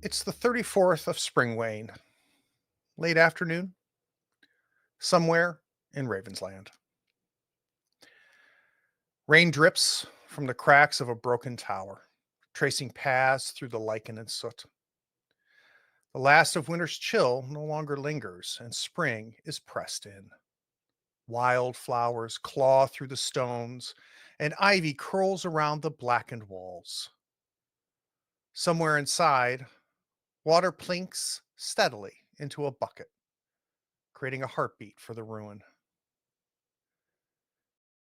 It's the 34th of Springwain, late afternoon, somewhere in Ravensland. Rain drips from the cracks of a broken tower, tracing paths through the lichen and soot. The last of winter's chill no longer lingers, and spring is pressed in. Wild flowers claw through the stones, and ivy curls around the blackened walls. Somewhere inside, water plinks steadily into a bucket, creating a heartbeat for the ruin.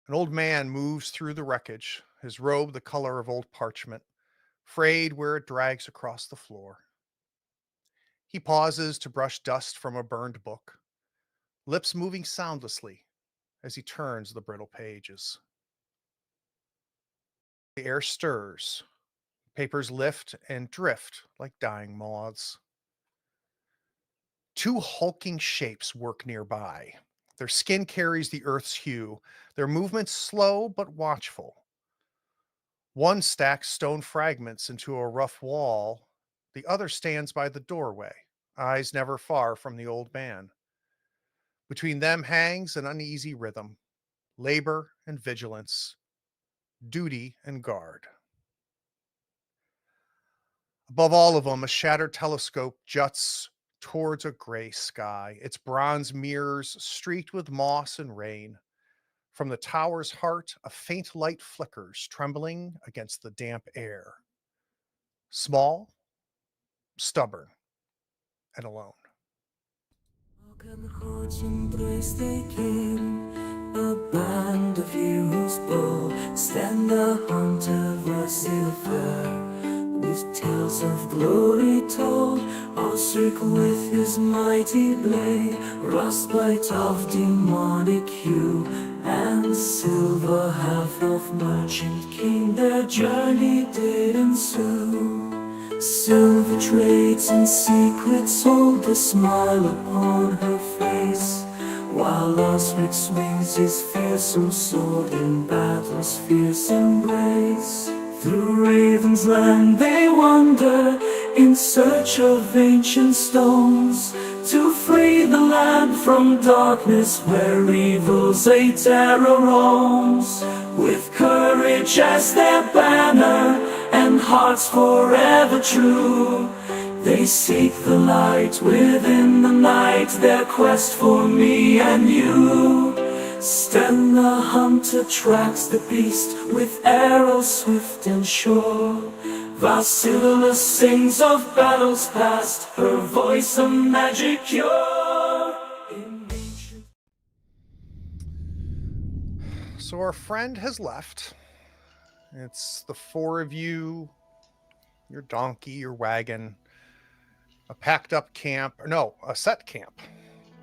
An old man moves through the wreckage, his robe the color of old parchment, frayed where it drags across the floor. He pauses to brush dust from a burned book, lips moving soundlessly as he turns the brittle pages. The air stirs, papers lift and drift like dying moths. Two hulking shapes work nearby. Their skin carries the earth's hue, their movements slow but watchful. One stacks stone fragments into a rough wall, the other stands by the doorway, eyes never far from the old man. Between them hangs an uneasy rhythm, labor and vigilance, duty and guard. Above all of them, a shattered telescope juts towards a gray sky, its bronze mirrors streaked with moss and rain. From the tower's heart, a faint light flickers, trembling against the damp air. Small, stubborn, and alone. A band of heroes bold, stand the hunter versus fair, with tales of glory told, all circle with his mighty blade, rustbite of demonic hue, and silver half of merchant king, their journey did ensue. Silver trades and secrets hold the smile upon her face, while Osric swings his fearsome sword in battle's fierce embrace. Through Raven's land they wander in search of ancient stones, to free the land from darkness where evil's a terror roams. With courage as their banner and hearts forever true, they seek the light within the night, their quest for me and you. Stern the hunter tracks the beast with arrows swift and sure. Vasilla sings of battles past, her voice a magic cure. So our friend has left. It's the four of you, your donkey, your wagon, a packed up camp, or no, a set camp,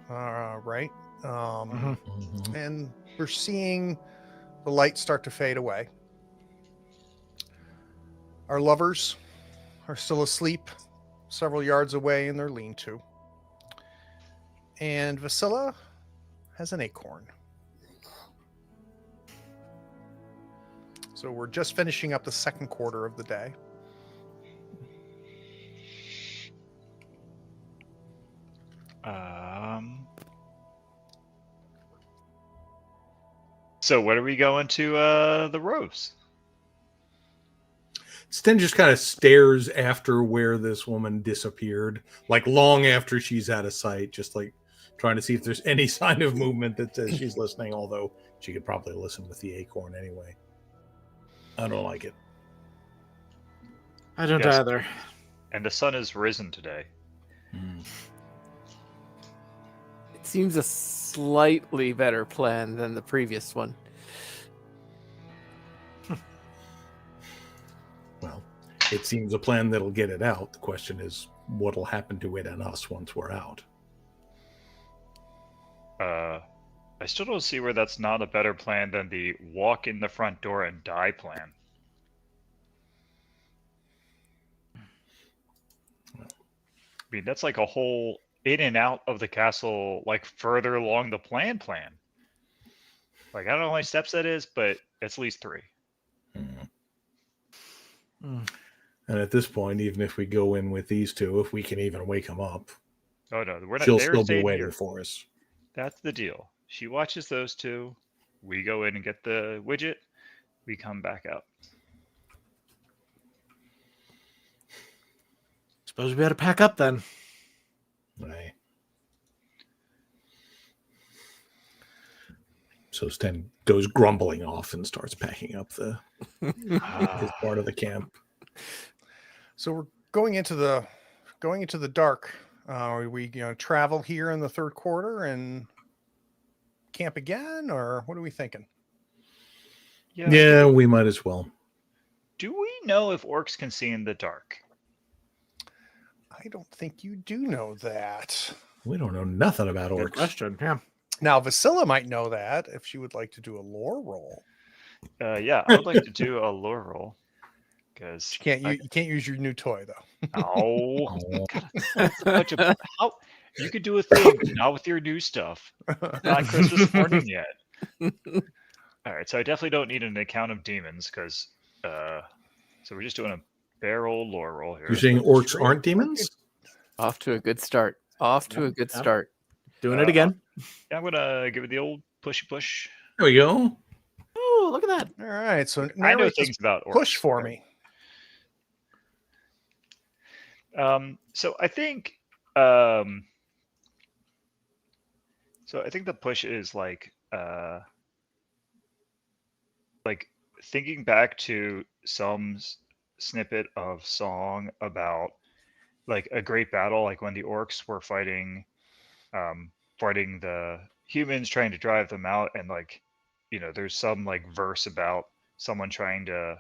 right? And we're seeing the lights start to fade away. Our lovers are still asleep several yards away in their lean-to. And Vasilla has an acorn. So we're just finishing up the second quarter of the day. So when are we going to the roast? Sten just kind of stares after where this woman disappeared, like long after she's out of sight, just like trying to see if there's any sign of movement that says she's listening, although she could probably listen with the acorn anyway. I don't like it. I don't Yes. either. And the sun has risen today. It seems a slightly better plan than the previous one. Well, it seems a plan that'll get it out. The question is, what'll happen to it and us once we're out? I still don't see where that's not a better plan than the walk in the front door and die plan. I mean, that's like a whole in and out of the castle, like further along the plan. Like, I don't know how many steps that is, but it's at least 3. And at this point, even if we go in with these two, if we can even wake them up, Oh no, we're not. she'll They're still be staying waiting here. for us. That's the deal. She watches those two. We go in and get the widget. We come back out. Suppose we better pack up then. Right. So Sten goes grumbling off and starts packing up his part of the camp. So we're going into the dark. We travel here in the third quarter and camp again, or what are we thinking? Yeah, we might as well. Do we know if orcs can see in the dark? I don't think you do know that. We don't know nothing about Good orcs. question. Yeah. Now Vasilla might know that if she would like to do a lore roll. Yeah, I would like to do a lore roll because You can't use your new toy though. Oh, Oh, God, that's a bunch of how you could do a thing, but not with your new stuff. Not Christmas morning yet. All right, so I definitely don't need an account of demons because so we're just doing a barrel lore roll here. you're saying orcs aren't demons? Off to a good start. Off to a good Yep. start. Doing it again. Yeah, I'm gonna give it the old pushy push. There we go. Oh, look at that. All right, so I know narrate this things about orcs. push for me. So I think the push is like thinking back to some snippet of song about like a great battle, like when the orcs were fighting the humans, trying to drive them out, and like there's some like verse about someone trying to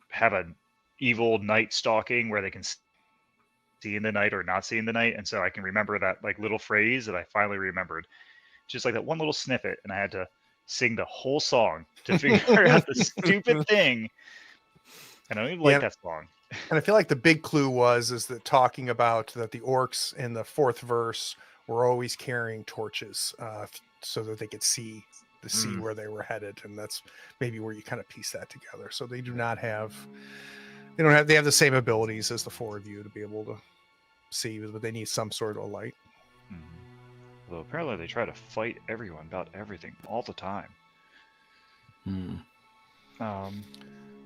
have an evil night stalking where they can see in the night or not see in the night, and so I can remember that like little phrase that I finally remembered, just like that one little snippet, and I had to sing the whole song to figure out the stupid thing, and I don't even like that song. And I feel like the big clue is that talking about that the orcs in the fourth verse were always carrying torches so that they could see where they were headed, and that's maybe where you kind of piece that together. So they have the same abilities as the four of you to be able to see, but they need some sort of light. Although apparently they try to fight everyone about everything all the time.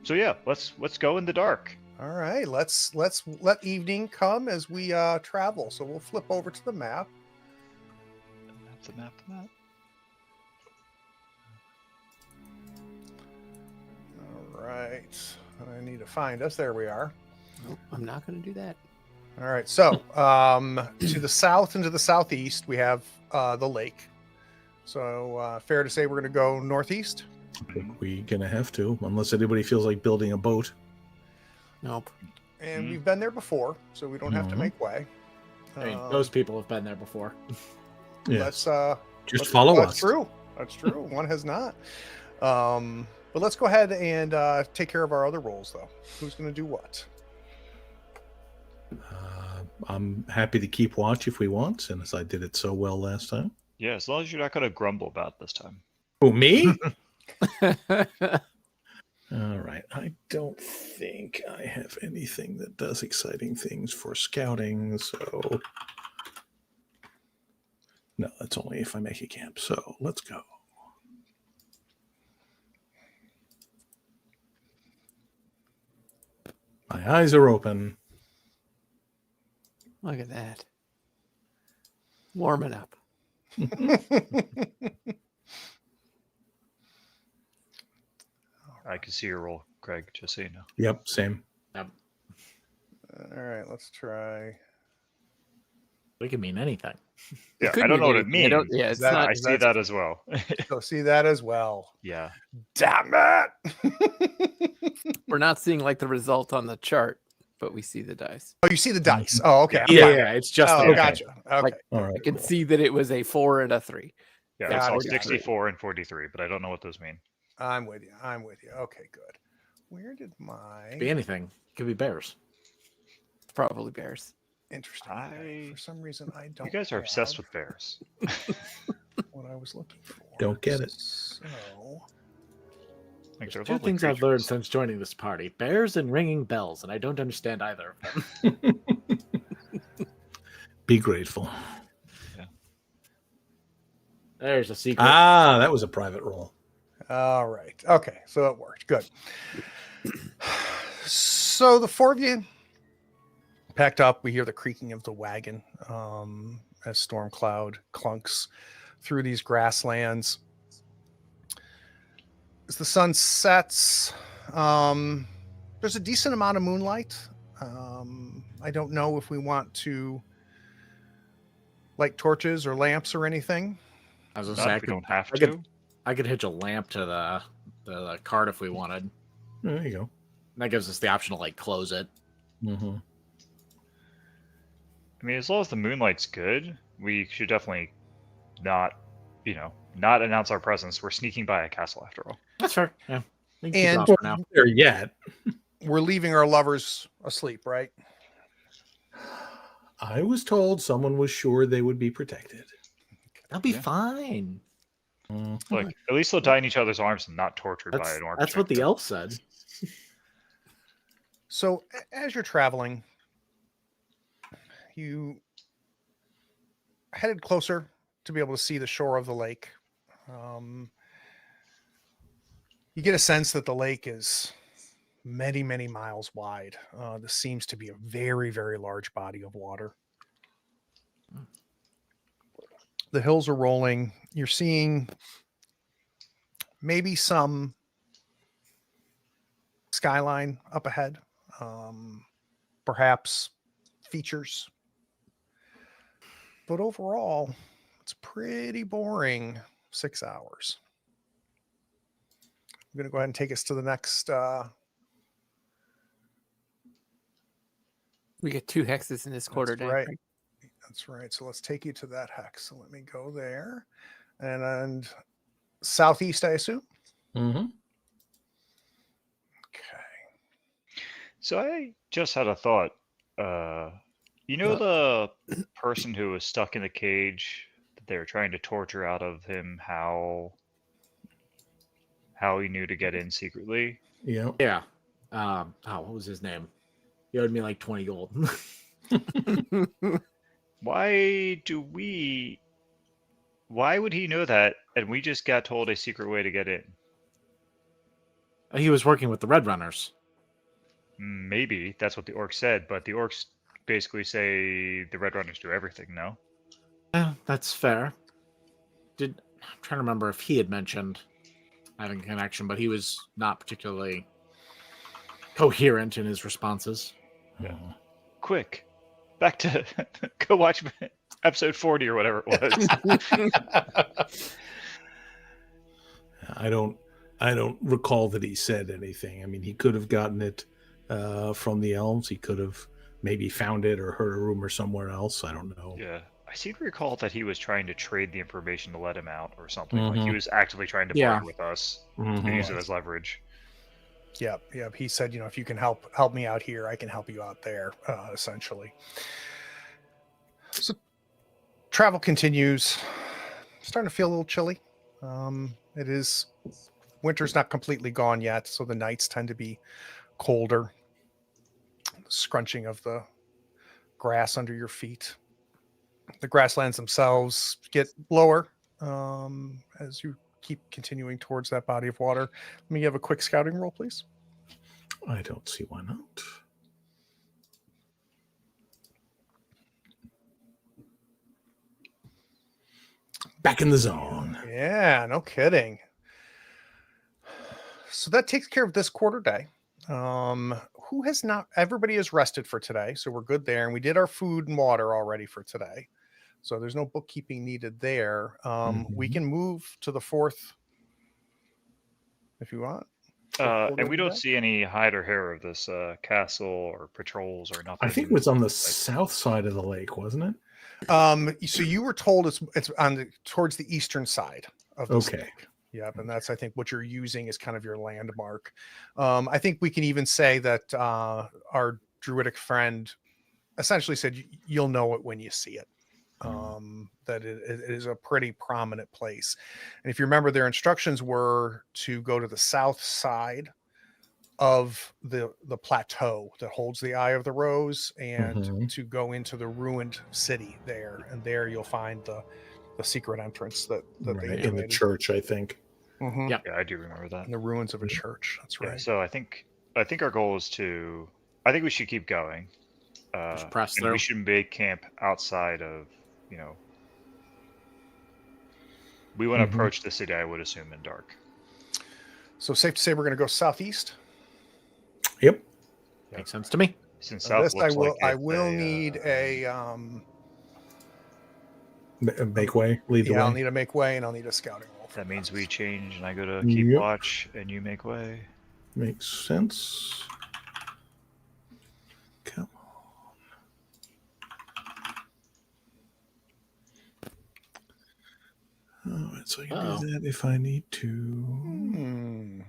So yeah, let's go in the dark. All right, let's let evening come as we travel. So we'll flip over to the map. The map. All right, I need to find us. There we are. Nope, I'm not going to do that. All right, so to the south and to the southeast, we have the lake. So fair to say we're going to go northeast? I think we're going to have to, unless anybody feels like building a boat. Nope. And we've been there before, so we don't have to make way. I mean, those people have been there before. Yeah. Let's follow us. That's true. That's true. One has not. But let's go ahead and take care of our other roles, though. Who's going to do what? I'm happy to keep watch if we want, since I did it so well last time. Yeah, as long as you're not going to grumble about it this time. Oh, me? All right. I don't think I have anything that does exciting things for scouting, so... No, that's only if I make a camp, so let's go. My eyes are open. Look at that. Warming up. I can see your roll, Craig, just so you know. Yep, same. All right, let's try. We can mean anything. Yeah, could I don't mean know what it anything. means. Yeah, it's That- not. I see that as well. So see that as well. Yeah. Damn it! We're not seeing like the result on the chart, but we see the dice. Oh, you see the dice. Oh, okay. Yeah, it's just Oh, there. gotcha. Okay. Like, All right. I can see that it was a 4 and a 3. Yeah, Got I saw it, got it. 64 and 43, but I don't know what those mean. I'm with you. Okay, good. Where did my Be anything. It could be bears. It's probably bears. interesting? For some reason, I don't. You guys are obsessed have with bears. what I was looking for. Don't get it. So Like, There's they're two lovely things I've learned creatures. since joining this party: bears and ringing bells, and I don't understand either of them. Be grateful. There's a secret. Ah, that was a private roll. All right. Okay. So it worked. Good. So the four of you packed up. We hear the creaking of the wagon as storm cloud clunks through these grasslands. As the sun sets, there's a decent amount of moonlight. I don't know if we want to light torches or lamps or anything. I was gonna Not say, if we don't have I to. could, I could hitch a lamp to the cart if we wanted. There you go. That gives us the option to like close it. Mm-hmm. I mean, as long as the moonlight's good, we should definitely not, not announce our presence. We're sneaking by a castle after all. That's fair. Yeah. We can keep it And off for now. There yet. we're leaving our lovers asleep, right? I was told someone was sure they would be protected. They'll be Yeah. fine. Like, at least they'll die in each other's arms and not tortured by an orc. That's what the elf said. So as you're traveling, you headed closer to be able to see the shore of the lake. You get a sense that the lake is many, many miles wide. This seems to be a very, very large body of water. The hills are rolling. You're seeing maybe some skyline up ahead, perhaps features. But overall, it's pretty boring 6 hours. I'm going to go ahead and take us to the next. We get 2 hexes in this quarter That's day. right. That's right. So let's take you to that hex. So let me go there. And southeast, I assume? Mm-hmm. Okay. So I just had a thought. The person who was stuck in the cage that they were trying to torture out of him, how he knew to get in secretly? Yeah. Yeah. What was his name? He owed me like 20 gold. Why would he know that and we just got told a secret way to get in? He was working with the Red Runners. Maybe that's what the orcs said, but the orcs basically say the Red Runners do everything, no? Yeah, that's fair. I'm trying to remember if he had mentioned having a connection, but he was not particularly coherent in his responses. Yeah. Quick, back to go watch episode 40 or whatever it was. I don't recall that he said anything. I mean, he could have gotten it from the elves. He could have maybe found it or heard a rumor somewhere else. I don't know. Yeah. I seem to recall that he was trying to trade the information to let him out or something. Like he was actively trying to bargain with us and use it as leverage. Yep. He said, if you can help me out here, I can help you out there, essentially. So travel continues. Starting to feel a little chilly. It is winter's not completely gone yet, so the nights tend to be colder. The scrunching of the grass under your feet. The grasslands themselves get lower as you keep continuing towards that body of water. Let me have a quick scouting roll, please. I don't see why not. Back in the zone. Yeah, no kidding. So that takes care of this quarter day. Who has not? Everybody is rested for today, so we're good there. And we did our food and water already for today, so there's no bookkeeping needed there. We can move to the fourth if you want. And we don't see any hide or hair of this castle or patrols or nothing. I think it was on the south side of the lake, wasn't it? So you were told it's on towards the eastern side of the Okay. lake. Yep, and that's I think what you're using is kind of your landmark. I think we can even say that our druidic friend essentially said you'll know it when you see it. that it is a pretty prominent place. And if you remember, their instructions were to go to the south side of the plateau that holds the Eye of the Rose, and Mhm. to go into the ruined city there, and there you'll find the secret entrance that they Right, in the indicated. church, I think. Mhm. Yep. Yeah, I do remember that. In the ruins of a Yeah. church. That's Yeah, right. so I think our goal is to. I think we should keep going, Just press and we through. should make camp outside of. We want to Mhm. approach the city. I would assume in dark. So safe to say we're going to go southeast. Yep. Makes sense to me. Since Now south this looks like I it's will need a Make way, lead the yeah, I'll way. need to make way, and I'll need a scouting roll. that means we change, and I go to keep Yep. watch, and you make way. Makes sense. Come on. All right, so I can Uh-oh. do that if I need to.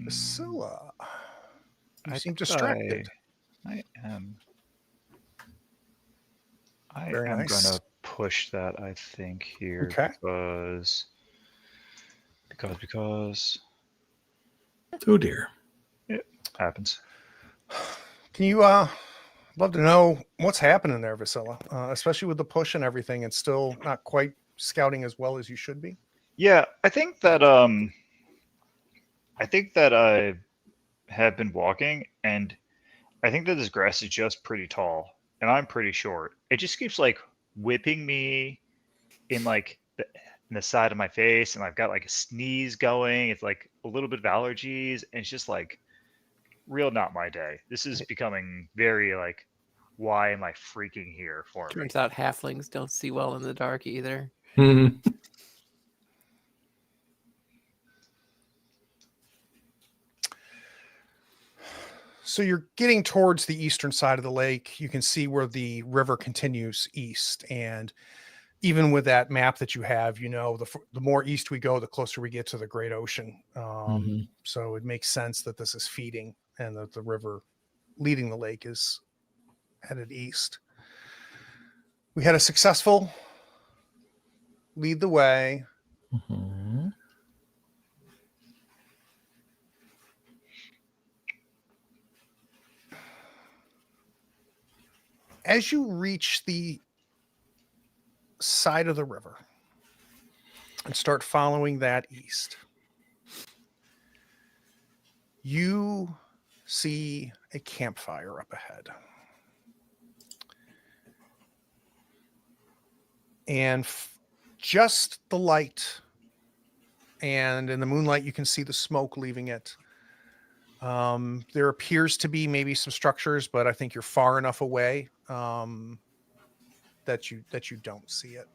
Priscilla, you I seem think distracted. I am. I Very am nice. gonna push that. I think here Okay. because Oh dear. it happens. Can you love to know what's happening there, Priscilla, especially with the push and everything, and still not quite scouting as well as you should be? Yeah, I think that I have been walking, and I think that this grass is just pretty tall, and I'm pretty short. It just keeps like whipping me in like in the side of my face, and I've got like a sneeze going. It's like a little bit of allergies, and it's just like real not my day. This is becoming very like, why am I freaking here for me? Turns out halflings don't see well in the dark either. Mhm. So you're getting towards the eastern side of the lake. You can see where the river continues east, and even with that map that you have, the more east we go, the closer we get to the Great Ocean. Mhm. So it makes sense that this is feeding, and that the river leading the lake is headed east. We had a successful lead the way. Mhm. As you reach the side of the river and start following that east, you see a campfire up ahead. And just the light, and in the moonlight, you can see the smoke leaving it. There appears to be maybe some structures, but I think you're far enough away that you don't see it,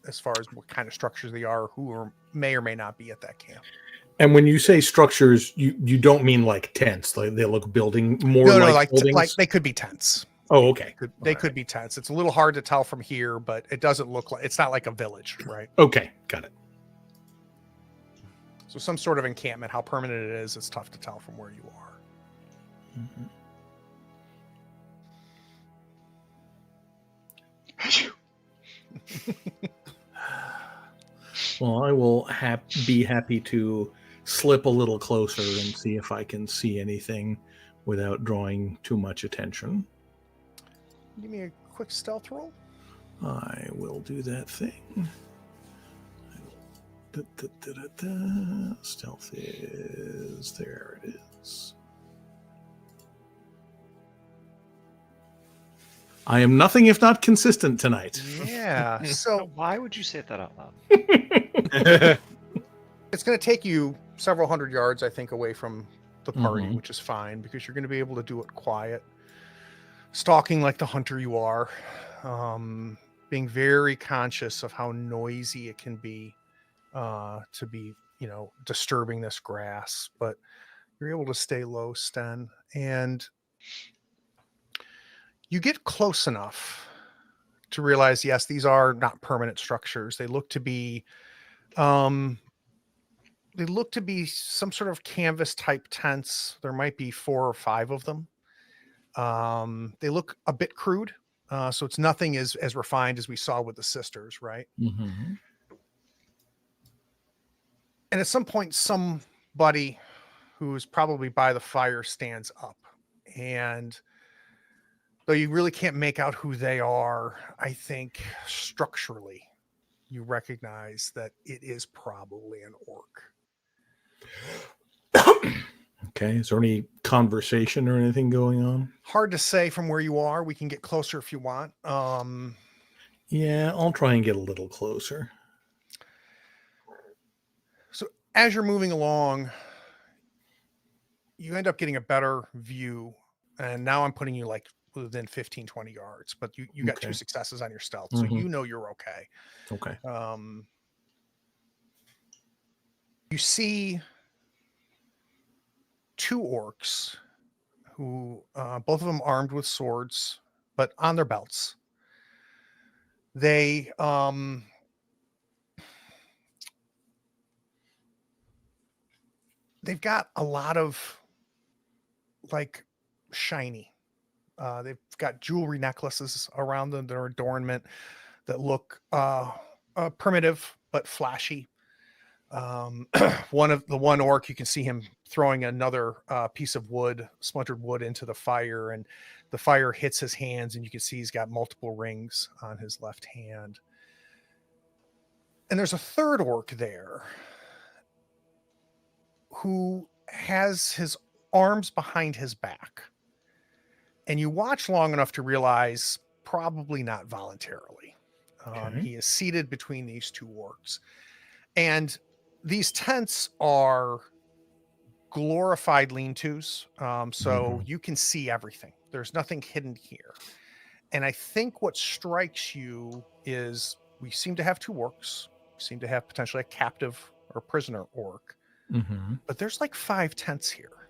as far as what kind of structures they are, may or may not be at that camp. And when you say structures, you don't mean like tents. Like they look building more No, like buildings. like they could be tents. Oh, okay. They could be tents. It's a little hard to tell from here, but it doesn't look like, it's not like a village, right? Okay, got it. So some sort of encampment. How permanent it is, it's tough to tell from where you are. Mhm. Well, I will be happy to slip a little closer and see if I can see anything without drawing too much attention. Give me a quick stealth roll. I will do that thing. Stealth is there. It is. I am nothing if not consistent tonight. Yeah. So Why would you say that out loud? it's going to take you several hundred yards, I think, away from the party, Mhm. which is fine because you're going to be able to do it quiet, stalking like the hunter you are, being very conscious of how noisy it can be to be, disturbing this grass, but you're able to stay low, Sten, and you get close enough to realize, yes, these are not permanent structures. They look to be some sort of canvas type tents. There might be 4 or 5 of them. They look a bit crude. So it's nothing as refined as we saw with the sisters, right? Mm-hmm. And at some point, somebody who's probably by the fire stands up. And though you really can't make out who they are, I think structurally you recognize that it is probably an orc. Okay. Is there any conversation or anything going on? Hard to say from where you are. We can get closer if you want. Yeah, I'll try and get a little closer. So as you're moving along, you end up getting a better view. And now I'm putting you like within 15, 20 yards, but you got 2 Okay. successes on your stealth. So Mhm. you know you're okay. Okay. You see 2 orcs who both of them armed with swords, but on their belts. They've got a lot of like shiny. They've got jewelry necklaces around them, their adornment that look primitive but flashy. One orc, you can see him throwing another piece of wood, splintered wood, into the fire, and the fire hits his hands, and you can see he's got multiple rings on his left hand. And there's a third orc there who has his arms behind his back. And you watch long enough to realize probably not voluntarily. Okay. He is seated between these 2 orcs. And these tents are glorified lean-tos, so you can see everything. There's nothing hidden here. And I think what strikes you is we seem to have 2 orcs. We seem to have potentially a captive or prisoner orc. Mm-hmm. But there's like 5 tents here.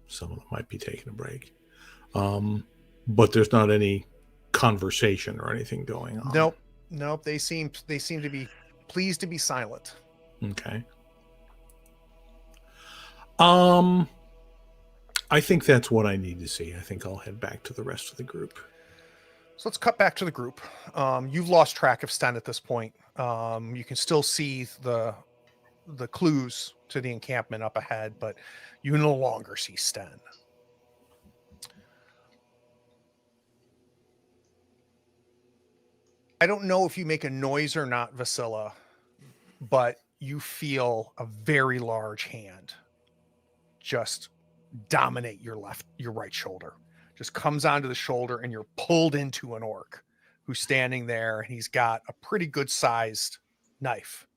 Some of them might be taking a break. But there's not any conversation or anything going on. Nope. They seem to be pleased to be silent. Okay. I think that's what I need to see. I think I'll head back to the rest of the group. So let's cut back to the group. You've lost track of Sten at this point. You can still see the clues to the encampment up ahead, but you no longer see Sten. I don't know if you make a noise or not, Vasilla, but you feel a very large hand just dominate your right shoulder. Just comes onto the shoulder, and you're pulled into an orc who's standing there, and he's got a pretty good sized knife.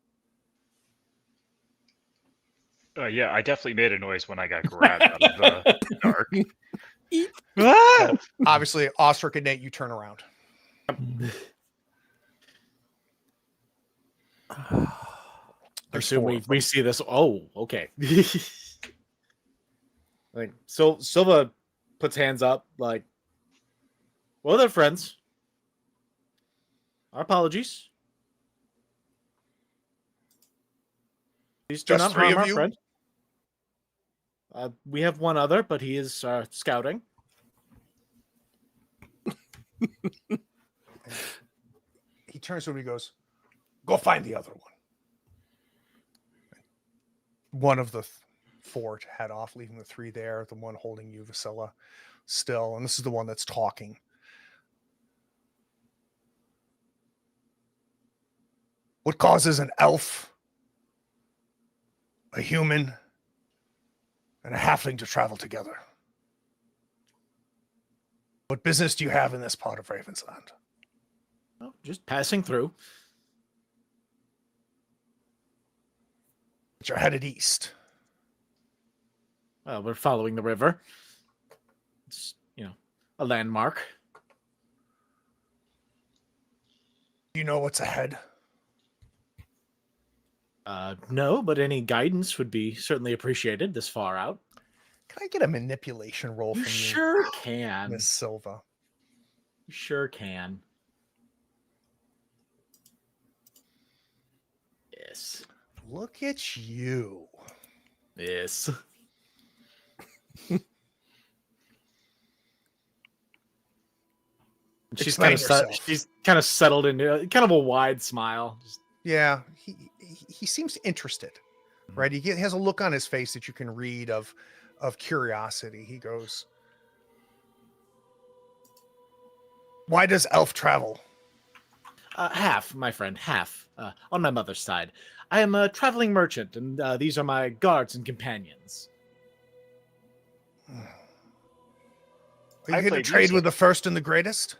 Yeah, I definitely made a noise when I got grabbed out of the dark. So, obviously, Ostric and Nate, you turn around. I There's assume 4 we, of them. we see this. Oh, okay. Like Silva puts hands up, like, well, they're friends. Our apologies. Please do Just not 3 harm of our you? friend. We have one other, but he is scouting. He turns to him and he goes, "Go find the other one." One of the 4 to head off, leaving the 3 there. The one holding you, Vasilla, still, and this is the one that's talking. What causes an elf, a human, and a halfling to travel together? What business do you have in this part of Ravensland? Oh, just passing through. But you're headed east. We're following the river. It's, a landmark. Do you know what's ahead? No, but any guidance would be certainly appreciated this far out. Can I get a manipulation roll You from you, sure can. Miss Silva? You sure can. Yes. Look at you. Yes. She's Explain kind of yourself. she's kind of settled into kind of a wide smile. Just, Yeah, he seems interested, right? He has a look on his face that you can read of curiosity. He goes, "Why does Elf travel?" half, my friend, half. On my mother's side, I am a traveling merchant, and these are my guards and companions. Are I you going to played trade you, with the first and the greatest?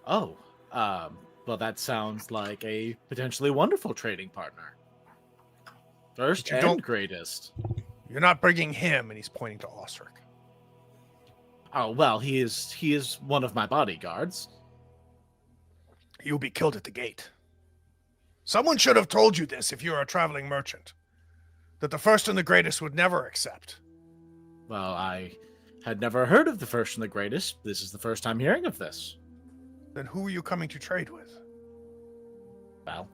Oh, well, that sounds like a potentially wonderful trading partner. First But you and don't- greatest. You're not bringing him, and he's pointing to Osric. Oh well, he is one of my bodyguards. You'll be killed at the gate. Someone should have told you this if you're a traveling merchant, that the first and the greatest would never accept. Well, I had never heard of the first and the greatest. This is the first time hearing of this. Then who are you coming to trade with? Well,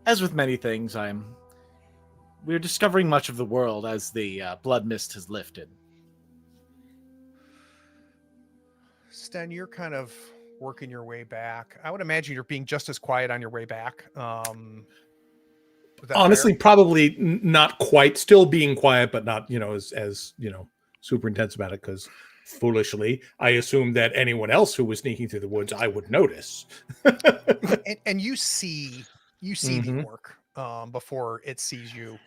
as with many things, we're discovering much of the world as the blood mist has lifted. Sten, you're kind of working your way back. I would imagine you're being just as quiet on your way back. Was that Honestly, fair? probably not quite. Still being quiet, but not as super intense about it. Because foolishly, I assumed that anyone else who was sneaking through the woods, I would notice. And you see the Mhm. orc before it sees you.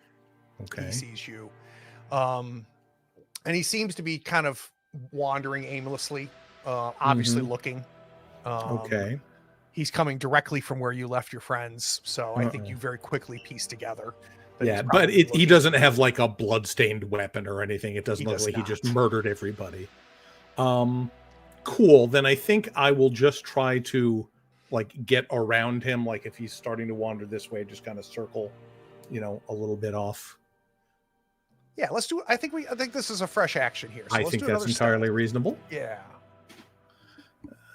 Okay. He sees you, and he seems to be kind of wandering aimlessly, obviously Mhm. looking. Okay. He's coming directly from where you left your friends, so I think Uh-uh. you very quickly piece together. That Yeah, he's but probably he looking. doesn't have like a bloodstained weapon or anything. It doesn't He look does like he just not. murdered everybody. Cool. Then I think I will just try to like get around him. Like if he's starting to wander this way, just kind of circle, a little bit off. Yeah, let's do. I think this is a fresh action here. So I let's think do that's another entirely stealth. reasonable. Yeah.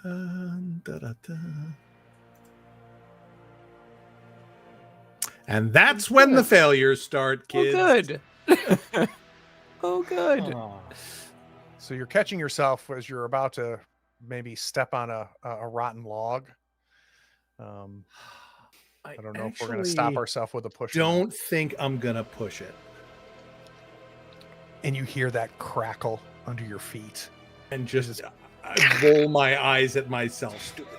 Da-da-da. And that's when the Good. failures start, Oh, kids. good. Oh, good. Aw. So you're catching yourself as you're about to maybe step on a rotten log. I don't know if we're going to stop actually ourselves with a push. or not. Don't think I'm gonna push it. And you hear that crackle under your feet. And just I roll my eyes at myself. Stupid.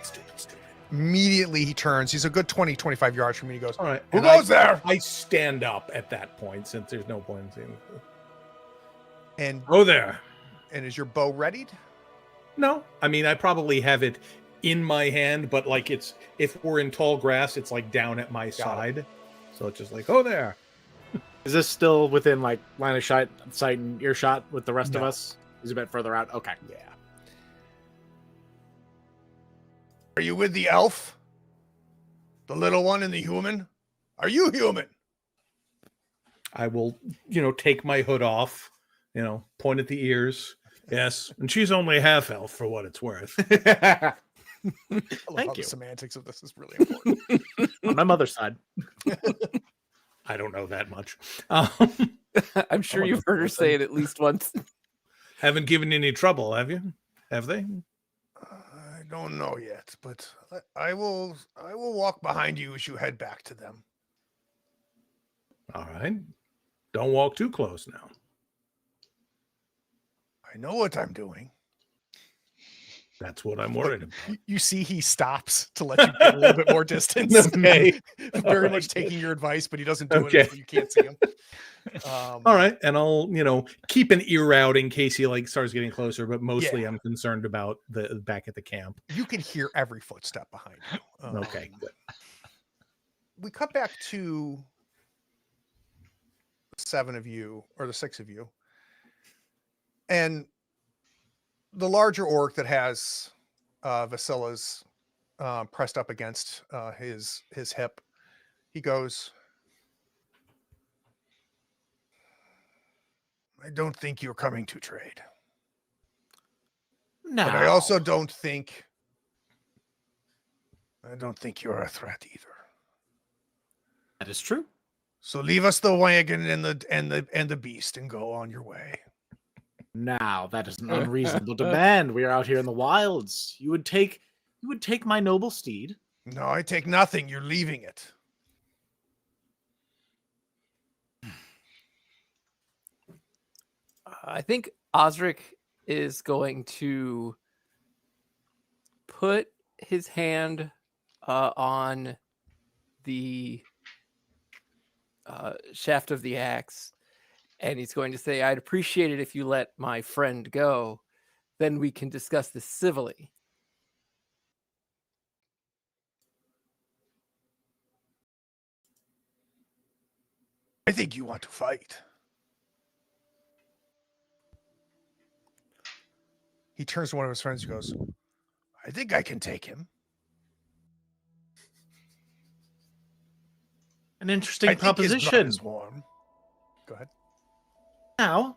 Immediately he turns. He's a good 20, 25 yards from me. He goes, All right. "Who and goes there?" I stand up at that point since there's no point in saying, And "Oh, there." is your bow readied? No, I mean I probably have it in my hand, but like if we're in tall grass, it's like down at my side, so it's just like, "Oh, there." Is this still within like line of sight and earshot with the rest of No. us? Is it a bit further out? Okay. Yeah. Are you with the elf? The little one and the human? Are you human? I will, take my hood off, point at the ears. Yes, and she's only half elf for what it's worth. I love Thank how you. the semantics of this is really important. On my mother's side. I don't know that much. I'm sure you've heard her say it at least once. Haven't given any trouble, have you? Have they? I don't know yet, but I will walk behind you as you head back to them. All right. Don't walk too close now. I know what I'm doing. That's what I'm worried about. You see he stops to let you get a little bit more distance. Okay. Very All much right. taking your advice, but he doesn't do Okay. it until you can't see him. All right, and I'll keep an ear out in case he like starts getting closer. But mostly, Yeah. I'm concerned about the back at the camp. You can hear every footstep behind you. Okay, good. We cut back to the 7 of you, or the 6 of you, and the larger orc that has Vasila's pressed up against his hip. He goes, "I don't think you're coming to trade, No. but I also don't think you're a threat either. That is true. So leave us the wagon and the beast and go on your way." Now, that is an unreasonable demand. We are out here in the wilds. You would take my noble steed. No, I take nothing. You're leaving it. I think Osric is going to put his hand on the shaft of the axe, and he's going to say, I'd appreciate it if you let my friend go. Then we can discuss this civilly. I think you want to fight. He turns to one of his friends and goes, I think I can take him. An interesting I think his blood proposition. is warm. Go ahead. Now,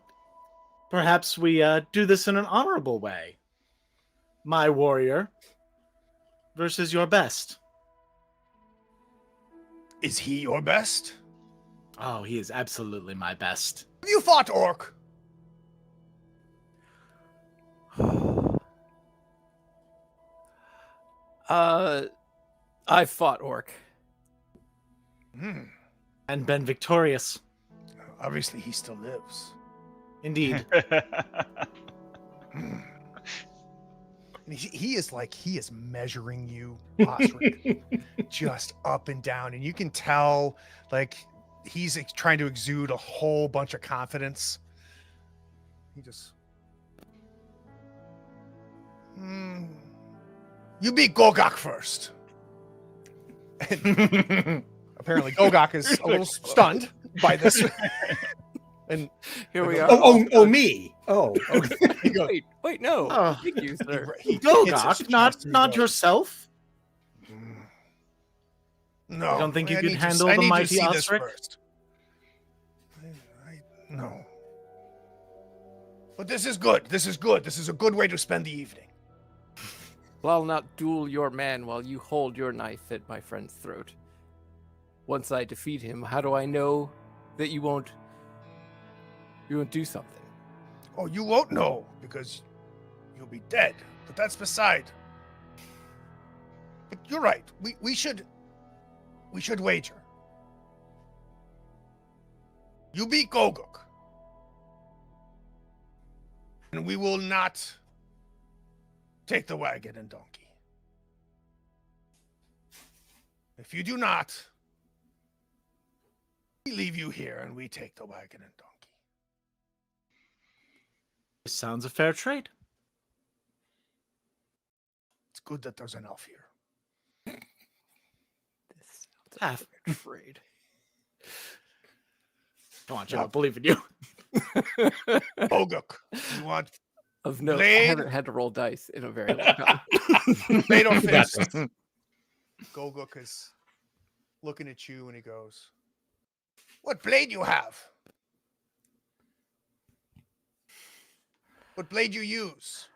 perhaps we do this in an honorable way. My warrior versus your best. Is he your best? Oh, he is absolutely my best. Have you fought orc? I fought orc. And been victorious. Obviously, he still lives. Indeed. And he is measuring you, Osric, just up and down, and you can tell like he's trying to exude a whole bunch of confidence. He just, you beat Gogok first. And apparently, Gogok is a little stunned by this. And Here we are. Oh, me. Oh, okay. he goes, Wait, no. Oh. Thank you, sir. he hits Gogok, his not chest and he goes, yourself. No, You don't think you I could need to- handle I the need to mighty see this Osric? first. No. But this is good. This is good. This is a good way to spend the evening. Well, I'll not duel your man while you hold your knife at my friend's throat. Once I defeat him, how do I know that you won't do something? Oh, you won't know because you'll be dead. But that's beside. But you're right. We should wager. You beat Gogok. And we will not take the wagon and donkey. If you do not, we leave you here and we take the wagon and donkey. This sounds a fair trade. It's good that there's an elf here. This Half. sounds like a trade. Come on, Joe. I believe in you. Gogok, you want Of note, I Blade. haven't had to roll dice in a very long time. blade or fist? Gogok is looking at you and he goes, what blade you have? What blade you use?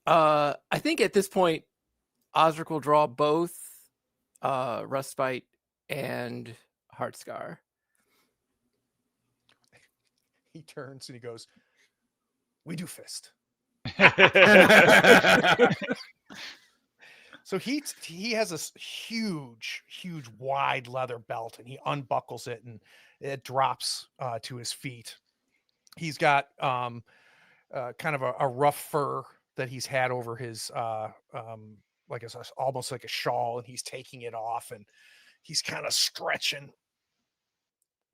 I think at this point, Osric will draw both Rustbite and Heartscar. He turns and he goes, we do fist. So he has this huge wide leather belt and he unbuckles it and it drops to his feet. He's got kind of a rough fur that he's had over his like almost like a shawl, and he's taking it off and he's kind of stretching.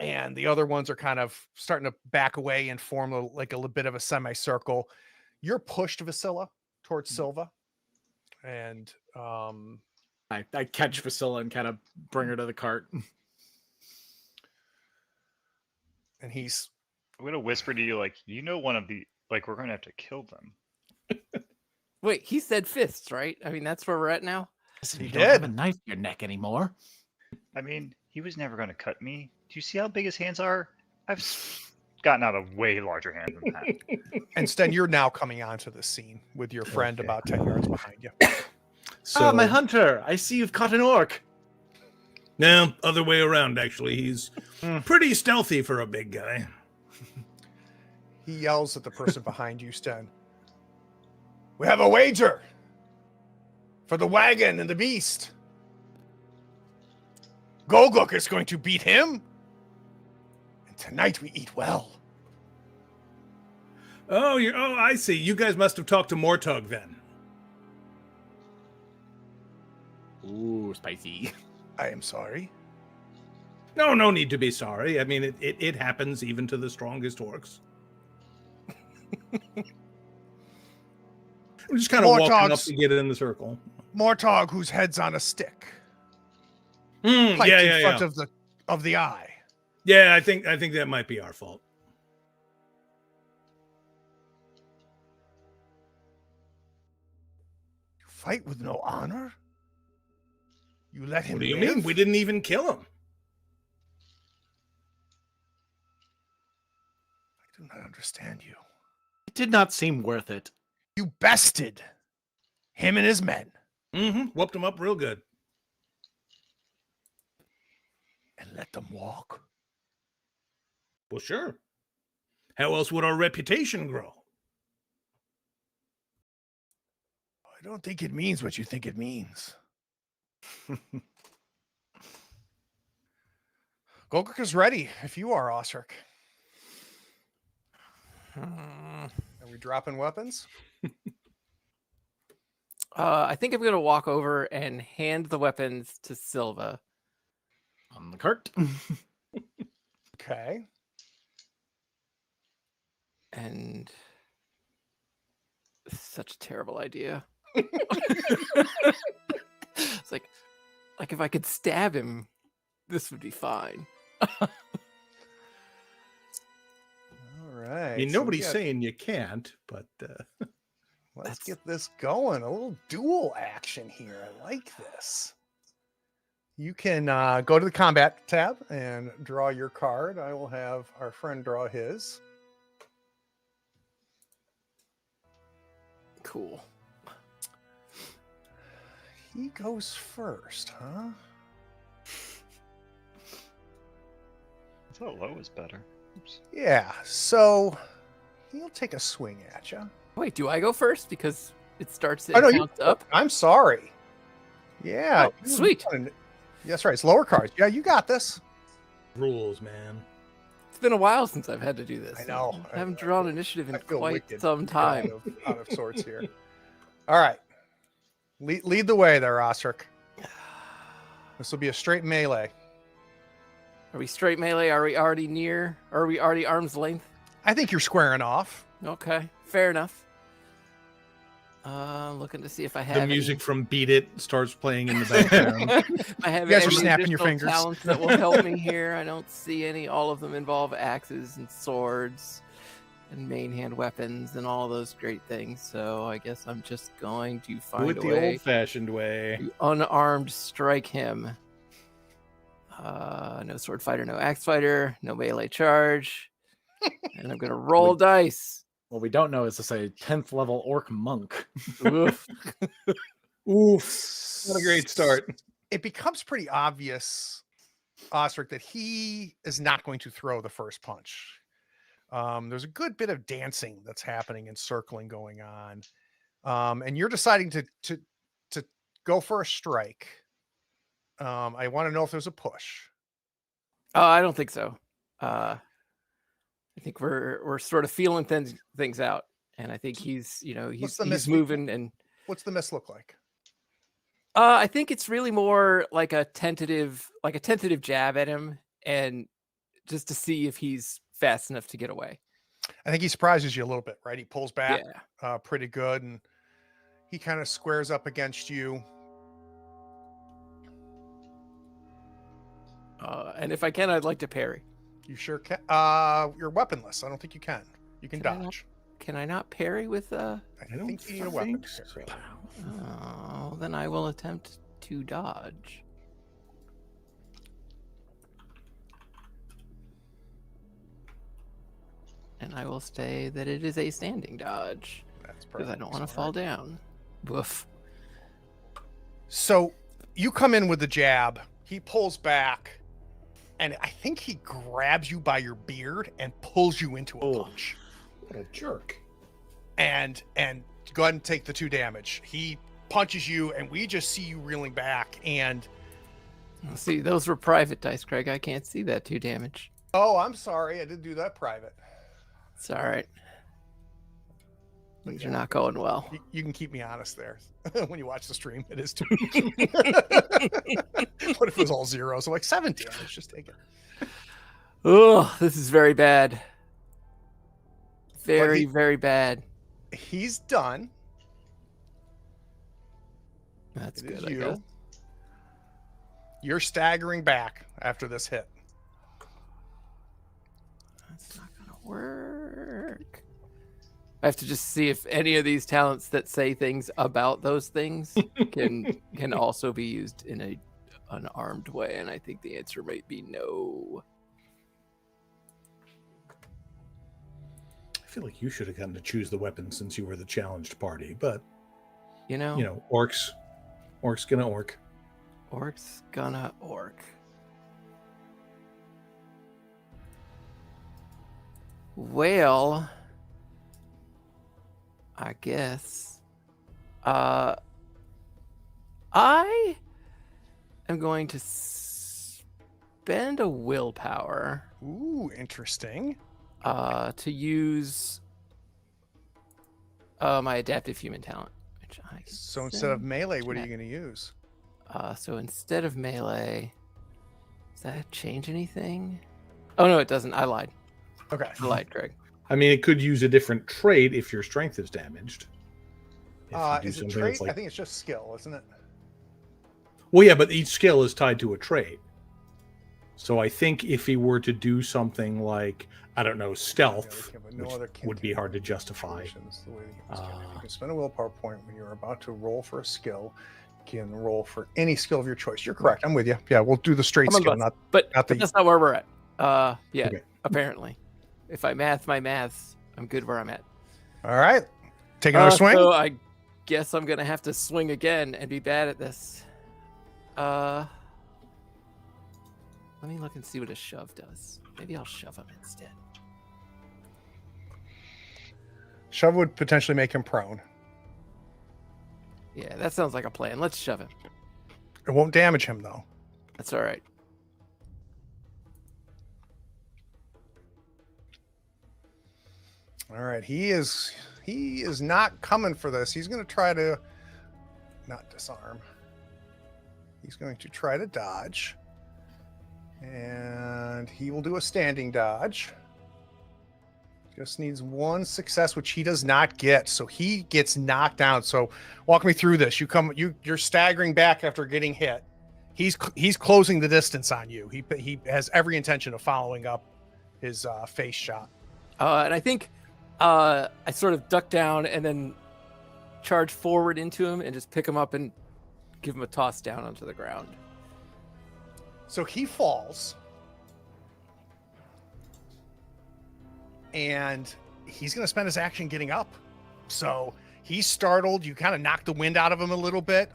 And the other ones are kind of starting to back away and form a little bit of a semicircle. You're pushed, Vasilla, towards Silva. And I catch Vasilla and kind of bring her to the cart. and he's I'm gonna whisper to you, like, one of the, like, we're gonna have to kill them. Wait, he said fists, right? I mean, that's where we're at now. Listen, He you don't have a did. knife in your neck anymore. I mean, he was never gonna cut me. Do you see how big his hands are? I've gotten out a way larger hand than that. and Sten, you're now coming onto the scene with your friend Okay. about 10 yards behind you. So, my hunter! I see you've caught an orc. no, other way around, actually. He's Hmm. pretty stealthy for a big guy. He yells at the person behind you, Sten. We have a wager for the wagon and the beast. Gogok is going to beat him. And tonight we eat well. Oh, I see. You guys must have talked to Mortug then. Ooh, spicy. I am sorry. No need to be sorry. I mean, it happens even to the strongest orcs. I'm just kind of walking up Mortog's- to get it in the circle. Mortog, whose head's on a stick, Mm, piped in yeah. front of the eye. Yeah, I think that might be our fault. You fight with no honor? You let him What do you live? mean? We didn't even kill him. I do not understand you. It did not seem worth it. You bested him and his men Mm-hmm. Whooped him up real good. and let them walk. Well, sure. How else would our reputation grow? I don't think it means what you think it means. Gogok is ready if you are, Osric. Are we dropping weapons? I think I'm going to walk over and hand the weapons to Silva. On the cart. Okay. And this is such a terrible idea. It's like if I could stab him, this would be fine. All right. I mean, so nobody's we got- saying you can't, but Let's get this going. A little dual action here. I like this. You can go to the combat tab and draw your card. I will have our friend draw his. Cool. He goes first, huh? I thought low was better. Oops. Yeah. So he'll take a swing at you. Wait, do I go first? Because it starts Oh, no, it you counts up. I'm sorry. Yeah. Oh, sweet. That's right. It's lower cards. Yeah, you got this. rules, man. It's been a while since I've had to do this. I know. I haven't drawn initiative in I feel quite wicked some time. out of sorts here. All right. Lead the way there, Osric. This will be a straight melee. Are we straight melee? Are we already near? Are we already arm's length? I think you're squaring off. Okay, fair enough. Looking to see if I have The music from Beat It starts playing in the background. I have You guys are any snapping your additional fingers. talents that will help me here. I don't see any. All of them involve axes and swords and main hand weapons and all those great things. So I guess I'm just going to Do find it a the way old-fashioned way. to unarmed strike him. No sword fighter, no axe fighter, no melee charge. And I'm gonna roll dice. What we don't know is to say 10th level orc monk. Oof. Oof. What a great start. It becomes pretty obvious, Osric, that he is not going to throw the first punch. There's a good bit of dancing that's happening and circling going on. And you're deciding to go for a strike. I want to know if there's a push. Oh, I don't think so. I think we're sort of feeling things out, and I think he's the he's miss- moving, and What's the miss look like? I think it's really more like a tentative jab at him, and just to see if he's fast enough to get away. I think he surprises you a little bit, right? He pulls back Yeah. pretty good, and he kind of squares up against you. And if I can, I'd like to parry. You sure can. You're weaponless. I don't think you can. You can Can I not? dodge. Can I not parry with I don't think you need a weapon. think to so. parry. Oh, then I will attempt to dodge. And I will say that it is a standing dodge That's because I perfect. don't want to fall down. Woof. So you come in with the jab. He pulls back, and I think he grabs you by your beard and pulls you into a Oh. punch. What a jerk. And go ahead and take the 2 damage. He punches you, and we just see you reeling back. And See, those were private dice, Craig. I can't see that 2 damage. oh, I'm sorry, I didn't do that private. It's all right. But Things yeah, are not going well. You can keep me honest there. When you watch the stream, it is 2. What if it was all zeros? So like 7 damage, just take it. Oh, this is very bad. Very, very bad. He's done. That's It is good, I you. guess. You're staggering back after this hit. That's not gonna work. I have to just see if any of these talents that say things about those things can also be used in a unarmed way, and I think the answer might be no. I feel like you should have gotten to choose the weapon since you were the challenged party, but You know, orc's gonna orc. orc's gonna orc. Well, I guess I am going to spend a willpower Ooh, interesting. to use my adaptive human talent. Which I So instead of send melee, what are chat. you going to use? So instead of melee, does that change anything? Oh no, it doesn't. I lied. Okay. I lied, Greg. I mean, it could use a different trait if your strength is damaged. If you do Is it something trait? that's like- I think it's just skill, isn't it? Well, yeah, but each skill is tied to a trait. So I think if he were to do something like, I don't know, stealth, which would be hard to justify. You can spend a willpower point when you're about to roll for a skill. You can roll for any skill of your choice. You're correct. I'm with you. Yeah, we'll do the straight I'm on skill, both. not But Not the- that's not where we're at. Yeah, Okay. apparently. If I math my maths, I'm good where I'm at. all right. Take another swing. So I guess I'm gonna have to swing again and be bad at this. Let me look and see what a shove does. Maybe I'll shove him instead. Shove would potentially make him prone. Yeah, that sounds like a plan. Let's shove him. It won't damage him though. That's all right. All right. He is not coming for this. He's going to try to not disarm. He's going to try to dodge. And he will do a standing dodge. Just needs one success, which he does not get. So he gets knocked down. So walk me through this. You're staggering back after getting hit. He's closing the distance on you. He has every intention of following up his face shot. And I think I sort of duck down and then charge forward into him and just pick him up and give him a toss down onto the ground. So he falls. And he's going to spend his action getting up. So he's startled. You kind of knock the wind out of him a little bit.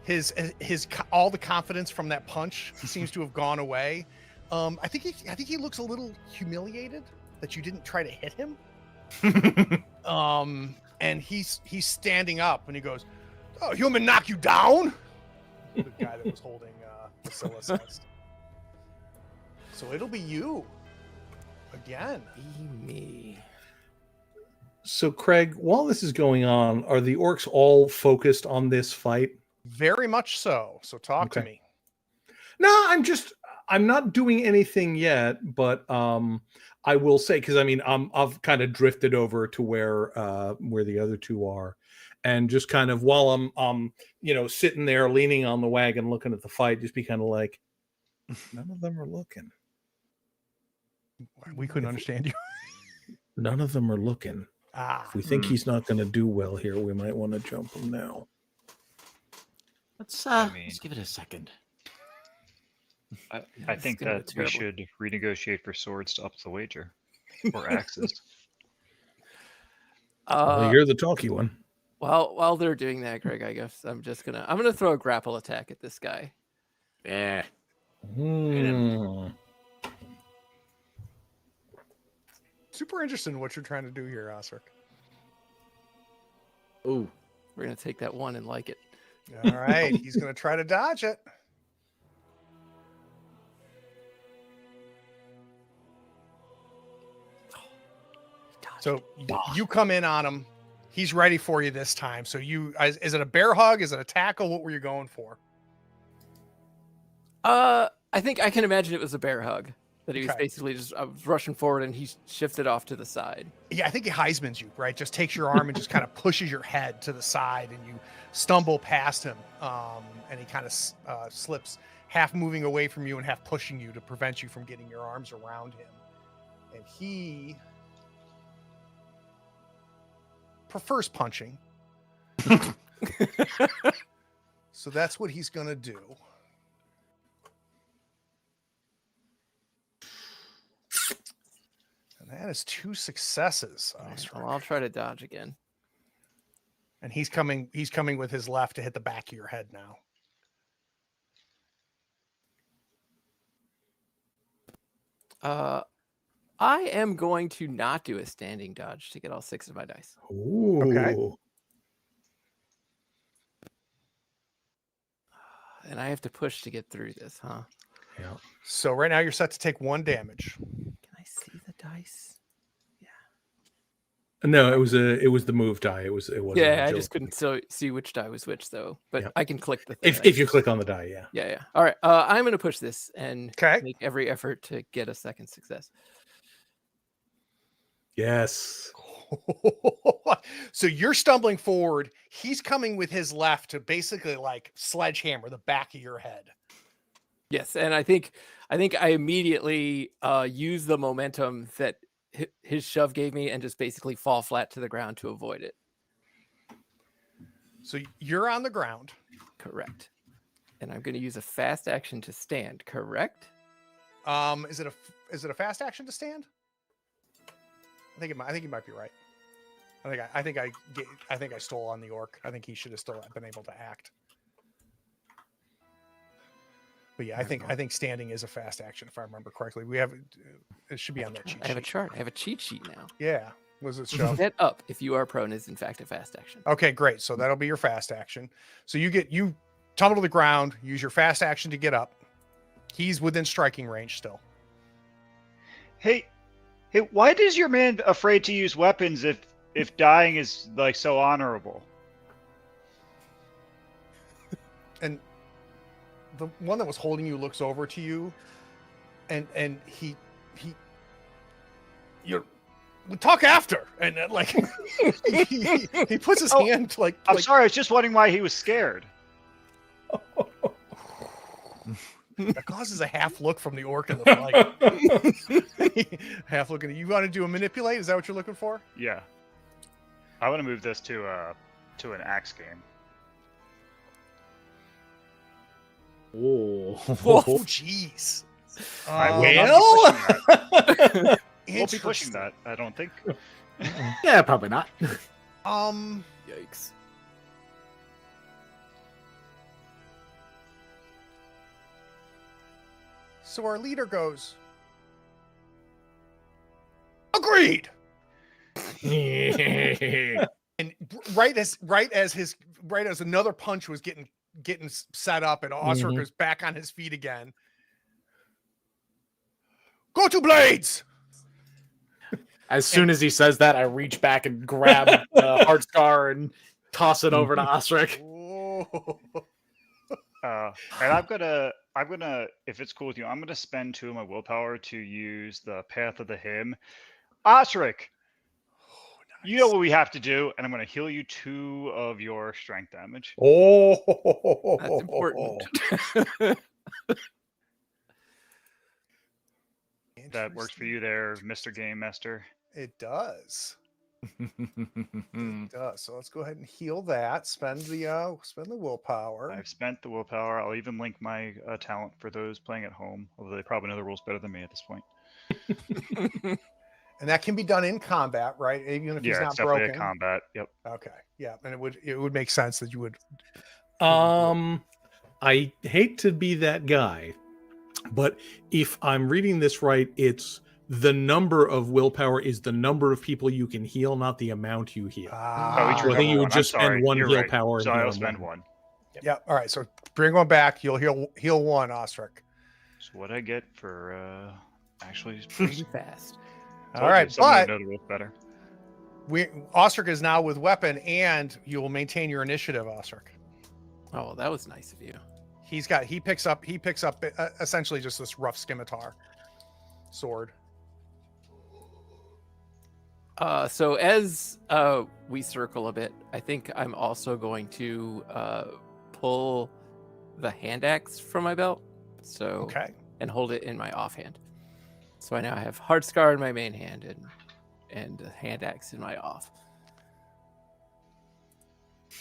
His all the confidence from that punch seems to have gone away. I think he looks a little humiliated that you didn't try to hit him. And he's standing up and he goes, "Oh, human knock you down?" The guy that was holding Priscilla says. So it'll be you again. Be me. So, Craig, while this is going on, are the orcs all focused on this fight? Very much so. So talk to Okay. me. No, I'm not doing anything yet, but I will say, because I mean, I've kind of drifted over to where the other two are, and just kind of while I'm sitting there leaning on the wagon looking at the fight, just be kind of like, none of them are looking. We couldn't understand you. None of them are looking. If we think he's not going to do well here, we might want to jump him now. Let's mean- let's give it a second. I It's think gonna be that we terrible. should renegotiate for swords to up the wager, or axes. Well, you're the talky one. While they're doing that, Greg, I guess I'm gonna throw a grapple attack at this guy. Yeah. Hmm. super interested in what you're trying to do here, Osric. Ooh. We're gonna take that one and like it. All right, he's going to try to dodge it. So you come in on him. He's ready for you this time. So is it a bear hug? Is it a tackle? What were you going for? I think I can imagine it was a bear hug. That he was Okay. basically just rushing forward and he shifted off to the side. Yeah, I think he Heisman's you, right? Just takes your arm and just kind of pushes your head to the side, and you stumble past him. And he kind of slips, half moving away from you and half pushing you to prevent you from getting your arms around him. And he prefers punching. So that's what he's going to do. And that is 2 successes. Well, I'll try to dodge again. And he's coming with his left to hit the back of your head now. I am going to not do a standing dodge to get all 6 of my dice. Ooh. Okay. And I have to push to get through this, huh? Yeah. So right now you're set to take 1 damage. Can I see the dice? No, it was the move die. It wasn't. Yeah, I agility. just couldn't see which die was which though. But Yeah. I can click the thing. If you click on the die, yeah. Yeah. All right. I'm gonna push this and Okay. make every effort to get a second success. Yes. So you're stumbling forward. He's coming with his left to basically like sledgehammer the back of your head. Yes, and I think I immediately use the momentum that his shove gave me and just basically fall flat to the ground to avoid it. So you're on the ground. Correct. And I'm going to use a fast action to stand. Correct. Is it a fast action to stand? I think you might be right. I think I stole on the orc. I think he should have still been able to act. But yeah, I think standing is a fast action if I remember correctly. It should be on that cheat sheet. I have a chart. I have a cheat sheet now. Yeah. Was it show? Get up if you are prone is in fact a fast action. Okay, great. So that'll be your fast action. So you tumble to the ground, use your fast action to get up. He's within striking range still. Hey, why is your man afraid to use weapons if dying is like so honorable? And the one that was holding you looks over to you, and we talk after, and like he puts his hand like. I'm sorry, I was just wondering why he was scared. That causes a half look from the orc in the flight. Half looking at you. Want to do a manipulate? Is that what you're looking for? Yeah, I want to move this to an axe game. Oh. Oh, jeez. I will not be pushing that. Won't be pushing Interesting. that, I don't think. Yeah, probably not. Yikes. So our leader goes, agreed. And right as another punch was getting set up, and Osric is back on his feet again. Go to blades. As soon as he says that, I reach back and grab the heart scar and toss it over to Osric. Oh. And I'm gonna, if it's cool with you, I'm gonna spend 2 of my willpower to use the Path of the Hymn. Osric, you know what we have to do, and I'm gonna heal you 2 of your strength damage. Oh, That's important. That works for you there, Mr. Game Master. It does. It does. So let's go ahead and heal that. Spend the willpower. I've spent the willpower. I'll even link my talent for those playing at home, although they probably know the rules better than me at this point. And that can be done in combat, right? Even if he's Yeah, not it's definitely broken. a combat. Yep. Okay. Yeah, and it would make sense that you would. I hate to be that guy, but if I'm reading this right, it's the number of willpower is the number of people you can heal, not the amount you heal. Oh, each Ah, So I think you would I'm just spend sorry. one You're heal right. power and So heal I'll him spend one. one. yeah. All right. So bring one back. You'll heal one, Ostrich. So what I get for actually Pretty fast. All right, someone but would know the wolf better. Ostrich is now with weapon, and you will maintain your initiative, Ostrich. Oh, well, that was nice of you. He picks up essentially just this rough scimitar sword. So as we circle a bit, I think I'm also going to pull the hand axe from my belt. So Okay. and hold it in my offhand. So I now have Heart Scar in my main hand and the hand axe in my off.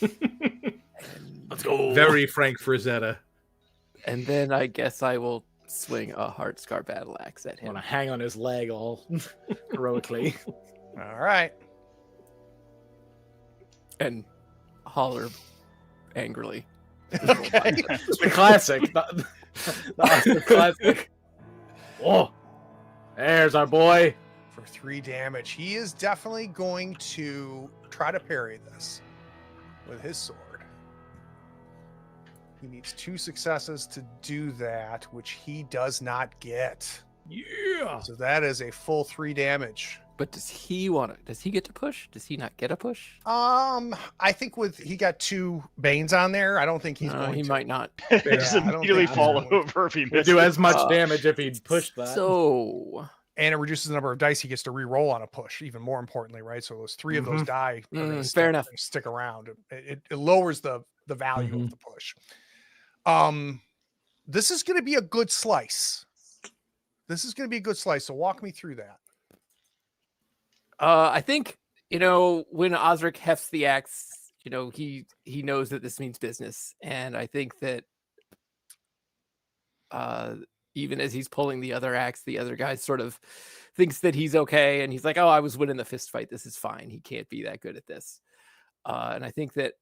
Let's go. Very Frank Frazetta. And then I guess I will swing a Heart Scar battle axe at I want him. to hang on his leg all heroically. All right. And holler angrily. Okay. The classic. The classic. Oh, there's our boy. For 3 damage, he is definitely going to try to parry this with his sword. He needs 2 successes to do that, which he does not get. Yeah. So that is a full 3 damage. But does he get to push? Does he not get a push? I think he got 2 Banes on there. I don't think he's going He to. might not. Just I don't immediately think fall so. over if he Would misses. do as much Uh, damage if he'd pushed that. So And it reduces the number of dice he gets to re-roll on a push, even more importantly, right? So those 3 of those die are gonna fair enough. stick around. It lowers the value of the push. This is going to be a good slice. So walk me through that. I think, when Osric hefts the axe, he knows that this means business. And I think that even as he's pulling the other axe, the other guy sort of thinks that he's okay. And he's like, oh, I was winning the fist fight. This is fine. He can't be that good at this. And I think that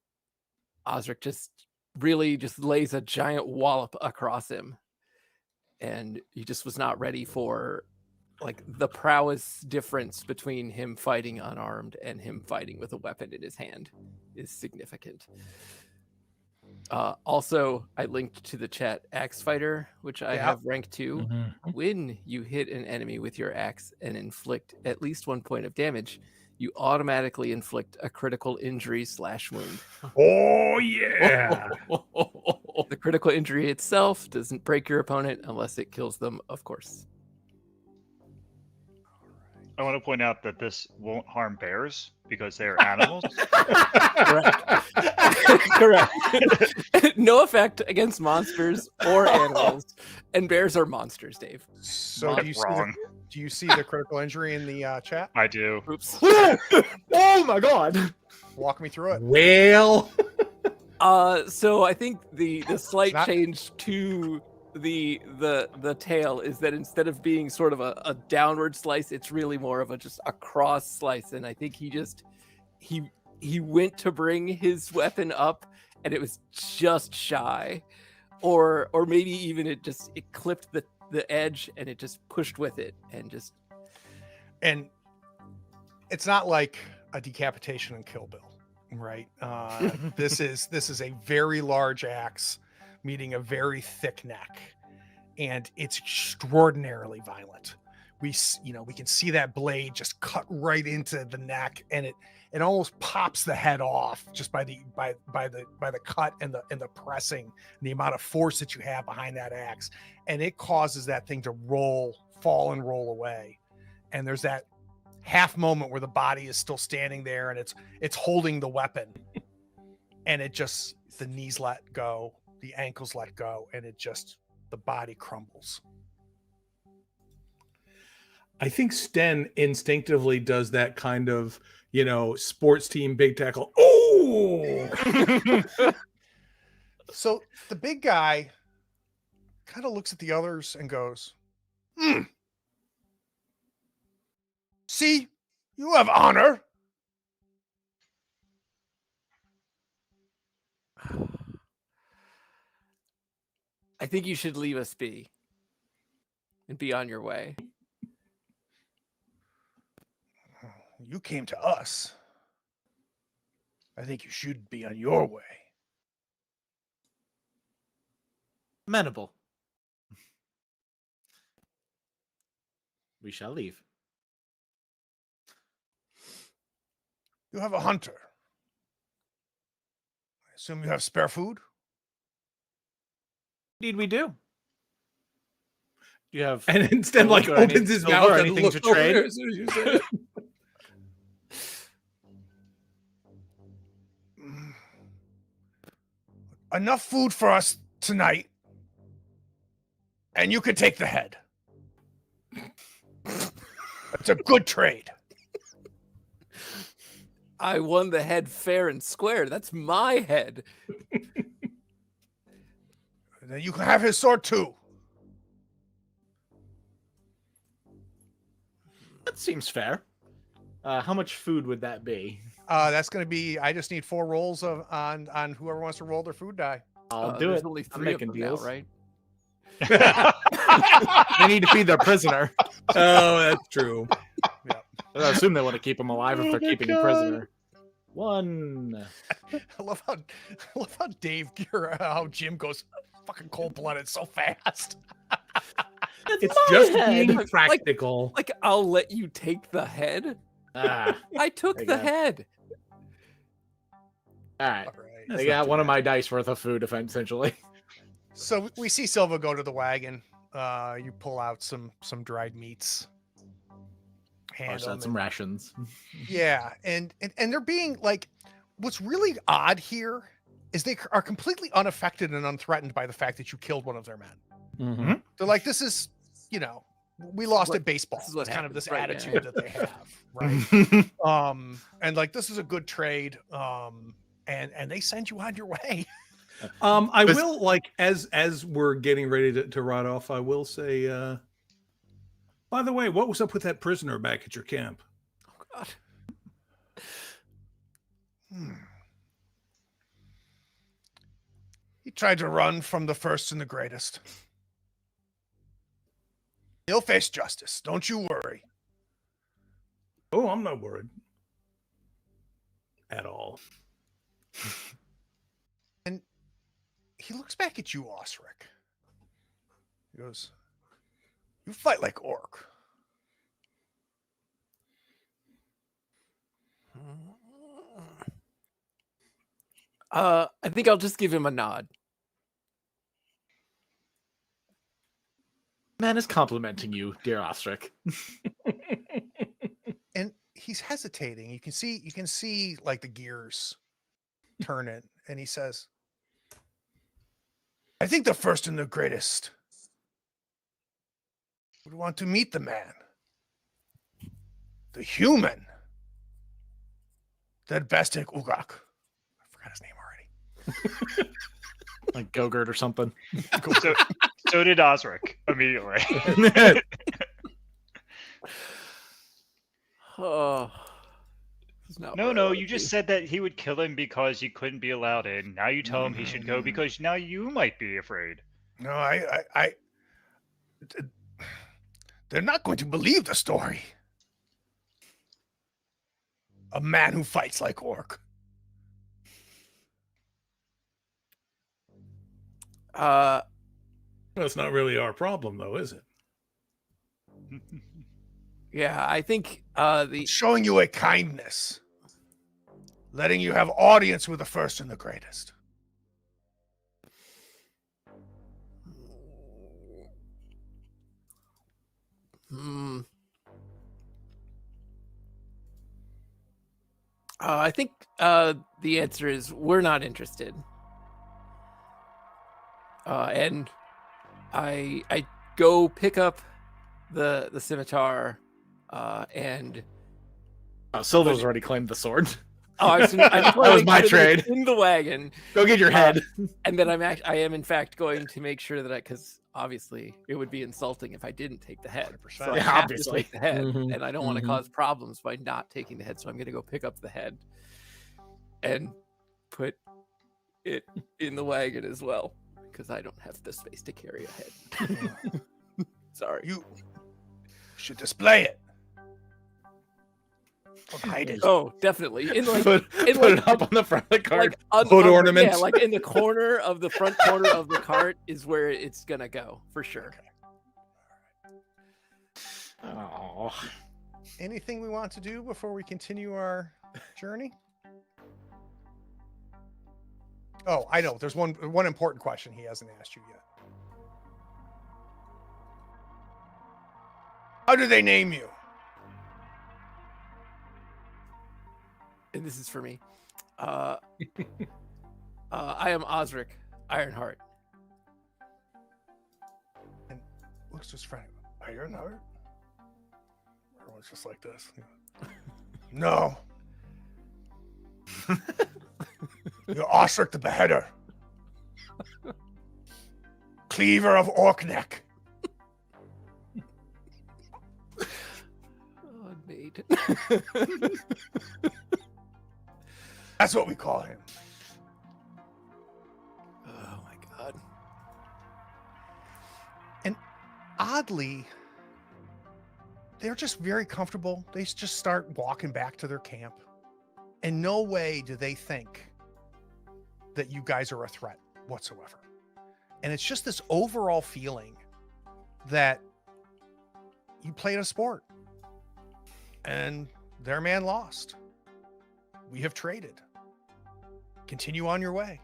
Osric just really just lays a giant wallop across him. And he just was not ready for the prowess difference between him fighting unarmed and him fighting with a weapon in his hand is significant. Also, I linked to the chat Axe Fighter, which I have rank 2. When you hit an enemy with your axe and inflict at least 1 point of damage, you automatically inflict a critical injury / wound. Oh yeah. The critical injury itself doesn't break your opponent unless it kills them, of course. I want to point out that this won't harm bears because they are animals. Correct. No effect against monsters or animals, and bears are monsters, Dave. So That's wrong. do you see the critical injury in the chat? I do. Oops. Oh my god. Walk me through it. Well, So I think the slight not- change to the tail is that instead of being sort of a downward slice, it's really more of just a cross slice. And I think he went to bring his weapon up and it was just shy, or maybe even it clipped the edge and it just pushed with it And it's not like a decapitation in Kill Bill, right? This is a very large axe meeting a very thick neck, and it's extraordinarily violent. We can see that blade just cut right into the neck, and it almost pops the head off just by the cut and the pressing and the amount of force that you have behind that axe, and it causes that thing to fall and roll away. And there's that half moment where the body is still standing there and it's holding the weapon, and the knees let go, the ankles let go, and the body crumbles. I think Sten instinctively does that kind of, sports team big tackle. Oh, So the big guy kind of looks at the others and goes, "See, you have honor." I think you should leave us be and be on your way. You came to us. I think you should be on your way. Amenable. We shall leave. You have a hunter. I assume you have spare food? Indeed, we do. Do you have And instead, like, gold or any opens his silver mouth or and anything looks to over trade? there as soon as you say it. Enough food for us tonight, and you can take the head. That's a good trade. I won the head fair and square. That's my head. Then you can have his sword too. That seems fair. How much food would that be? That's going to be. I just need 4 rolls on whoever wants to roll their food die. I'll do There's it. only I'm 3 of making them deals. now, right? They need to feed their prisoner. Oh, that's true. I assume they want to keep him alive if they're keeping a prisoner. 1. I love how Dave or how Jim goes fucking cold blooded so fast. It's my just head. being practical. Like, I'll let you take the head. Ah, I took There you the go. head. all right. All right. I got one of my dice worth of food, essentially. So we see Silva go to the wagon. You pull out some dried meats. Hand Also them had some rations. Yeah, and they're being like, what's really odd here is they are completely unaffected and unthreatened by the fact that you killed one of their men. Mm-hmm. They're like, this is, we lost what- at baseball. this is what It's kind of happens, this right, yeah. attitude that they have, right? And like, this is a good trade. And they send you on your way. I will, like, as we're getting ready to ride off, I will say, by the way, what was up with that prisoner back at your camp? Oh, God. He tried to run from the first and the greatest. He'll face justice. Don't you worry. Oh, I'm not worried at all. And he looks back at you, Osric. He goes, you fight like orc. I think I'll just give him a nod. Man is complimenting you, dear Ostrich. And he's hesitating. You can see like the gears turning, and he says, I think the first and the greatest would want to meet the man. The human. The Bestic Ugak. I forgot his name already. Like Gogurt or something. So did Osric immediately. Oh. it's not No, where I no, wanna you just be. said that he would kill him because he couldn't be allowed in. Now you tell him he should go because now you might be afraid. No, they're not going to believe the story. A man who fights like orc. That's not really our problem, though, is it? Yeah, I think the Showing you a kindness. Letting you have audience with the first and the greatest. I think the answer is we're not interested. And I go pick up the scimitar and Silver's already claimed the sword. I was That was my trade. in the wagon, Go get your head. and then I am in fact going to make sure that because obviously it would be insulting if I didn't take the head. So I Yeah, have obviously. to take the head, Mhm, and I don't want to mhm. cause problems by not taking the head. So I'm going to go pick up the head and put it in the wagon as well because I don't have the space to carry a head. Sorry. You should display it. Hide it. Oh, definitely. In like, put in put like, it up on the front of the cart. like Hood Yeah, ornaments. like in the corner of the front corner of the cart is where it's gonna go for sure. Oh, Anything we want to do before we continue our journey? Oh, I know. There's one important question he hasn't asked you yet. How do they name you? And this is for me. I am Osric Ironheart. And looks to his friend. Ironheart? Everyone's just like this. No. You're Osric the Beheader. Cleaver of Orkneck. Oh, mate. That's what we call him. Oh my god. Oddly, they're just very comfortable. They just start walking back to their camp. In no way do they think that you guys are a threat whatsoever. And it's just this overall feeling that you played a sport and their man lost. We have traded. Continue on your way.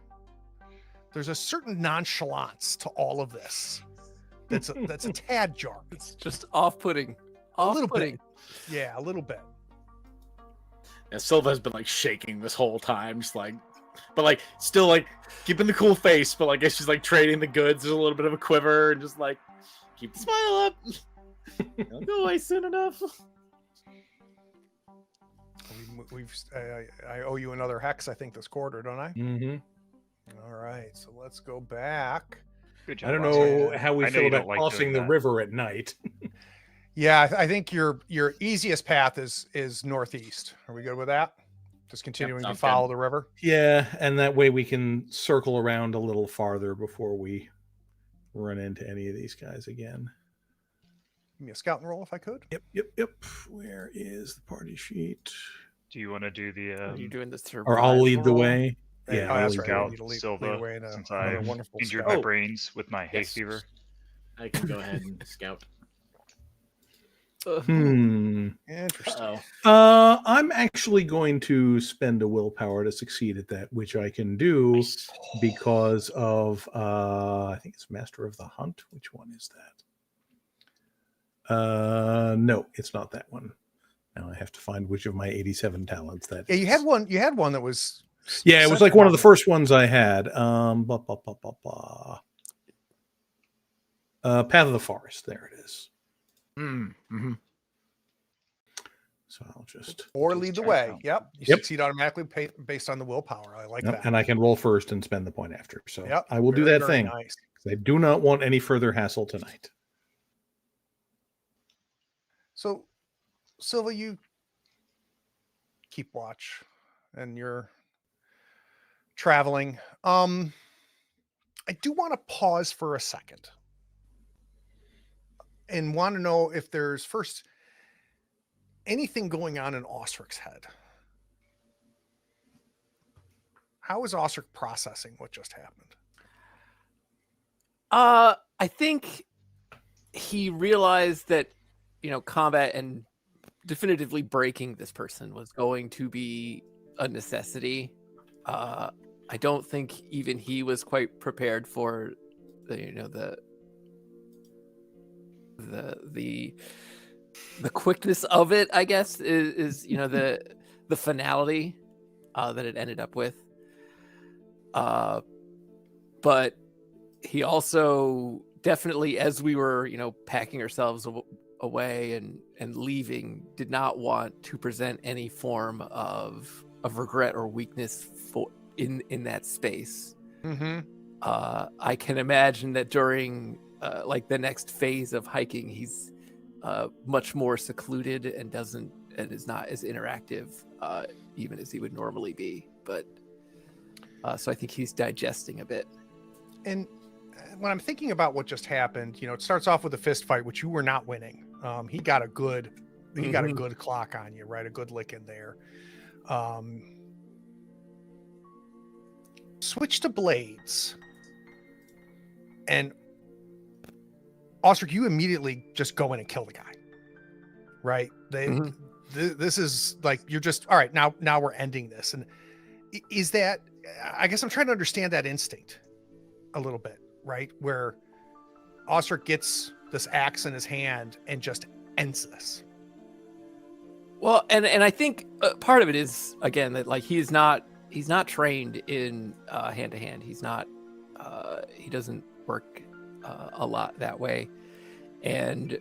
There's a certain nonchalance to all of this. That's a tad jarring. It's just off-putting. A little Off-putting. bit. Yeah, a little bit. and Silva's been like shaking this whole time, just like, but like still like keeping the cool face, but like as she's like trading the goods, there's a little bit of a quiver, and just like keep the smile up. Don't go away soon enough. I owe you another hex, I think, this quarter, don't I? Mm-hmm. All right, so let's go back. Good job, I don't Oscar. know how we I know feel you about don't like crossing doing the that. river at night. Yeah, I think your easiest path is northeast. Are we good with that? Just continuing to sounds follow good. the river. Yeah, and that way we can circle around a little farther before we run into any of these guys again. Give me a scouting roll if I could. Yep. Where is the party sheet? Do you want to do the Are you doing this Or I'll lead the survival? way. Hey, Yeah, oh, I'll that's lead right. the I way. need to lead Silva, away in since another I wonderful injured scout. my brains with my hay Yes. fever. I can go ahead and scout. Interesting. Uh-oh. I'm actually going to spend a willpower to succeed at that, which I can do because of I think it's Master of the Hunt. Which one is that? No, it's not that one. Now I have to find which of my 87 talents that Yeah, is. you had one. You had one that was. Yeah, it was like one of the first ones I had. Path of the Forest. There it is. Mm-hmm. So I'll just Or Just lead the check way. out. Yep. You Yep. succeed automatically based on the willpower. I like Yep, that. and I can roll first and spend the point after. So Yep. I will do Very, that very thing. Nice. 'Cause I do not want any further hassle tonight. So, Silva, you keep watch, and you're traveling. I do want to pause for a second and want to know if there's first anything going on in Osric's head. How is Osric processing what just happened? I think he realized that, combat and definitively breaking this person was going to be a necessity. I don't think even he was quite prepared for the quickness of it, I guess, is the finality that it ended up with. But he also definitely, as we were, packing ourselves away and leaving, did not want to present any form of regret or weakness in that space. Mm-hmm. I can imagine that during the next phase of hiking, he's much more secluded and is not as interactive, even as he would normally be. But so I think he's digesting a bit. And when I'm thinking about what just happened, it starts off with a fist fight, which you were not winning. He got a good he got a Mhm. good clock on you, right? A good lick in there. Um, switch to blades, and Ostrich, you immediately just go in and kill the guy, right? Mhm. This is like you're just all right. Now we're ending this, and is that? I guess I'm trying to understand that instinct a little bit, right? Where Ostrich gets this axe in his hand and just ends this. Well, and I think part of it is again that like he's not trained in hand to hand. He's not he doesn't work a lot that way, and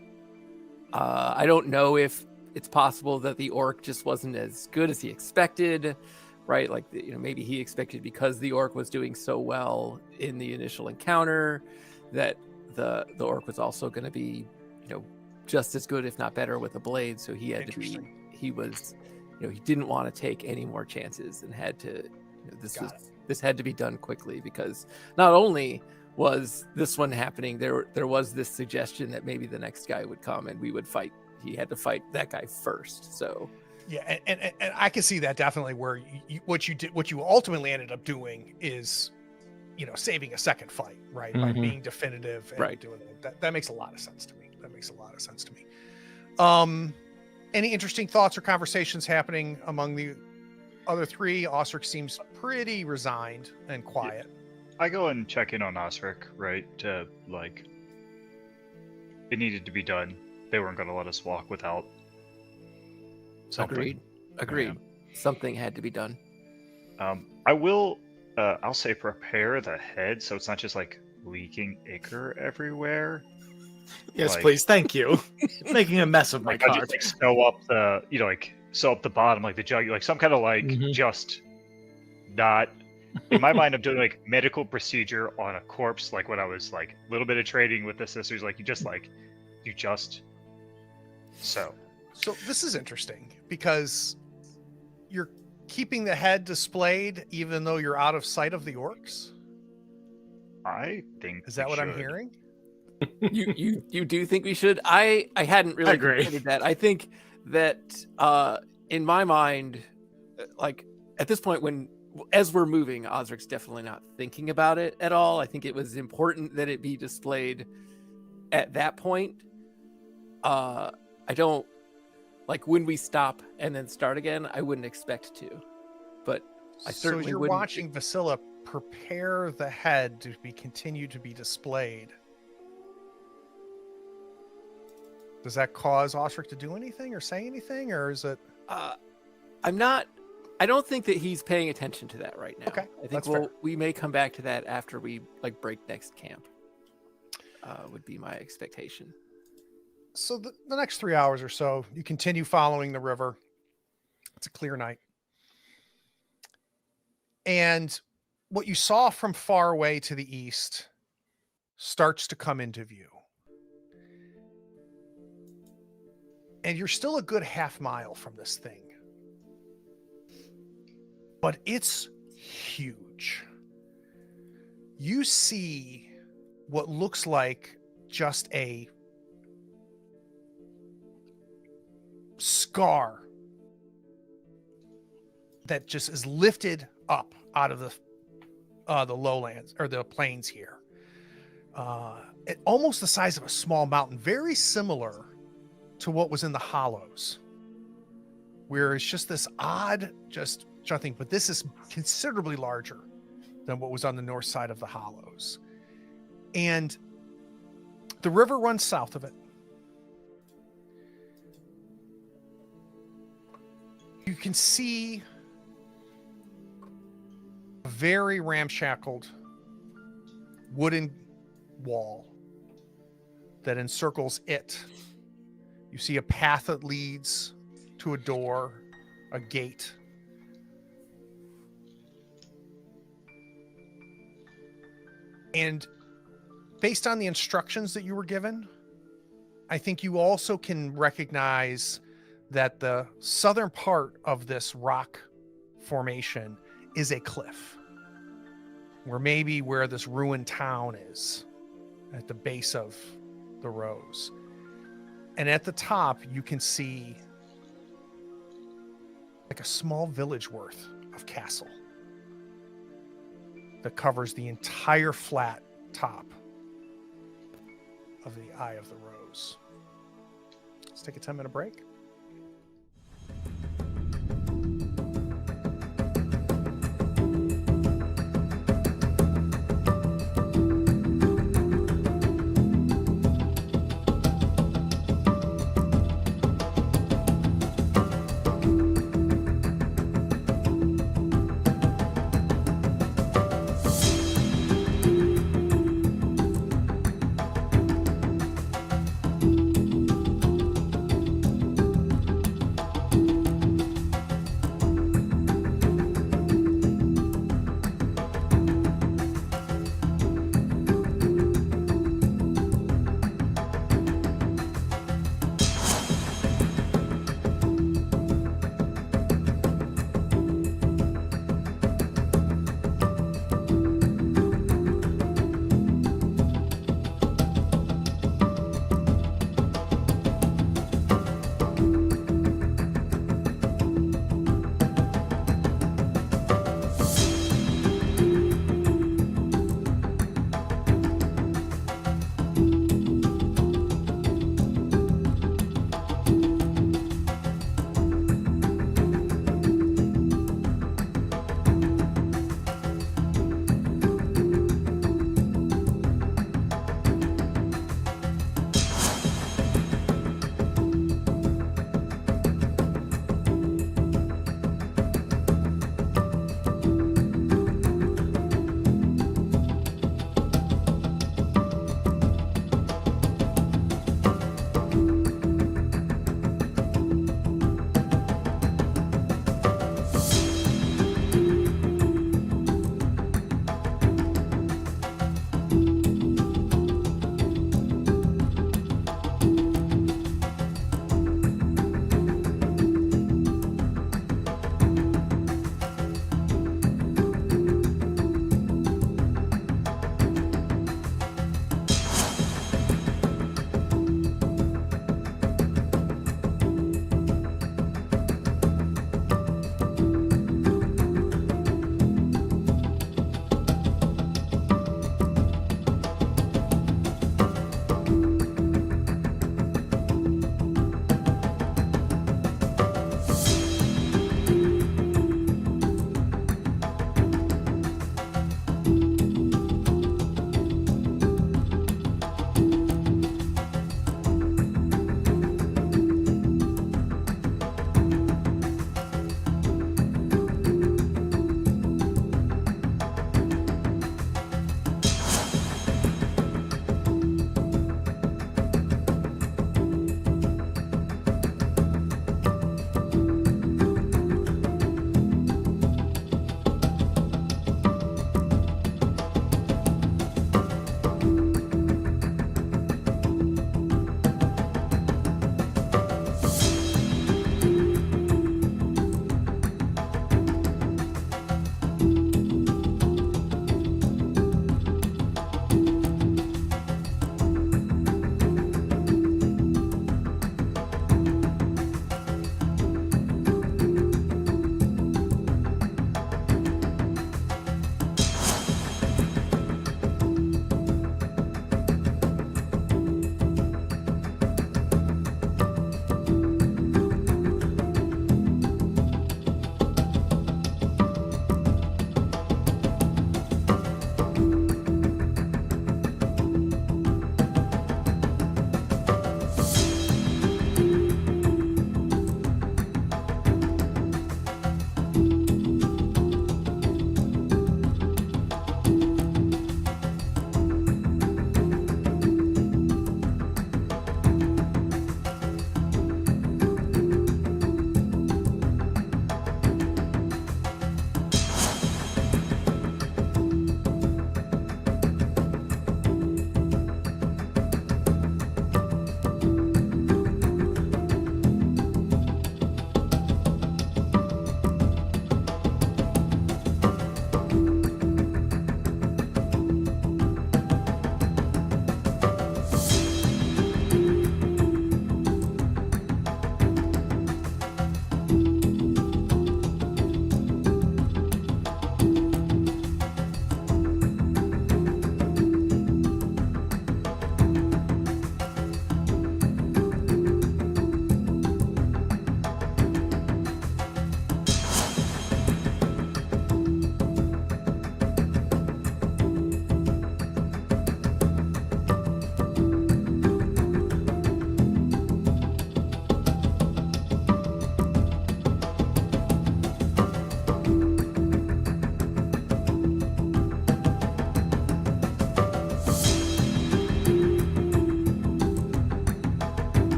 I don't know if it's possible that the orc just wasn't as good as he expected, right? Like maybe he expected because the orc was doing so well in the initial encounter that the orc was also going to be just as good if not better with a blade. So he had to be he was he didn't want to take any more chances and had to this had to be done quickly because not only was this one happening, there was this suggestion that maybe the next guy would come and we would fight. He had to fight that guy first. So yeah, and I can see that definitely where what you ultimately ended up doing is saving a second fight, right? By being definitive and doing that makes a lot of sense to me. Any interesting thoughts or conversations happening among the other three? Ostrich seems pretty resigned and quiet. I go and check in on Ostrich, right? Like, it needed to be done. They weren't going to let us walk without something. Agreed. Yeah. Something had to be done. I will, I'll say prepare the head so it's not just like leaking ichor everywhere. Yes, like, please, thank you. It's making a mess of my cart. I just like sew up the, sew up the bottom, like the jug, like some kind of like just not. In my mind, I'm doing like medical procedure on a corpse, like when I was like a little bit of training with the sisters, like you just sew. So this is interesting because you're keeping the head displayed even though you're out of sight of the orcs. I think is that what I'm hearing? You do think we should? I hadn't really considered that. I think that in my mind, like at this point as we're moving, Osric's definitely not thinking about it at all. I think it was important that it be displayed at that point. I don't like when we stop and then start again, I wouldn't expect to, but I certainly So you're wouldn't. Watching Vasilla prepare the head to continue to be displayed. Does that cause Ostrich to do anything or say anything, or is it? I don't think that he's paying attention to that right now. Okay, I think we may come back to that after we break next camp. Would be my expectation. So the next 3 hours or so, you continue following the river. It's a clear night, and what you saw from far away to the east starts to come into view. And you're still a good half mile from this thing. But it's huge. You see what looks like just a scar that just is lifted up out of the lowlands or the plains here. Almost the size of a small mountain, very similar to what was in the hollows, where it's just this odd, just nothing, but this is considerably larger than what was on the north side of the hollows. And the river runs south of it. You can see a very ramshackled wooden wall that encircles it. You see a path that leads to a door, a gate. And based on the instructions that you were given, I think you also can recognize that the southern part of this rock formation is a cliff, where this ruined town is, at the base of the Rose. And at the top, you can see like a small village worth of castle that covers the entire flat top of the Eye of the Rose. Let's take a 10-minute break.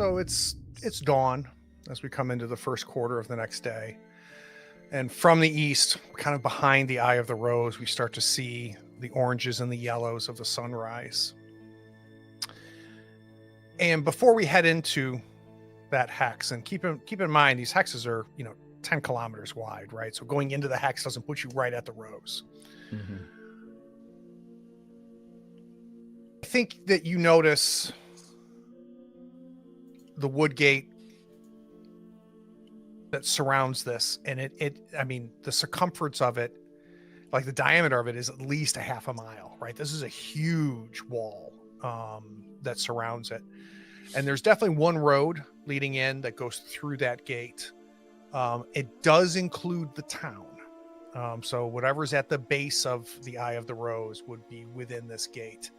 So it's dawn as we come into the first quarter of the next day. And from the east, kind of behind the eye of the rose, we start to see the oranges and the yellows of the sunrise. And before we head into that hex, and keep in mind, these hexes are, 10 kilometers wide, right? So going into the hex doesn't put you right at the rose. Mhm. I think that you notice the wood gate that surrounds this, and the circumference of it, like the diameter of it, is at least a half a mile, right? This is a huge wall that surrounds it, and there's definitely one road leading in that goes through that gate. It does include the town, so whatever's at the base of the Eye of the Rose would be within this gate.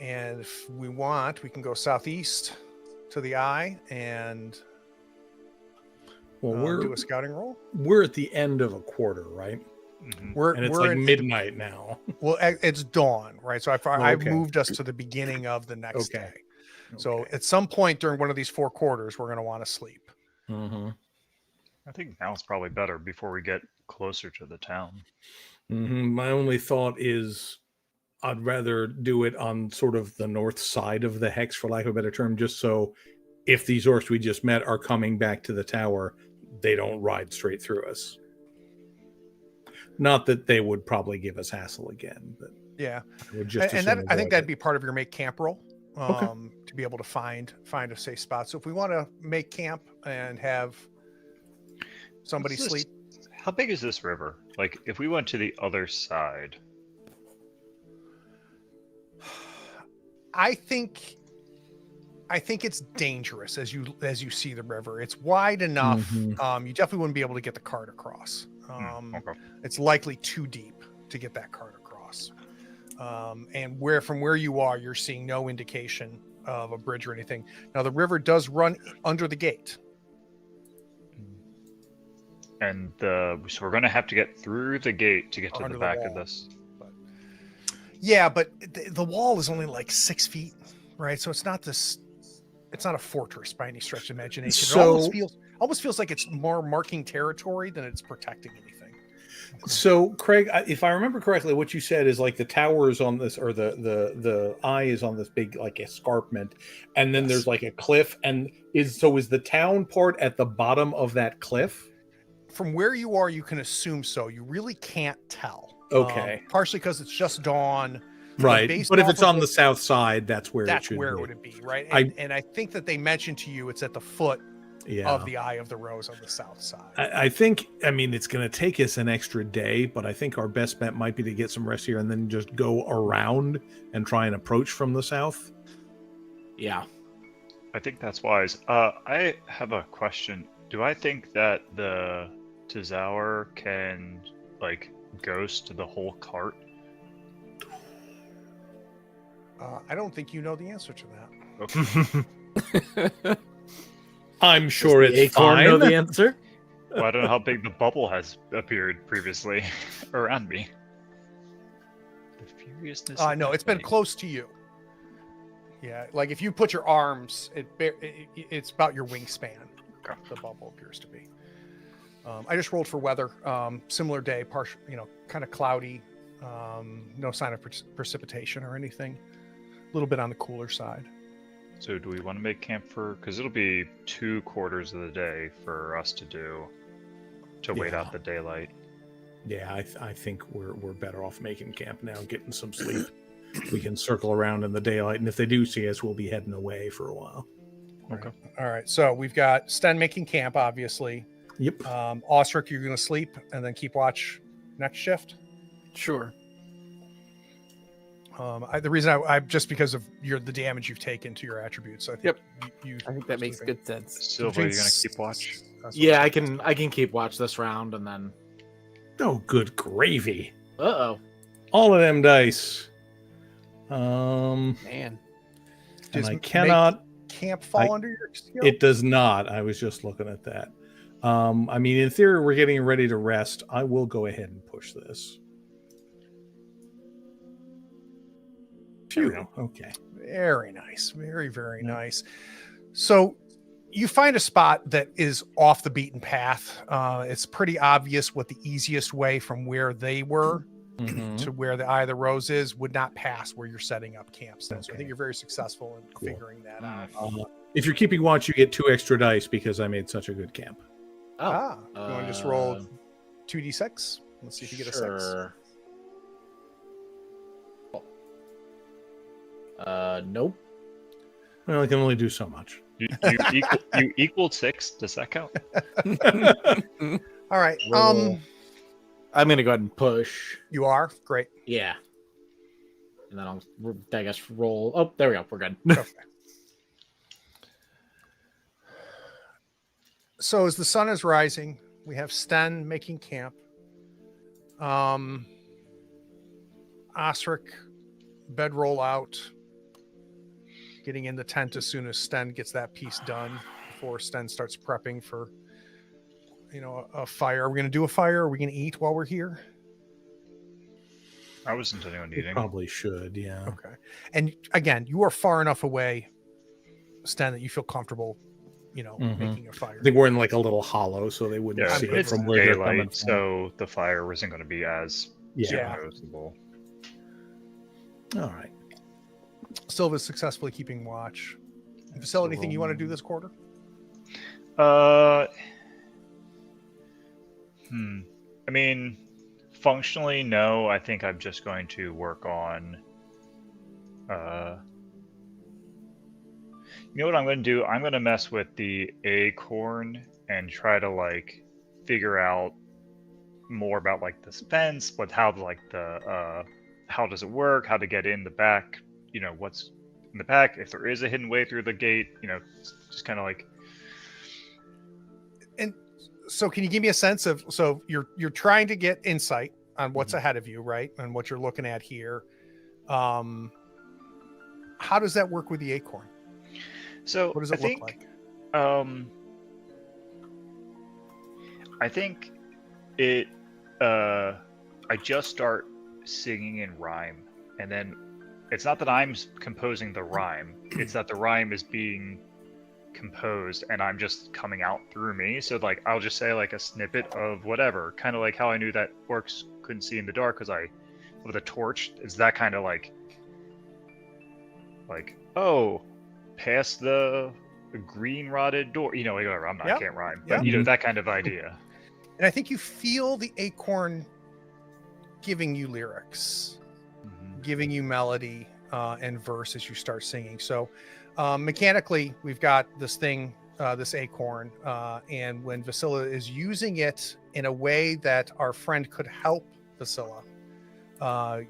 And if we want, we can go southeast to the eye and do a scouting roll. We're at the end of a quarter, right? We're And it's we're like in- midnight now. Well, it's dawn, right? So I've Okay. moved us to the beginning of the next Okay. day. So at some point during one of these 4 quarters, we're going to want to sleep. Mm-hmm. I think now's probably better before we get closer to the town. Mm-hmm. My only thought is I'd rather do it on sort of the north side of the hex, for lack of a better term, just so if these orcs we just met are coming back to the tower, they don't ride straight through us. Not that they would probably give us hassle again, but Yeah, I would just and assume I think avoid that'd it. be part of your make camp roll, Okay. to be able to find a safe spot. So if we want to make camp and have somebody What's this- sleep, How big is this river? Like, if we went to the other side, I think it's dangerous as you see the river. It's wide enough. Mhm. You definitely wouldn't be able to get the cart across. okay. It's likely too deep to get that cart across. And from where you are, you're seeing no indication of a bridge or anything. Now the river does run under the gate. And so we're going to have to get through the gate to get to Under the the back of wall. this. Yeah, but the wall is only like 6 feet, right? So it's not a fortress by any stretch of imagination. So- It almost feels like it's more marking territory than it's protecting anything. So, Craig, if I remember correctly, what you said is like the tower is on this, or the eye is on this big like escarpment, and then Yes. there's like a cliff. And is the town part at the bottom of that cliff? From where you are, you can assume so. You really can't tell. Okay. Partially because it's just dawn. Right. based But if off it's of on the- the south side, that's where That's it should where be. it would be, right? I- And I think that they mentioned to you it's at the foot Yeah. of the Eye of the Rose on the south side. I think, it's going to take us an extra day, but I think our best bet might be to get some rest here and then just go around and try and approach from the south. Yeah. I think that's wise. I have a question. Do I think that the Tzaur can, like, ghost the whole cart? I don't think you know the answer to that. Okay. I'm sure Does the it's acorn fine. know the answer? Well, I don't know how big the bubble has appeared previously around me. The furiousness. of No, that it's been thing. close to you. Yeah, like if you put your arms, it's about your wingspan. Okay. The bubble appears to be. I just rolled for weather. Similar day, partial, kind of cloudy. No sign of precipitation or anything. A little bit on the cooler side. So do we want to make camp because it'll be 2 quarters of the day for us to wait Yeah. out the daylight. Yeah, I think we're better off making camp now, getting some sleep. We can circle around in the daylight, and if they do see us, we'll be heading away for a while. Okay. All right. So we've got Sten making camp, obviously. Yep. Osric, you're going to sleep and then keep watch next shift. Sure. The reason I just because of the damage you've taken to your attributes. I think Yep. you I think that makes sleeping. good sense. Silva, you're gonna keep watch. That's Yeah, what I can keep watch this round and then. Oh, good gravy! Uh-oh. All of them dice. And Man. Does I make cannot. camp fall under your skill. It does not. I was just looking at that. In theory, we're getting ready to rest. I will go ahead and push this. There we Phew. Okay. Very nice. Very, very Yeah. nice. So you find a spot that is off the beaten path. It's pretty obvious what the easiest way from where they were Mhm. to where the Eye of the Rose is would not pass where you're setting up camp. So I Okay. think you're very successful in Cool. figuring that Mm. out. If you're keeping watch, you get 2 extra dice because I made such a good camp. Oh, You want to just roll 2d6? Let's see if you get a 6. sure. Nope. Well, I can only do so much. You equaled 6. Does that count? All right. Roll. I'm gonna go ahead and push. You are? Great. Yeah. And then I'll, I guess, roll. Oh, there we go. We're good. Okay. So as the sun is rising, we have Sten making camp. Osric, bedroll out, getting in the tent as soon as Sten gets that piece done before Sten starts prepping for, a fire. Are we going to do a fire? Are we going to eat while we're here? I wasn't anyone You eating. probably should, yeah. Okay. And again, you are far enough away, Sten, that you feel comfortable, Mhm. making a fire. I think we're in like a little hollow, so they wouldn't Yeah, see it it's from where they're coming daylight, from. so the fire wasn't going to be as Yeah. noticeable. All right. Silva's successfully keeping watch. Vasil, anything you want to do this quarter? I mean, functionally, no. I think I'm just going to work on. You know what I'm going to do? I'm going to mess with the acorn and try to figure out more about this fence, how does it work, how to get in the back, what's in the back, if there is a hidden way through the gate, just kind of And so can you give me a sense of, so you're trying to get insight on what's ahead of you, right? And what you're looking at here. How does that work with the acorn? So What does it look like? I think it I just start singing in rhyme, and then it's not that I'm composing the rhyme, it's that the rhyme is being composed and I'm just coming out through me. So I'll just say a snippet of whatever, kind of like how I knew that orcs couldn't see in the dark because I with a torch. Is that kind of like oh, past the green rotted door, whatever. I Yep. can't rhyme, but Yep. that kind of idea. And I think you feel the acorn giving you lyrics, giving you melody and verse as you start singing. So mechanically, we've got this thing, this acorn, and when Vasila is using it in a way that our friend could help Vasila,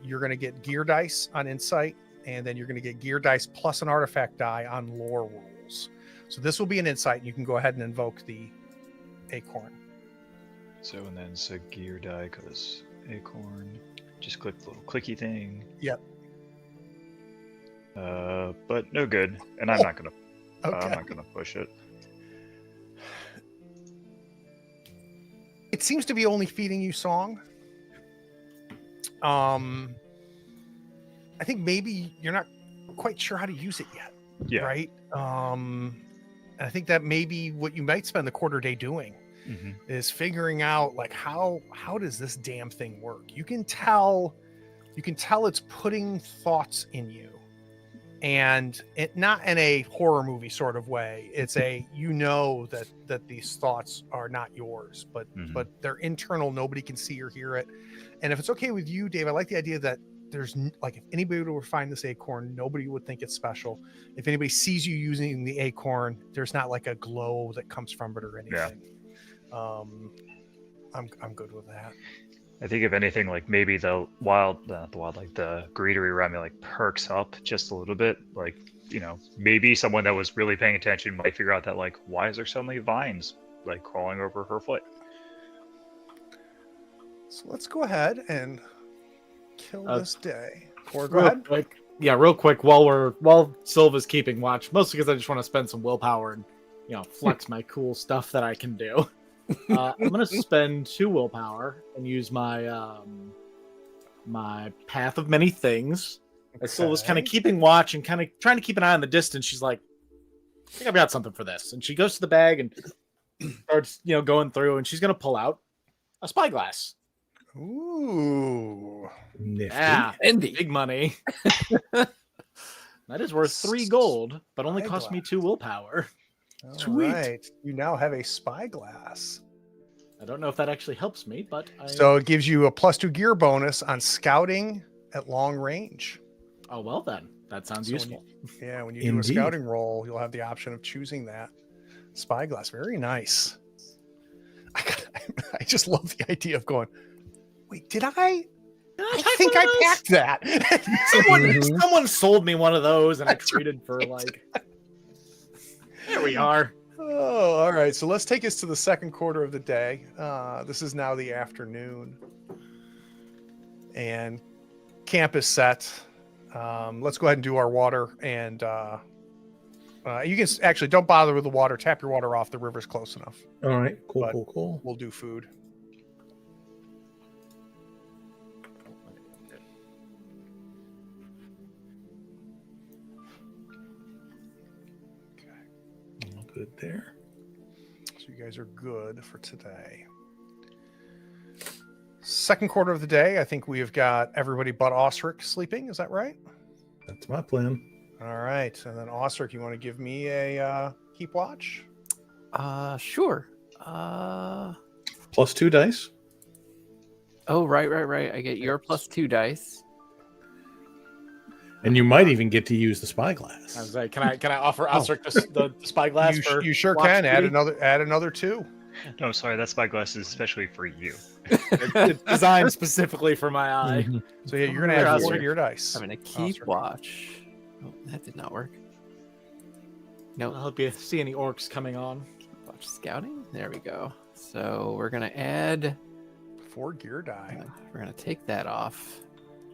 you're going to get gear dice on insight, and then you're going to get gear dice plus an artifact die on lore rules. So this will be an insight, and you can go ahead and invoke the acorn. So, and then it's a gear die because acorn. Just click the little clicky thing. Yep. But no good, and I'm not gonna. Okay. I'm not gonna push it. It seems to be only feeding you song. I think maybe you're not quite sure how to use it yet. Yeah. Right. And I think that may be what you might spend the quarter day doing is figuring out how does this damn thing work? You can tell it's putting thoughts in you, and it not in a horror movie sort of way. It's that these thoughts are not yours, but they're internal. Nobody can see or hear it. And if it's okay with you, Dave, I like the idea that there's if anybody would find this acorn, nobody would think it's special. If anybody sees you using the acorn, there's not a glow that comes from it or anything. I'm good with that. I think if anything, maybe the greetery around me perks up just a little bit. Maybe someone that was really paying attention might figure out that why is there so many vines crawling over her foot? So let's go ahead and kill this day. Or go Real ahead. quick, real quick. While Silva's keeping watch, mostly because I just want to spend some willpower and flex my cool stuff that I can do. I'm gonna spend 2 willpower and use my my Path of Many Things As Silva's kind of Okay. keeping watch and kind of trying to keep an eye on the distance, she's like, I think I've got something for this. And she goes to the bag and starts, going through, and she's going to pull out a spyglass. Ooh. Nifty. Yeah, Envy. big money. That is worth 3 gold, but only cost me Spyglass. 2 willpower. All Sweet. right. You now have a spyglass. I don't know if that actually helps me, but So it gives you a +2 gear bonus on scouting at long range. oh well then. That sounds So when useful. Yeah, when you do a Indeed. scouting roll, you'll have the option of choosing that spyglass. Very nice. I just love the idea of going, wait, did I? I think I packed that. Someone sold me one of those, and I traded for like. There we are. Oh, all right. So let's take us to the second quarter of the day. This is now the afternoon, and camp is set. Let's go ahead and do our water, and you can actually don't bother with the water. Tap your water off. The river's close enough. All right. Cool, But- cool. We'll do food. All good there. So you guys are good for today. Second quarter of the day, I think we have got everybody but Osric sleeping. Is that right? That's my plan. All right. And then Osric, you want to give me a keep watch? Sure. +2 dice. Oh, right. I get your +2 dice. And you might even get to use the I was spyglass. like, can I offer Osric the spyglass for You sure watch can. Add duty? another 2. No, sorry, that spyglass is especially for you. It's designed specifically for my eye. Mhm. So yeah, you're gonna Here, add 4 Osric. to your dice. Having a keep Osric. watch. Oh, that did not work. No, I hope you see any orcs coming on. watch scouting. There we go. So we're gonna add. 4 gear die. We're gonna take that off.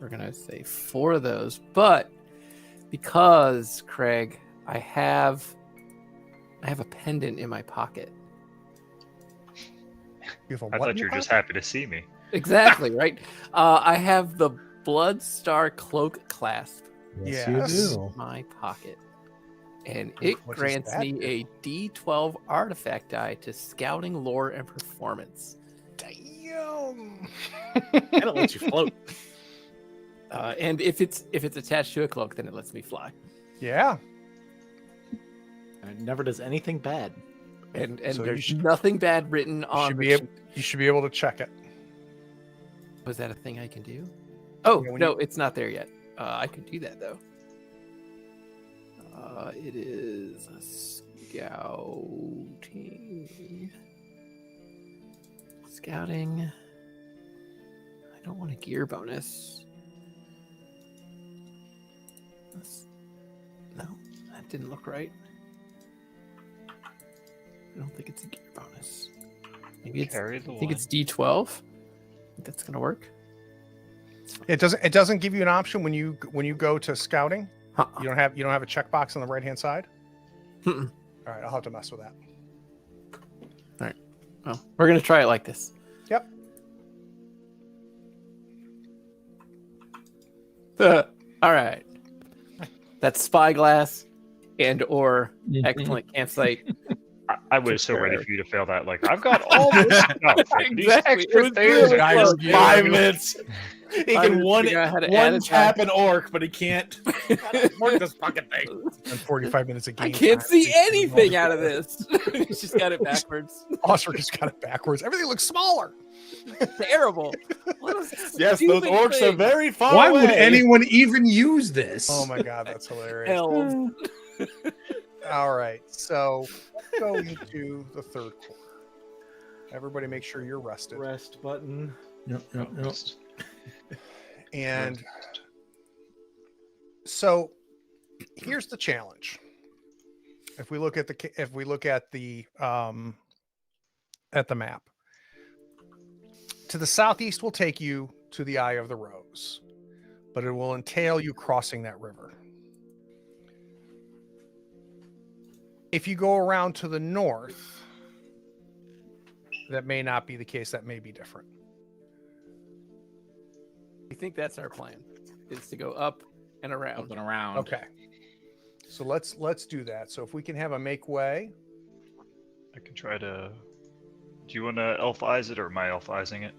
We're gonna say 4 of those, but because Craig, I have a pendant in my pocket. You have a I what thought in you your were just pocket? happy to see me. Exactly right. I have the Blood Star cloak clasp Yes, Yes. you in do. my pocket, and it What does grants that me do? a D12 artifact die to scouting, lore, and performance. Damn. And it lets you float. And if it's attached to a cloak, then it lets me fly. Yeah. And it never does anything bad. And So you there's should- nothing bad written on should the be able- You should be able to check it. Was that a thing I can do? Oh, Yeah, when no, it's not there yet. I could do that, though. It is a scouting. Scouting. I don't want a gear bonus. No, that didn't look right. I don't think it's a gear bonus. Maybe it's. Carry the I think one. it's D12. Think that's gonna work. It doesn't give you an option when you go to scouting. Huh. You don't have a checkbox on the right hand side. Mm-mm. All right, I'll have to mess with that. Well, we're gonna try it like this. Yep. All right. That's spyglass and or Mhm. excellent campsite. I was so ready Sure. for you to fail that. Like, I've got all this stuff. and these Exactly. extra It was things really are Guys, close. for you. 5 minutes. He I can didn't one figure out how to add it tap an orc, but he can't work this fucking thing. And 45 minutes of game I can't time. see anything out of this. She's got it backwards. Osric just got it backwards. Everything looks smaller. Terrible. What a Yes, those stupid orcs are thing. very far Why away. would anyone even use this? Oh my god, that's hilarious. Elves. All right, so let's go into the third quarter. Everybody, make sure you're rested. Rest button. Yep, yep, yep. And so here's the challenge. If we look at the map, to the southeast will take you to the Eye of the Rose, but it will entail you crossing that river. If you go around to the north, that may not be the case. That may be different. I think that's our plan, is to go up and Up around. and around. Okay. So let's do that. So if we can have a make way. I can try to. Do you want to elf eyes it or am I elf eyesing it?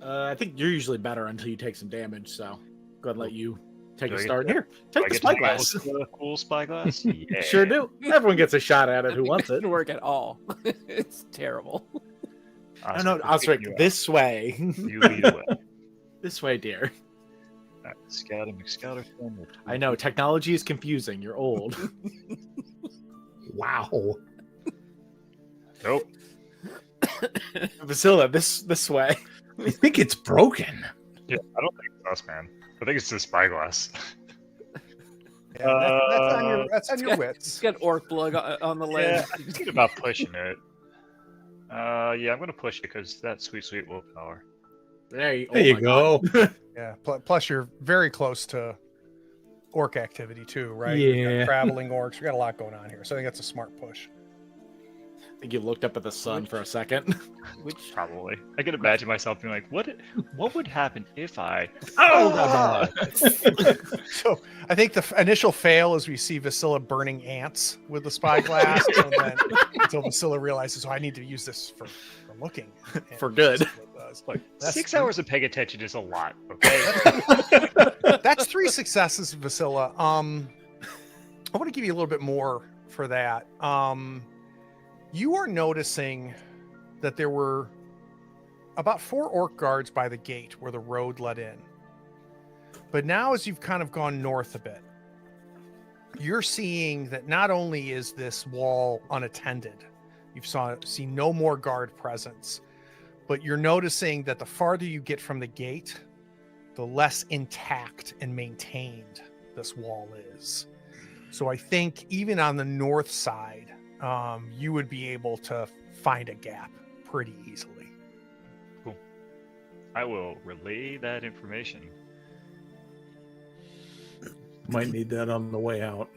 I think you're usually better until you take some damage, so go ahead and let you take Do a I get start. to- Here, Do I take the get to spy go glass. with the cool spyglass? Yeah. Sure do. Everyone gets a shot at it I who think wants that it. didn't work at all. It's terrible. I know, Osric, this way. You lead away. This way, dear. Alright, Scout and McScouter. I know, technology is confusing. You're old. Wow. Nope. Vasilla, this way. I think it's broken. Yeah, I don't think it's us, man. I think it's the spyglass. Yeah, that's on your It's wits. got orc blood on the Yeah, lens. I'm thinking about pushing it. Yeah, I'm gonna push it because that's sweet willpower. There you, There you go. Yeah. Plus, you're very close to orc activity too, right? Yeah. You've got traveling orcs. We got a lot going on here, so I think that's a smart push. I think you looked up at the sun for a second. Which Probably. I can imagine myself being like, what would happen if I Oh, So I think the initial fail is we see Vasilla burning ants with the spyglass, and then until Vasilla realizes, oh, I need to use this for looking. And For good. that's what it does. like That's 6 three- hours of paying attention is a lot, okay? That's 3 successes, Vasilla. I want to give you a little bit more for that. You are noticing that there were about 4 orc guards by the gate where the road led in. But now, as you've kind of gone north a bit, you're seeing that not only is this wall unattended, you've seen no more guard presence, but you're noticing that the farther you get from the gate, the less intact and maintained this wall is. So I think even on the north side, you would be able to find a gap pretty easily. Cool. I will relay that information. Might need that on the way out.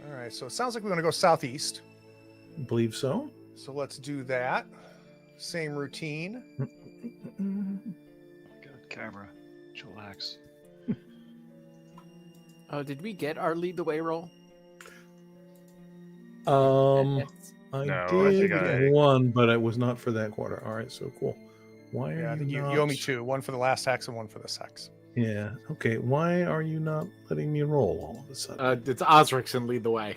All right, so it sounds like we're going to go southeast. Believe so. So let's do that. Same routine. Good camera. Chillax. oh, did we get our lead the way roll? I No, I did think I- one, but it was not for that quarter. All right, so cool. Why are Yeah, I think you not... owe me 2. 1 for the last hex and 1 for this hex. Yeah. Okay. Why are you not letting me roll all of a sudden? it's Osric's and lead the way.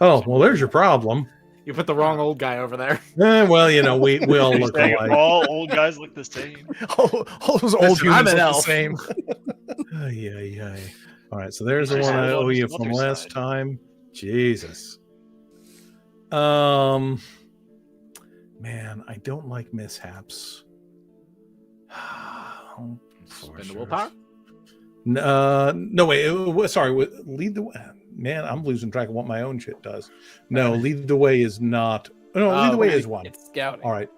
Oh, well, there's your problem. You put the wrong old guy over there. Well, you know, we all You're look saying alike. all old guys look the same. All those old Listen, I'm humans an look the elf. same. Ay, ay, ay. All right, so there's the Just one I have owe on you the from other last side. time. Jesus. Man, I don't like mishaps. Oh, Spend for the sure. willpower. No, wait. Sorry, lead the way. Man, I'm losing track of what my own shit does. No, lead the way is not. No, lead the way is 1. It's scouting. All right.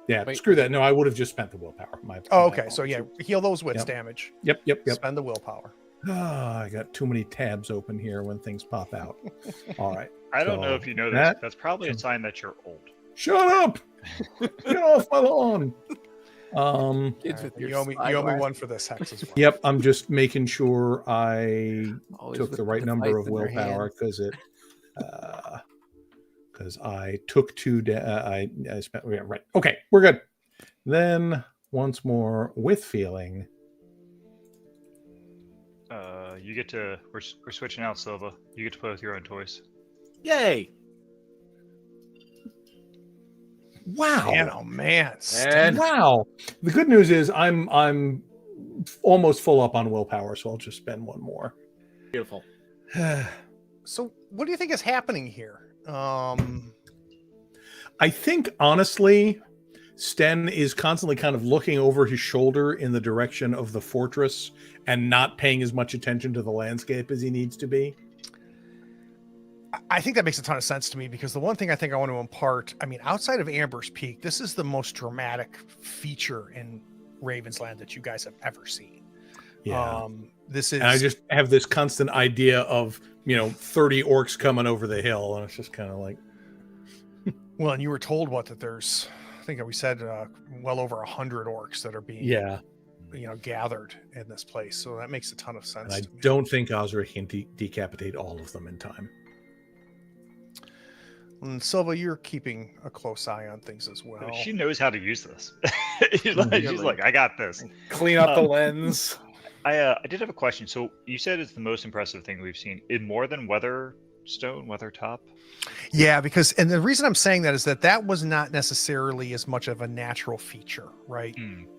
Yeah, Wait. screw that. No, I would have just spent the willpower. Oh, my okay. So yeah, apologies. heal those wits Yep. damage. Yep. Spend the willpower. I got too many tabs open here when things pop out. All right. I don't know So if you know this. that- That's probably a sign that you're old. Shut up! Get off my lawn. Kids All with right, your you owe me spyglass. 1 for this hex as well. Yep, I'm just making sure I Always took with the right number device of in their willpower hand. because I took 2. I spent. Yeah, right. Okay, we're good. Then once more with feeling. You get to. We're switching out, Silva. You get to play with your own toys. Yay! Wow. Man, oh man. And Wow. The good news is I'm almost full up on willpower, so I'll just spend 1 more. beautiful. So what do you think is happening here? I think honestly, Sten is constantly kind of looking over his shoulder in the direction of the fortress and not paying as much attention to the landscape as he needs to be. I think that makes a ton of sense to me because the one thing I think I want to impart, I mean, outside of Amber's Peak, this is the most dramatic feature in Ravensland that you guys have ever seen. This is And I just have this constant idea of, 30 orcs coming over the hill, and it's just kind of like, well, and you were told that there's, I think we said well over 100 orcs that are being yeah. gathered in this place. So that makes a ton of sense. And I to me. don't think Osric can decapitate all of them in time. And Silva, you're keeping a close eye on things as well. She knows how to use this. She's Really? like, I got this. Clean up the lens. I did have a question. So you said it's the most impressive thing we've seen in more than Weathertop. Yeah, and the reason I'm saying that is that was not necessarily as much of a natural feature, right?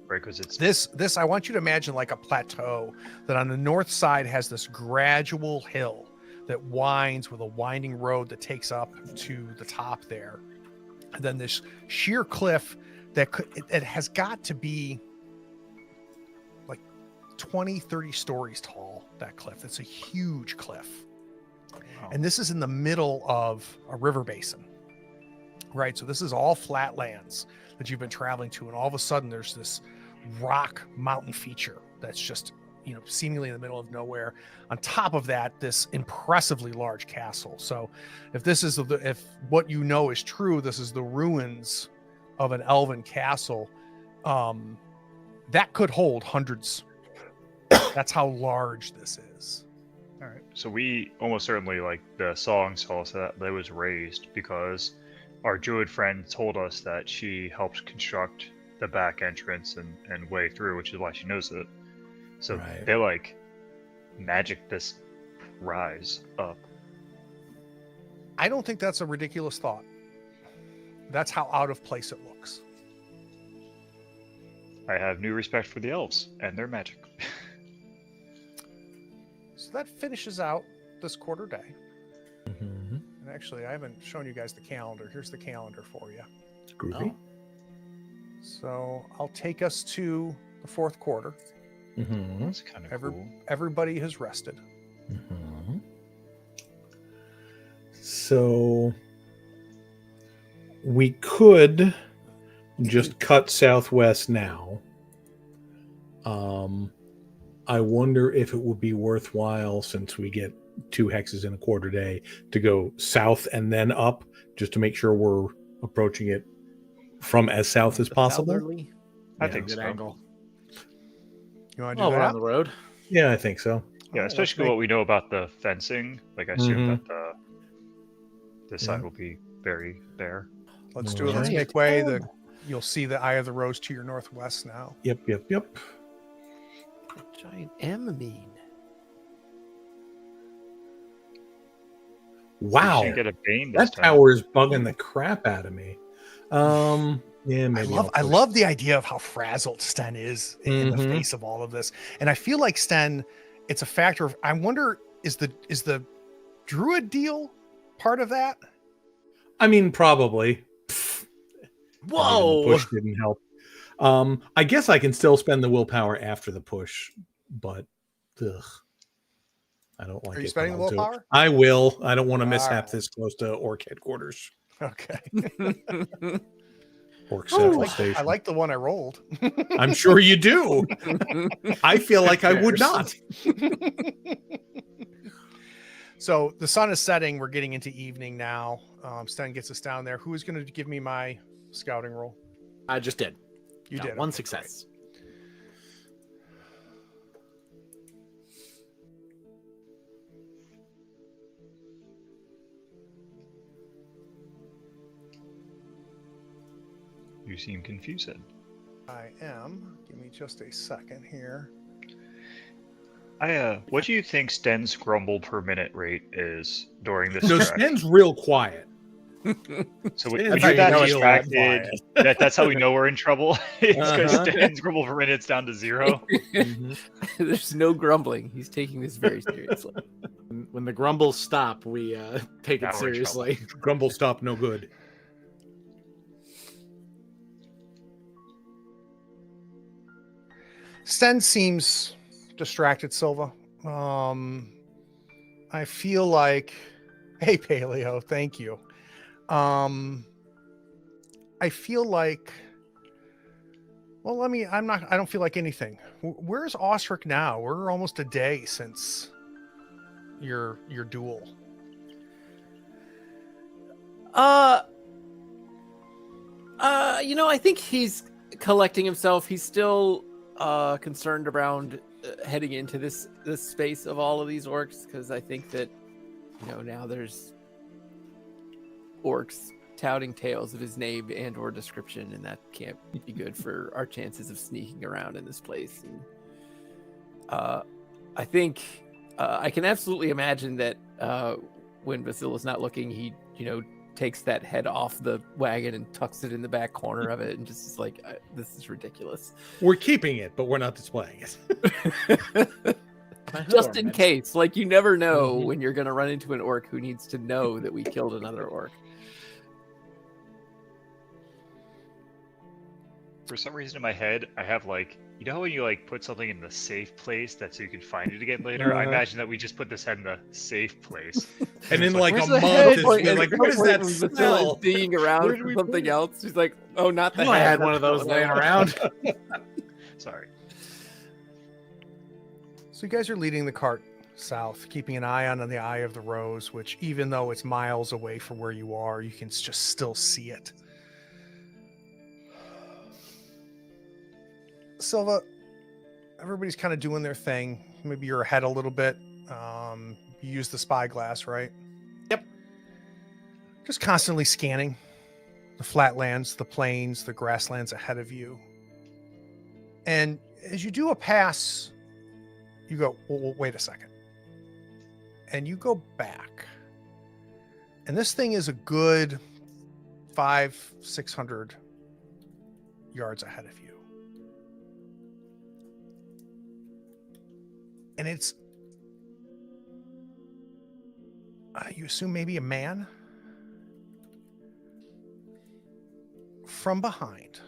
Right, because it's This I want you to imagine like a plateau that on the north side has this gradual hill that winds with a winding road that takes up to the top there. And then this sheer cliff it has got to be like 20, 30 stories tall, that cliff. It's a huge cliff. wow. And this is in the middle of a river basin, right? So this is all flatlands that you've been traveling to. And all of a sudden there's this rock mountain feature that's just, seemingly in the middle of nowhere. On top of that, this impressively large castle. So if what you know is true, this is the ruins of an elven castle. That could hold hundreds. That's how large this is. All right. So we almost certainly, like the songs tell us that was raised because our druid friend told us that she helped construct the back entrance and way through, which is why she knows it. So Right. they like magic this rise up. I don't think that's a ridiculous thought. That's how out of place it looks. I have new respect for the elves and their magic. So that finishes out this quarter day. Mm-hmm. And actually, I haven't shown you guys the calendar. Here's the calendar for you. Groovy. So I'll take us to the fourth quarter. Mm-hmm. That's kind of cool. Everybody has rested. Mm-hmm. So we could just cut southwest now. I wonder if it would be worthwhile, since we get 2 hexes in a quarter day, to go south and then up, just to make sure we're approaching it from as south as possible. Southerly. I Yeah. think Good so. angle. You want to do Oh, we're that? on the road. Yeah, I think so. Yeah, let's especially make- what we know about the fencing. Like I assume Mhm. that this side Yeah. will be very bare. Let's do it. Let's Alright. make way. You'll see the Eye of the Rose to your northwest now. Yep. A giant amamine. Wow. You should get a bane this That time. tower is bugging the crap out of me. Yeah, maybe. I love the idea of how frazzled Sten is in the Mhm. face of all of this. And I feel like Sten, it's a factor of, I wonder, is the druid deal part of that? I mean, probably. The Whoa! push didn't help. I guess I can still spend the willpower after the push, but ugh, I don't like Are it. you but spending the I'll do it. willpower? I will. I don't want to mishap Alright. this close to Orc headquarters, Okay. Orc I Central like, Station. I like the one I rolled. I'm sure you do. I feel like I would not. So the sun is setting. We're getting into evening now. Sten gets us down there. Who is going to give me my scouting roll? I just did. You Got did. one Okay, success. You seem confused. great. I am. Give me just a second here. What do you think Sten's grumble per minute rate is during this No, trek? Sten's real quiet. So we Sten's hear that real distracted. quiet. That's how we know we're in trouble. It's because Uh-huh. Sten's grumble per minute's down to 0. Mhm. There's no grumbling. He's taking this very seriously. When the grumbles stop, we take Now it we're in seriously. Grumble stop, no good. Sten seems distracted, Silva. I feel like, hey, Paleo, thank you. I feel like, well, I don't feel like anything. Where's Osric now? We're almost a day since your duel. I think he's collecting himself. He's still concerned around heading into this space of all of these orcs, because I think that now there's orcs touting tales of his name and or description, and that can't be good for our chances of sneaking around in this place. And I think I can absolutely imagine that when Basila's not looking, he takes that head off the wagon and tucks it in the back corner of it and just is like, this is ridiculous. We're keeping it, but we're not displaying it. Just in case. Like, you never know when you're going to run into an orc who needs to know that we killed another orc. For some reason in my head, I have like, how when you like put something in the safe place that so you can find it again later? I imagine that we just put this head in the safe place. And in like a "Where's month, the head?" it's Like, been like, what is that Basila's smell? digging around Where did for we something put it? else. She's like, oh, not the I head. had one of those laying around. Sorry. So you guys are leading the cart south, keeping an eye on the Eye of the Rose, which even though it's miles away from where you are, you can just still see it. Silva, everybody's kind of doing their thing. Maybe you're ahead a little bit. You use the spyglass, right? Yep. Just constantly scanning the flatlands, the plains, the grasslands ahead of you. And as you do a pass, you go, well, wait a second. And you go back. And this thing is a good 500-600 yards ahead of you. And it's, you assume maybe a man from behind,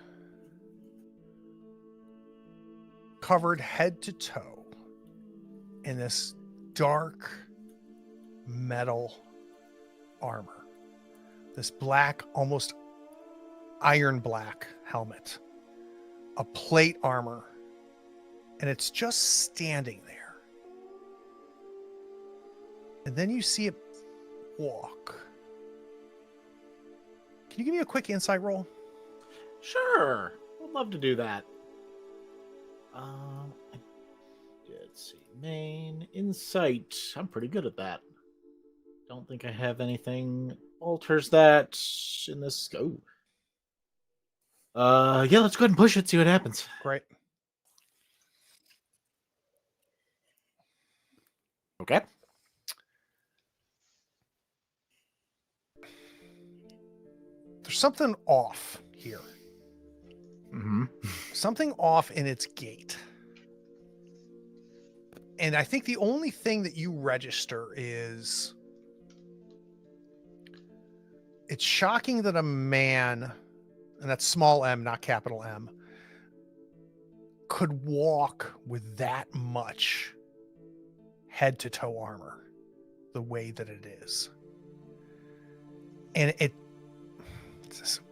covered head to toe in this dark metal armor, this black, almost iron black helmet, a plate armor, and it's just standing there. And then you see it walk. Can you give me a quick insight roll? Sure. Would love to do that. Let's see. Main insight. I'm pretty good at that. Don't think I have anything alters that in this. Oh. Yeah, let's go ahead and push it, see what happens. Great. Okay. There's something off here. Mm-hmm. Something off in its gait. And I think the only thing that you register is it's shocking that a man, and that's small m, not capital M, could walk with that much head to toe armor the way that it is. And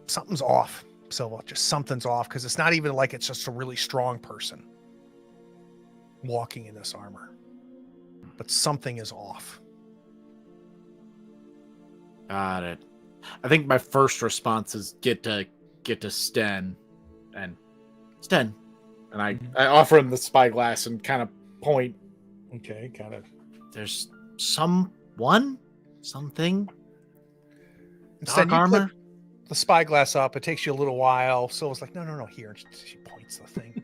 something's off, Silva. Just something's off, because it's not even like it's just a really strong person walking in this armor. But something is off. Got it. I think my first response is get to Sten, and Sten, and I offer him the spyglass and kind of point. Okay, kind of. There's something. Instead, Dark you armor. put the spyglass up. It takes you a little while. Silva's like, no, here. She points the thing.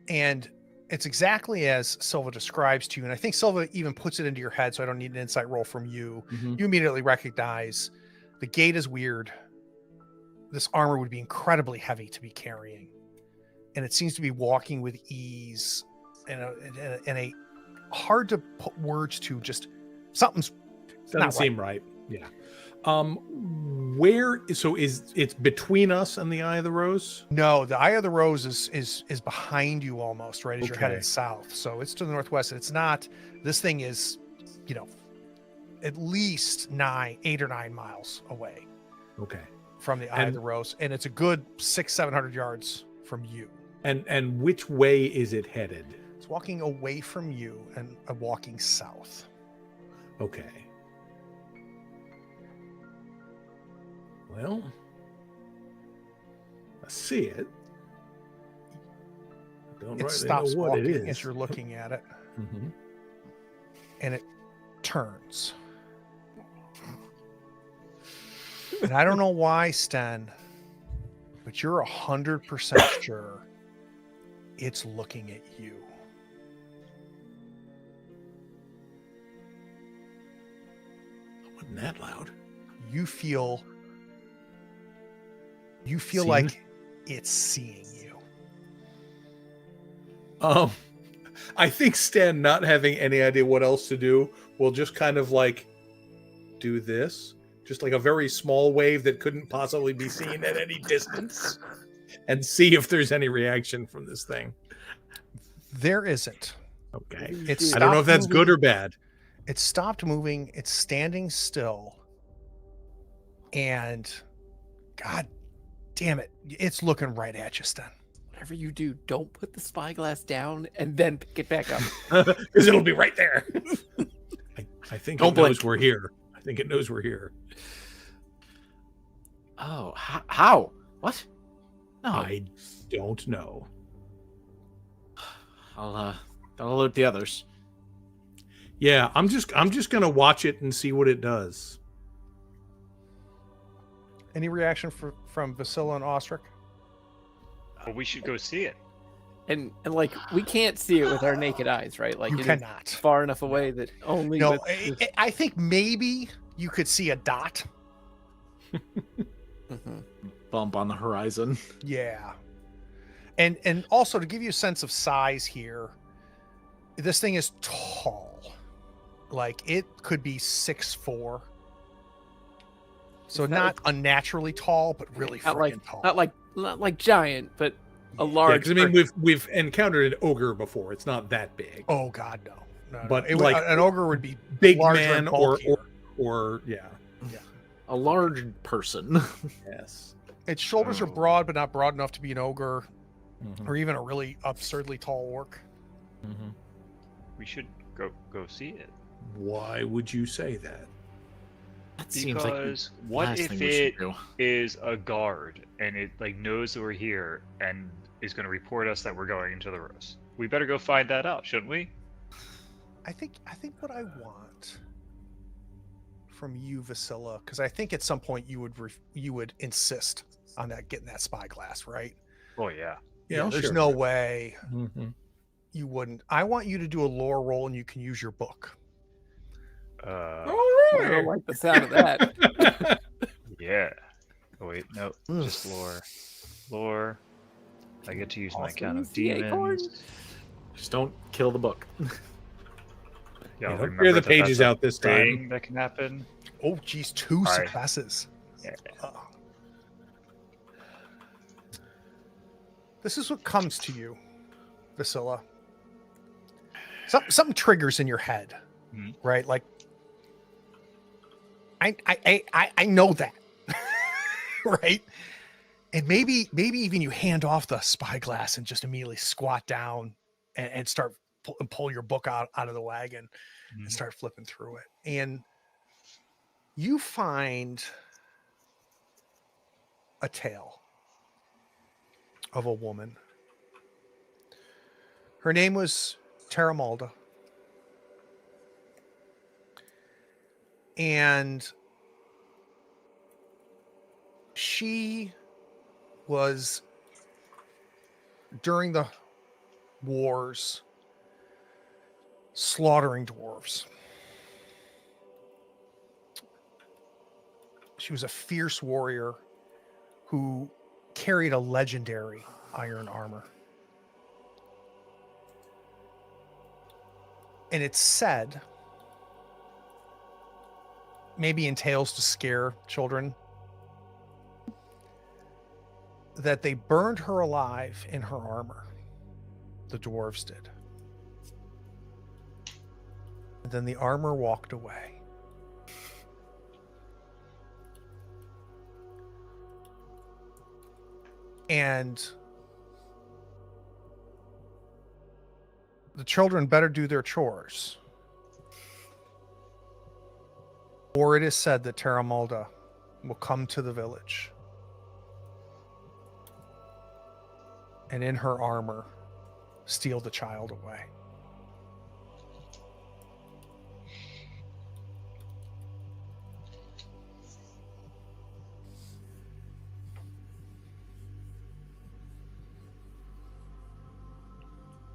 And it's exactly as Silva describes to you. And I think Silva even puts it into your head, so I don't need an insight roll from you. Mm-hmm. You immediately recognize the gait is weird. This armor would be incredibly heavy to be carrying. And it seems to be walking with ease and a hard to put words to, just something's Doesn't not seem right. Yeah. Where? So it's between us and the Eye of the Rose? No, the Eye of the Rose is behind you almost, right as you're Okay. headed south. So it's to the northwest. It's not. This thing is, at least 8 or 9 miles away Okay. from the Eye of And- the Rose, and it's a good 600-700 yards from you. And which way is it headed? It's walking away from you and walking south. Okay. Well, I see it. Don't It rightly know stops what it walking as is. you're looking at it, Mhm. and it turns. And I don't know why, Sten, but you're 100% sure it's looking at you. Wasn't that loud? You feel Seen? like it's seeing you. I think Stan, not having any idea what else to do, will just kind of like do this, just like a very small wave that couldn't possibly be seen at any distance, and see if there's any reaction from this thing. There isn't. Okay. It's I don't know if stopped that's good moving. or bad. It stopped moving. It's standing still. And God damn it, it's looking right at you, Sten. Whatever you do, don't put the spyglass down and then pick it back up. Because it'll be right there. I think Don't it knows blink. we're here. I think it knows we're here. Oh, how? What? No, I don't know. I'll alert the others. Yeah, I'm just gonna watch it and see what it does. Any reaction from Vasilla and Ostrich? Well, we should go see it. And like we can't see it with our naked eyes, right? Like You it is cannot. far enough away that only No, with I think maybe you could see a dot. Mhm. Bump on the horizon. Yeah. And also to give you a sense of size here, this thing is tall. Like it could be 6'4". So Is that not unnaturally tall, but really not freaking tall. not like giant, but a Yeah, large. because I mean we've encountered an ogre before. It's not that big. Oh God, no. No, But no. It would, like an ogre would be Big larger man and or bulkier. yeah. A large person. Yes. Its shoulders are Oh. broad, but not broad enough to be an ogre Mhm, or even a really absurdly tall orc. mhm. We should go see it. Why would you say that? That seems like the Because what last if thing we should it do. is a guard and it like knows that we're here and is going to report us that we're going into the roast? We better go find that out, shouldn't we? I think what I want from you, Vasilla, because I think at some point you would insist on that getting that spyglass, right? Oh yeah. Yeah, There's sure. no way Mhm. you wouldn't. I want you to do a lore roll and you can use your book. Uh, I don't like the sound of that. yeah. Oh wait, no, just lore. Lore. I get to use my Also count use of the acorn. demons. Just don't kill the book. Yeah, Yeah, I'll don't remember clear the that pages that's a out this time. thing that can happen. Oh, geez, 2 right. successes. Yeah. This is what comes to you, Vasilla. Something triggers in your head, Mhm. right? Like, I know that, right? And maybe even you hand off the spyglass and just immediately squat down and start pull your book out of the wagon Mhm. and start flipping through it. And you find a tale of a woman. Her name was Terramalda. And she was during the wars slaughtering dwarves. She was a fierce warrior who carried a legendary iron armor. And it's said, maybe in tales to scare children, that they burned her alive in her armor. The dwarves did. And then the armor walked away. And the children better do their chores. Or it is said that Terramalda will come to the village. And in her armor steal the child away.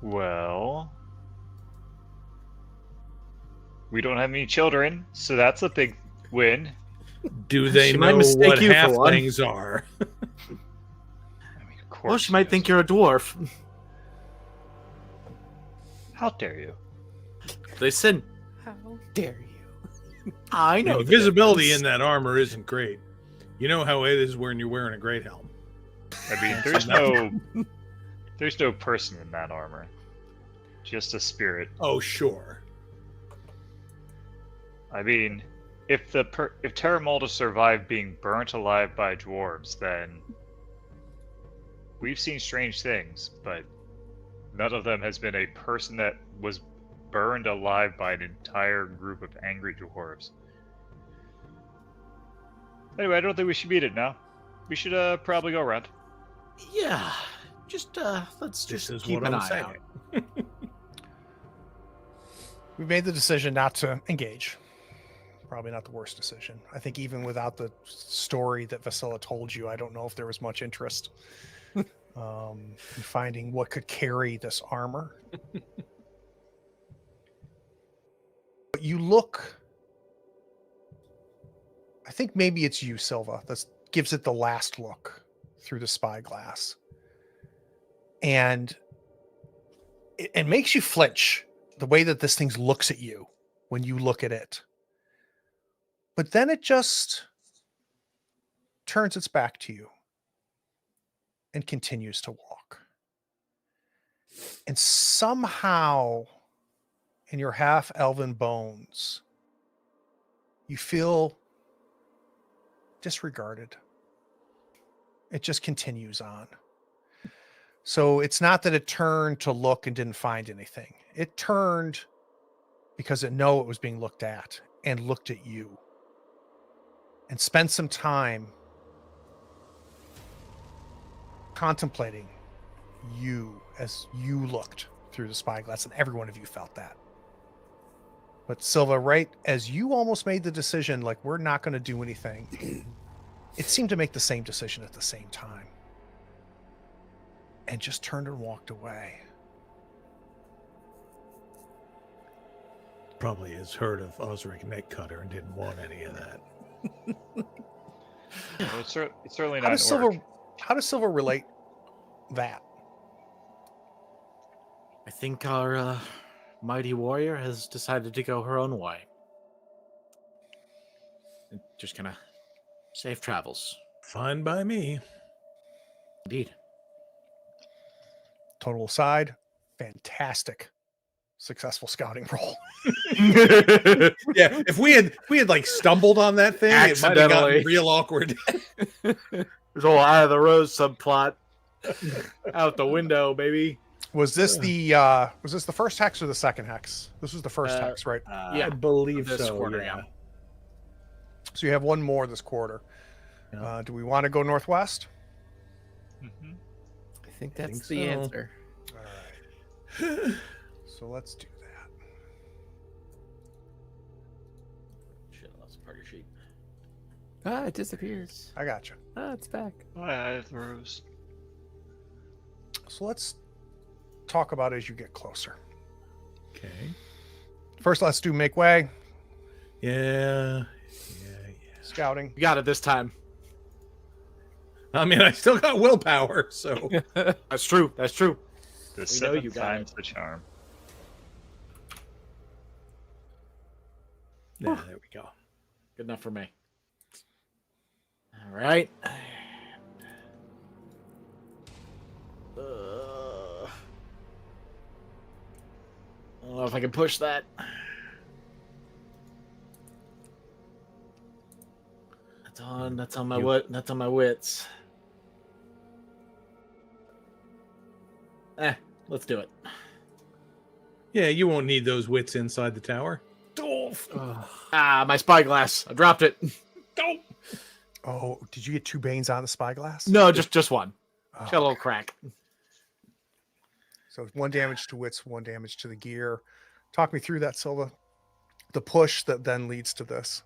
Well, we don't have any children, so that's a big win. Do they She might know mistake what you for one. halflings are? I mean, of course. Well, she might knows. think you're a dwarf. How dare you? Listen, How dare you? I You know know, the visibility in difference. that armor isn't great. You know how it is when you're wearing a great helm. I mean, there's no person in that armor. Just a spirit. Oh, sure. I mean, if Terra Malta survived being burnt alive by dwarves, then we've seen strange things, but none of them has been a person that was burned alive by an entire group of angry dwarves. Anyway, I don't think we should beat it now. We should probably go around. Yeah, just let's This just is keep what an I'm eye saying. out. We made the decision not to engage. Probably not the worst decision. I think even without the story that Vasilla told you, I don't know if there was much interest in finding what could carry this armor. But you look, I think maybe it's you, Silva, that gives it the last look through the spyglass. And it makes you flinch the way that this thing looks at you when you look at it. But then it just turns its back to you and continues to walk. And somehow in your half elven bones, you feel disregarded. It just continues on. So it's not that it turned to look and didn't find anything. It turned because it knew it was being looked at and looked at you and spent some time contemplating you as you looked through the spyglass, and every one of you felt that. But Silva, right as you almost made the decision, like, we're not going to do anything, it seemed to make the same decision at the same time and just turned and walked away. Probably has heard of Osric Neckcutter and didn't want any of that. Well, it's certainly How not does an orc. How does Silva relate that? I think our mighty warrior has decided to go her own way. And just gonna safe travels. Fine by me. Indeed. Total aside, fantastic, successful scouting roll. Yeah, if we had like stumbled on that thing, it might have gotten Accidentally. real awkward. There's a whole Eye of the Rose subplot out the window, baby. Was this the first hex or the second hex? This was the first hex, right? Yeah, I believe this so. quarter, yeah. yeah. So you have one more this quarter. Yeah. Do we want to go northwest? Mhm. I think that's think the so. answer. All right. So let's do that. Shit, that's part of your sheet. Ah, it disappears. I got you. Ah, it's back. Eye of the Rose. So let's talk about as you get closer. Okay. First, let's do make way, Yeah. scouting. You got it this time. I mean, I still got willpower, so That's true. That's true. The know seventh you got time's the charm. yeah, there we go. Good enough for me. All right. I don't know if I can push that. That's on my That's on my wits. Let's do it. Yeah, you won't need those wits inside the tower. My spyglass. I dropped it. Oh, did you get two banes on the spyglass? No, just one. Oh, Got a little crack. So 1 damage to wits, 1 damage to the gear. Talk me through that, Silva. The push that then leads to this.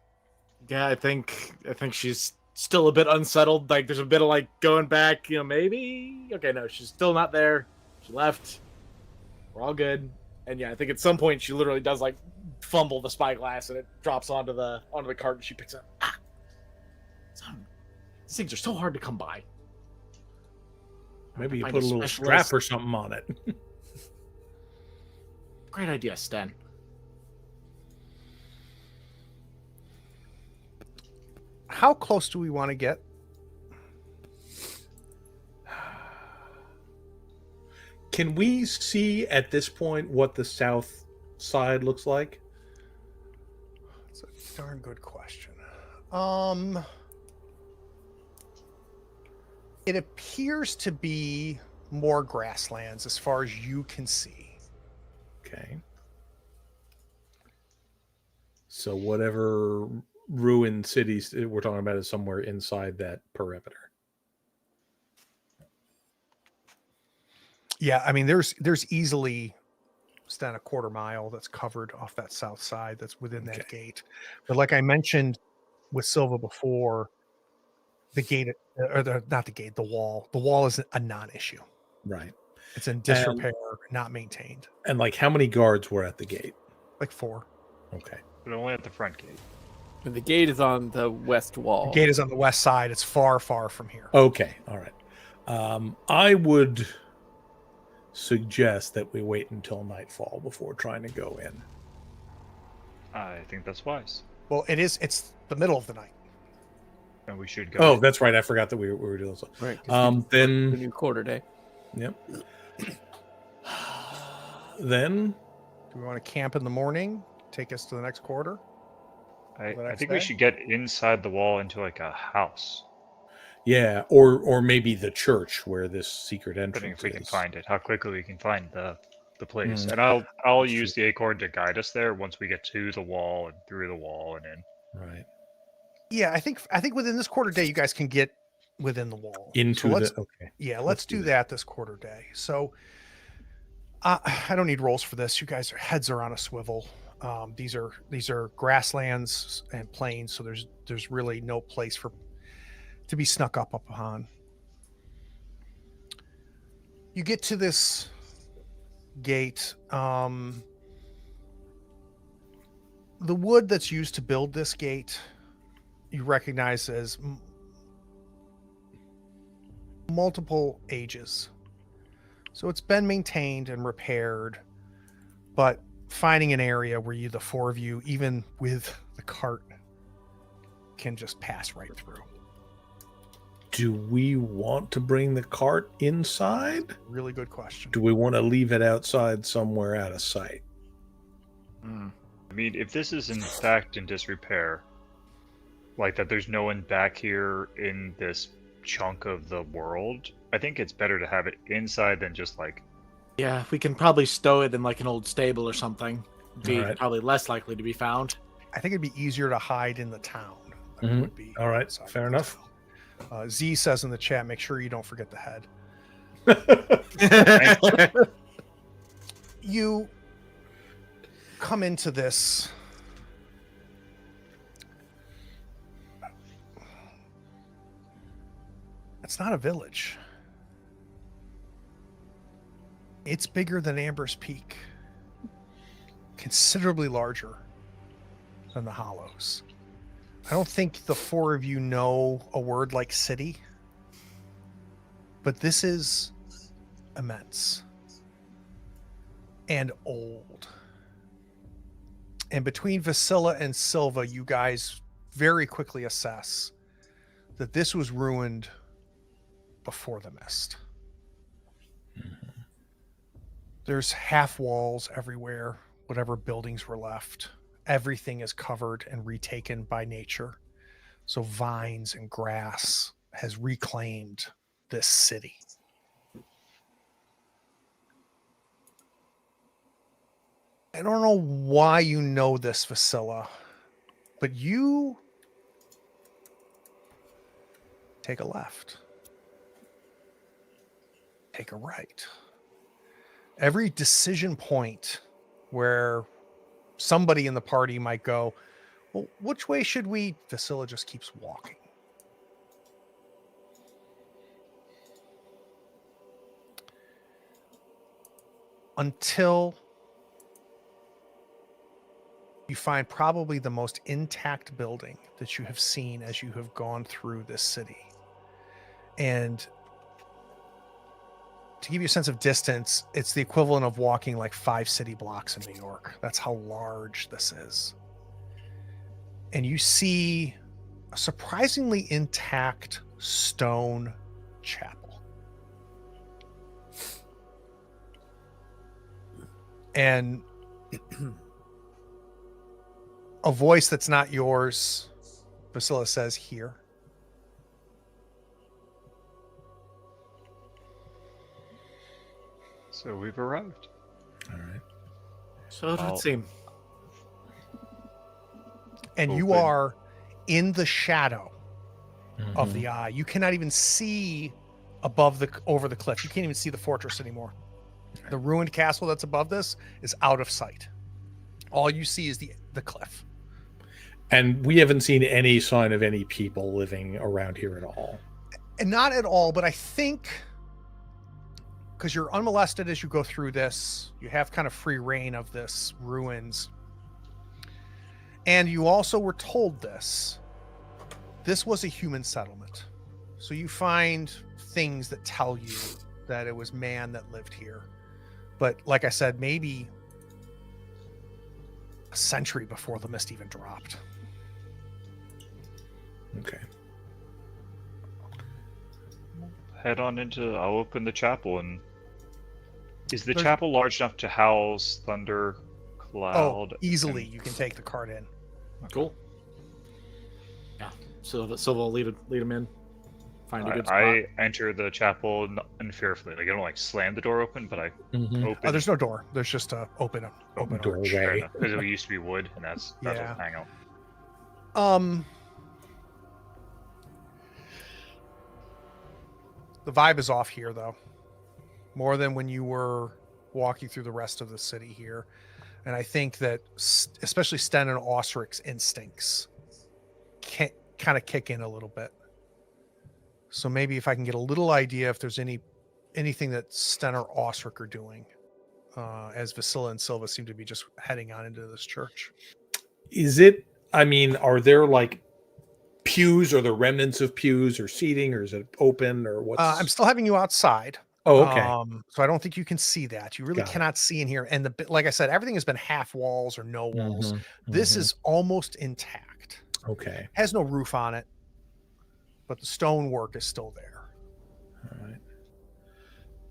Yeah, I think she's still a bit unsettled. Like there's a bit of like going back, maybe. Okay, no, she's still not there. She left. We're all good. And yeah, I think at some point she literally does like fumble the spyglass and it drops onto the cart and she picks it up. Ah! These things are so hard to come by. Maybe you Find put a a little specialist. strap or something on it. Great idea, Sten. How close do we want to get? Can we see at this point what the south side looks like? It's a darn good question. It appears to be more grasslands as far as you can see. Okay. So whatever ruined cities we're talking about is somewhere inside that perimeter. Yeah, I mean, there's easily stand a quarter mile that's covered off that south side that's within that gate. But like I mentioned with Silva before, the gate or not the gate, the wall. The wall is a non-issue. Right. It's in disrepair, not maintained. And like how many guards were at the gate? Like 4. Okay. But only at the front gate. And the gate is on the west wall. The gate is on the west side. It's far, far from here. Okay. All right. I would suggest that we wait until nightfall before trying to go in. I think that's wise. Well, it's the middle of the night. And we should go. Oh, that's right. I forgot that we were doing so. Right. 'Cause the Then new quarter day. Yep. Then Do we want to camp in the morning? Take us to the next quarter? I next think day? we should get inside the wall into like a house. yeah, or maybe the church where this secret Depending entrance if we can is. find it, how quickly we can find the place. Mm, And I'll that's use the acorn to guide us there once we get to the wall and through the wall and in. Right. Yeah, I think within this quarter day you guys can get within the wall. Into So let's the okay. yeah, let's let's do do that. that this quarter day. So I don't need rolls for this. You guys' heads are on a swivel. These are grasslands and plains, so there's really no place to be snuck up upon. You get to this gate. The wood that's used to build this gate, you recognize as multiple ages. So it's been maintained and repaired, but finding an area where the 4 of you, even with the cart, can just pass right through. Do we want to bring the cart inside? Really good question. Do we want to leave it outside somewhere out of sight? I mean, if this is in fact in disrepair, like that there's no one back here in this chunk of the world, I think it's better to have it inside than just like... Yeah, we can probably stow it in like an old stable or something. Be Alright. probably less likely to be found. I think it'd be easier to hide in the town than it Mhm. would be. All right, outside fair the enough. town. Z says in the chat, make sure you don't forget the head. You come into this it's not a village. It's bigger than Amber's Peak, considerably larger than the Hollows. I don't think the 4 of you know a word like city, but this is immense and old. And between Vasilla and Silva, you guys very quickly assess that this was ruined before the mist. There's half walls everywhere, whatever buildings were left. Everything is covered and retaken by nature. So vines and grass has reclaimed this city. I don't know why you know this, Vasilla, but you take a left, take a right. Every decision point where somebody in the party might go, well, which way should we? Vasilla just keeps walking. Until you find probably the most intact building that you have seen as you have gone through this city. And to give you a sense of distance, it's the equivalent of walking like 5 city blocks in New York. That's how large this is. And you see a surprisingly intact stone chapel. And a voice that's not yours, Vasilla says, here. So we've arrived. All right. So did I'll- it seem. And you Open. are in the shadow of Mhm. the eye. You cannot even see over the cliff. You can't even see the fortress anymore. The ruined castle that's above this is out of sight. All you see is the cliff. And we haven't seen any sign of any people living around here at all. And not at all, but I think because you're unmolested as you go through this, you have kind of free reign of this ruins. And you also were told this was a human settlement. So you find things that tell you that it was man that lived here. But like I said, maybe a century before the mist even dropped. Okay. Head on into. I'll open the chapel, and is the There's- chapel large enough to house Thunder Cloud? Easily and- you can take the cart in. Cool. Yeah. So we'll lead him in. Find a good spot. I enter the chapel unfearfully. Like I don't like slam the door open, but I Mhm. open. There's no door. There's just a open Doorway. arch. because it used to be wood, and that's Yeah. what's hang out. The vibe is off here, though, more than when you were walking through the rest of the city here. And I think that especially Sten and Osric's instincts can kind of kick in a little bit. So maybe if I can get a little idea if there's anything that Sten or Osric are doing, as Vasilla and Silva seem to be just heading on into this church. Is it, I mean, are there like pews or the remnants of pews or seating, or is it open, or what's I'm still having you outside. Oh, okay. So I don't think you can see that. You really Got it. cannot see in here. And like I said, everything has been half walls or no walls. Mhm, This mhm. is almost intact. Okay. Has no roof on it, but the stonework is still there. All right.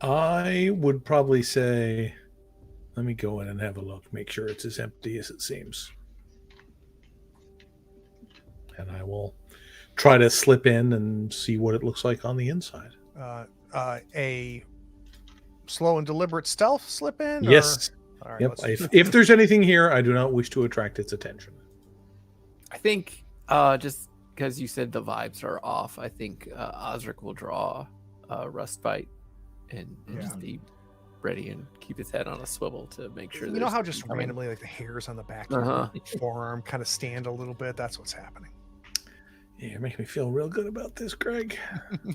I would probably say, let me go in and have a look, make sure it's as empty as it seems. And I will try to slip in and see what it looks like on the inside. A slow and deliberate stealth slip in? Yes. Or... All right, Yep. let's- If there's anything here, I do not wish to attract its attention. I think just because you said the vibes are off, I think Osric will draw Rustbite and just be ready and keep his head on a swivel to make sure. You know there's how just nothing coming. randomly like the hairs on the back of Uh-huh. your forearm kind of stand a little bit? That's what's happening. Yeah, you're making me feel real good about this, Greg.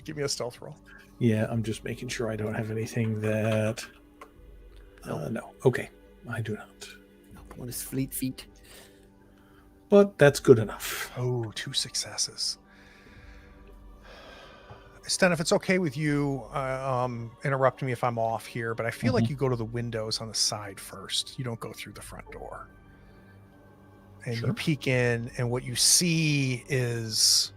Give me a stealth roll. Yeah, I'm just making sure I don't have anything that. No. Okay, I do not. No bonus fleet feet. But that's good enough. Oh, 2 successes. Sten, if it's okay with you, interrupt me if I'm off here, but I feel like you go to the windows on the side first. You don't go through the front door. And Sure. you peek in, and what you see is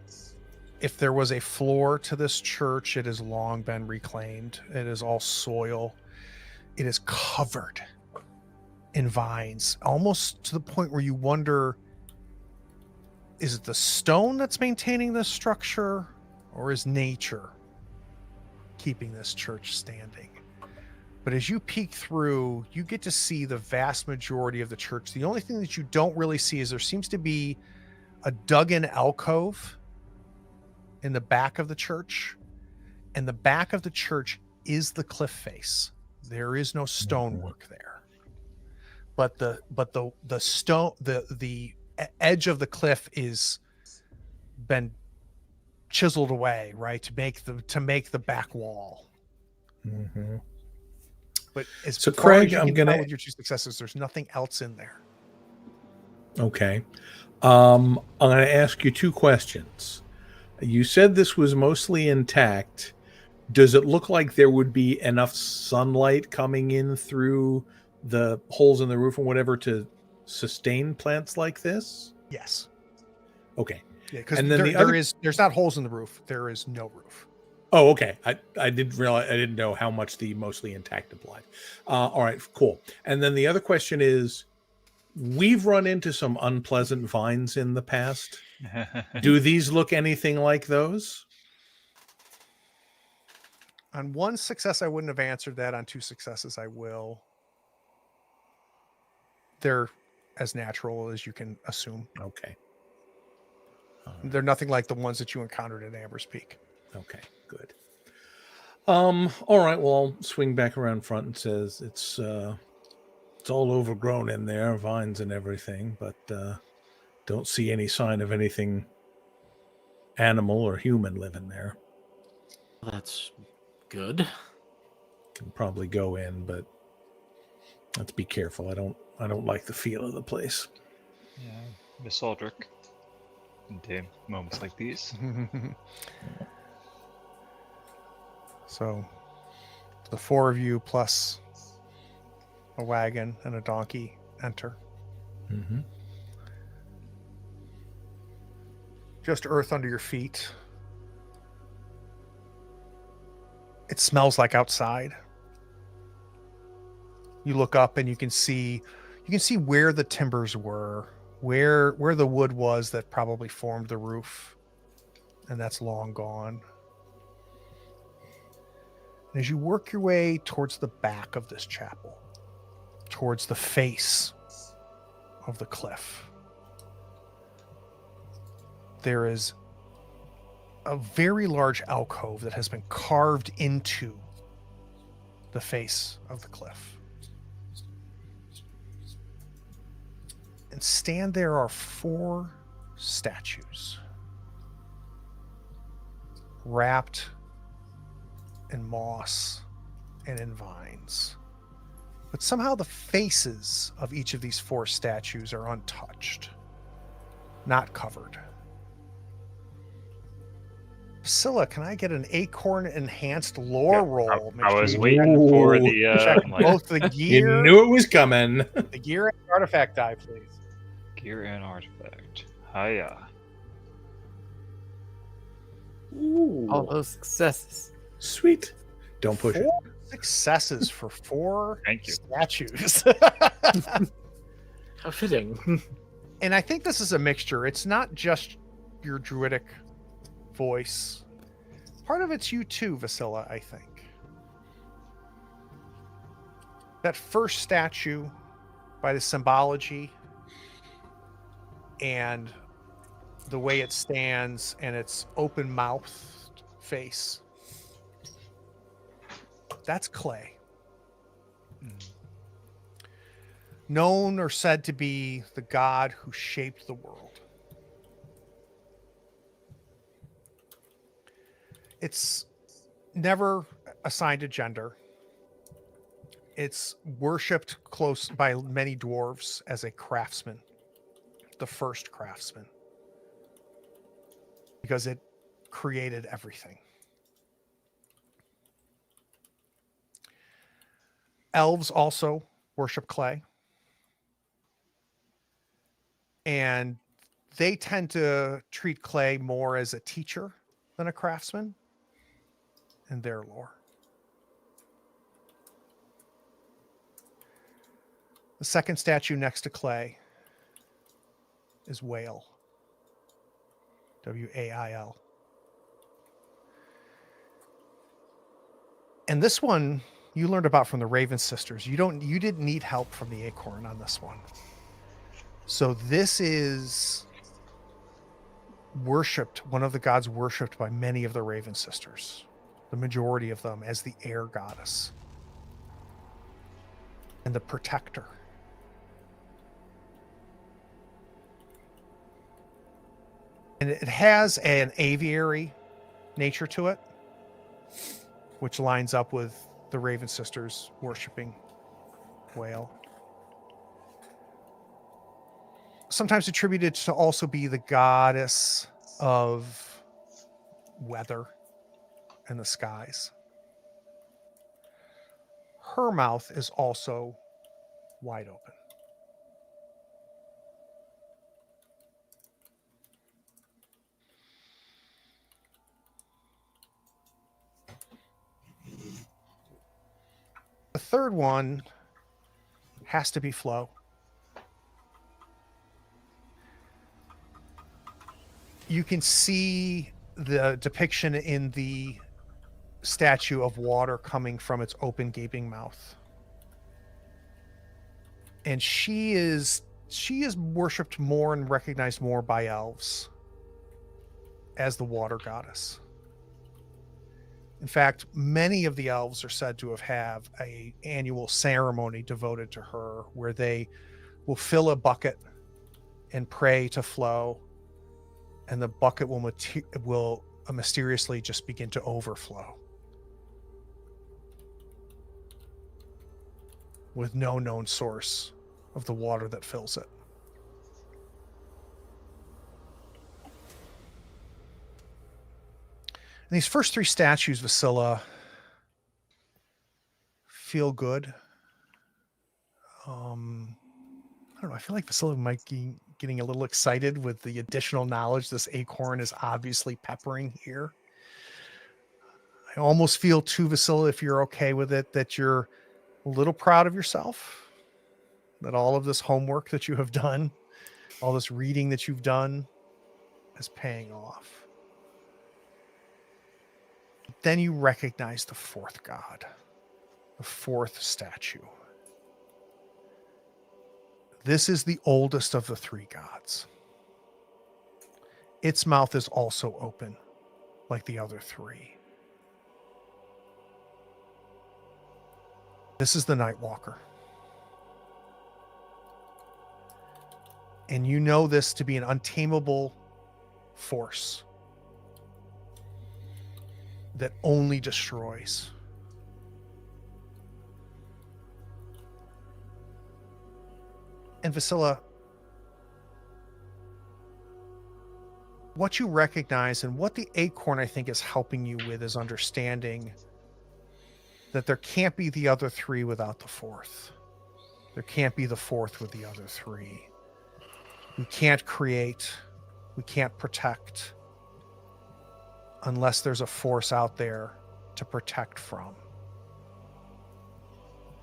if there was a floor to this church, it has long been reclaimed. It is all soil. It is covered in vines, almost to the point where you wonder, is it the stone that's maintaining this structure, or is nature keeping this church standing? But as you peek through, you get to see the vast majority of the church. The only thing that you don't really see is there seems to be a dug-in alcove in the back of the church, and the back of the church is the cliff face. There is no stonework there. But the stone the edge of the cliff is been chiseled away, right, to make the back wall. Mm-hmm. But as So, far Craig, as you I'm can gonna. tell with your 2 successes, there's nothing else in there. Okay. I'm going to ask you 2 questions. You said this was mostly intact. Does it look like there would be enough sunlight coming in through the holes in the roof and whatever to sustain plants like this? Yes. Okay. Yeah, because And then the other. there's not holes in the roof. There is no roof. Oh, okay. I didn't realize. I didn't know how much the mostly intact applied. All right, cool. And then the other question is, we've run into some unpleasant vines in the past. Do these look anything like those? On 1 success, I wouldn't have answered that. On 2 successes, I will. They're as natural as you can assume. Okay. They're nothing like the ones that you encountered at Amber's Peak. Okay, good. All right, well, I'll swing back around front and says it's all overgrown in there, vines and everything, but don't see any sign of anything animal or human living there. That's good. Can probably go in, but let's be careful. I don't like the feel of the place. Yeah, Miss Aldrich. In moments like these. So the 4 of you plus a wagon and a donkey enter. Mm-hmm. Just earth under your feet. It smells like outside. You look up and you can see where the timbers were, where the wood was that probably formed the roof, and that's long gone. And as you work your way towards the back of this chapel, towards the face of the cliff, there is a very large alcove that has been carved into the face of the cliff. And stand there are 4 statues wrapped in moss and in vines. But somehow the faces of each of these 4 statues are untouched, not covered. Priscilla, can I get an acorn enhanced lore roll? I was Make waiting you for Ooh. the check like, both the You gear, knew it was coming. the gear and the artifact die, please. gear and artifact. Hiya. All those successes. Sweet. Don't push it. 4 successes for 4 Thank you. statues. How fitting. And I think this is a mixture. It's not just your druidic voice. Part of it's you too, Vasilla, I think. That first statue, by the symbology and the way it stands and its open-mouthed face, that's clay. Known or said to be the god who shaped the world. It's never assigned a gender. It's worshipped close by many dwarves as a craftsman, the first craftsman, because it created everything. Elves also worship clay, and they tend to treat clay more as a teacher than a craftsman in their lore. The second statue next to clay is Whale. W-A-I-L. And this one you learned about from the Raven sisters. You didn't need help from the acorn on this one. So this is worshipped, one of the gods worshipped by many of the Raven sisters, the majority of them as the air goddess. and the protector. And it has an aviary nature to it, which lines up with the Raven Sisters worshiping whale. Sometimes attributed to also be the goddess of weather and the skies. Her mouth is also wide open. The third one has to be Flo. You can see the depiction in the statue of water coming from its open gaping mouth. And she is worshipped more and recognized more by elves as the water goddess. In fact, many of the elves are said to have an annual ceremony devoted to her where they will fill a bucket and pray to Flo, and the bucket will mysteriously just begin to overflow with no known source of the water that fills it. And these first three statues, Vasilla, feel good. I don't know. I feel like Vasilla might be getting a little excited with the additional knowledge this acorn is obviously peppering here. I almost feel too, Vasilla, if you're okay with it, that you're a little proud of yourself, that all of this homework that you have done, all this reading that you've done is paying off. Then you recognize the fourth god, the fourth statue. This is the oldest of the three gods. Its mouth is also open, like the other three. This is the Nightwalker. And you know this to be an untamable force that only destroys. And Vasilla, what you recognize and what the acorn, I think, is helping you with is understanding that there can't be the other three without the fourth. There can't be the fourth with the other three. We can't create, we can't protect unless there's a force out there to protect from.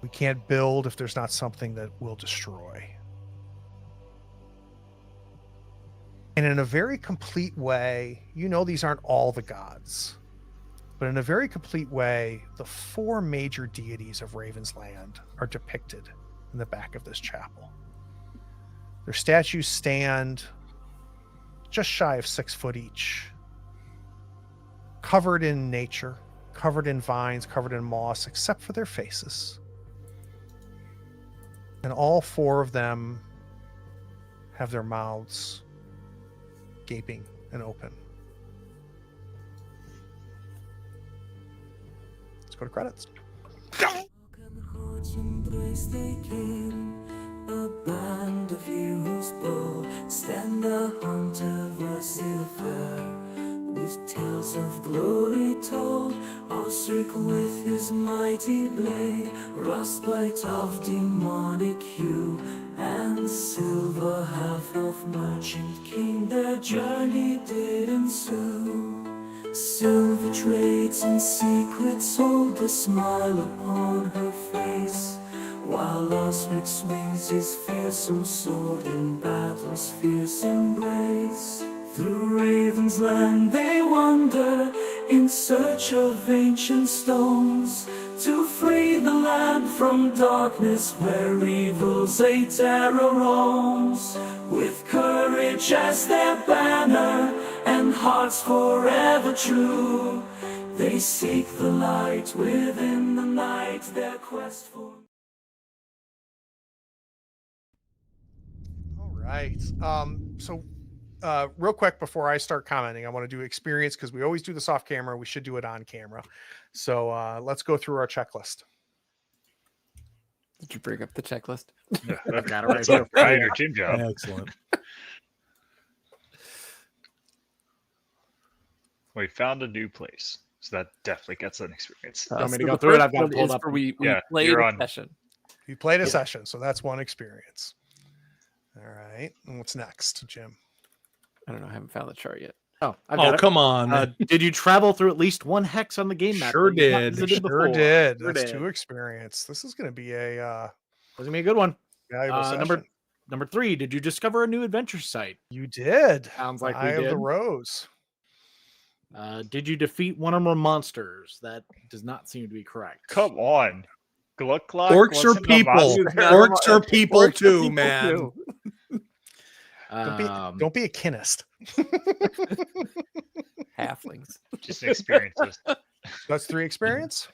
We can't build if there's not something that will destroy. And in a very complete way, you know these aren't all the gods, but in a very complete way, the four major deities of Ravensland are depicted in the back of this chapel. Their statues stand just shy of 6 foot each, covered in nature, covered in vines, covered in moss, except for their faces. And all four of them have their mouths gaping and open. Let's go to credits. A band of heroes bold, stand the hunter versus the fair, with tales of glory told, all circle with his mighty blade, rust light of demonic hue, and silver half-elf merchant king, their journey did ensue. Silver trades and secrets hold a smile upon her face, while Osric swings his fearsome sword in battle's fierce embrace. Through Raven's land they wander in search of ancient stones, to free the land from darkness where evil's a terror roams. With courage as their banner and hearts forever true, they seek the light within the night, their quest for right. So real quick before I start commenting, I want to do experience because we always do this off camera. We should do it on camera. So let's go through our checklist. Did you bring up the checklist? Yeah, Got it right that's here. a Brian or Jim job. Excellent. We found a new place, so that definitely gets an experience. Want me So to go the through it? first I've got it one pulled is up. for we Yeah, played you're a on. session. You played a session, so that's one experience. All right. And what's next, Jim? I don't know. I haven't found the chart yet. Oh, I've Oh, got it. come on. Did you travel through at least one hex on the game map? Sure that you've not did. visited Sure before? did. Sure That's did. 2 experience. This is going to be a Was gonna be a good one. valuable session. Number 3. Did you discover a new adventure site? You did. Sounds like Eye we of did. the Rose. Did you defeat one or more monsters? That does not seem to be correct. Come on, Gluck Gluck. Orcs are wasn't a people. monster. Orcs are people Orcs are too, people man. too. Don't be a kinist. Halflings. Just experiences. That's 3 experience.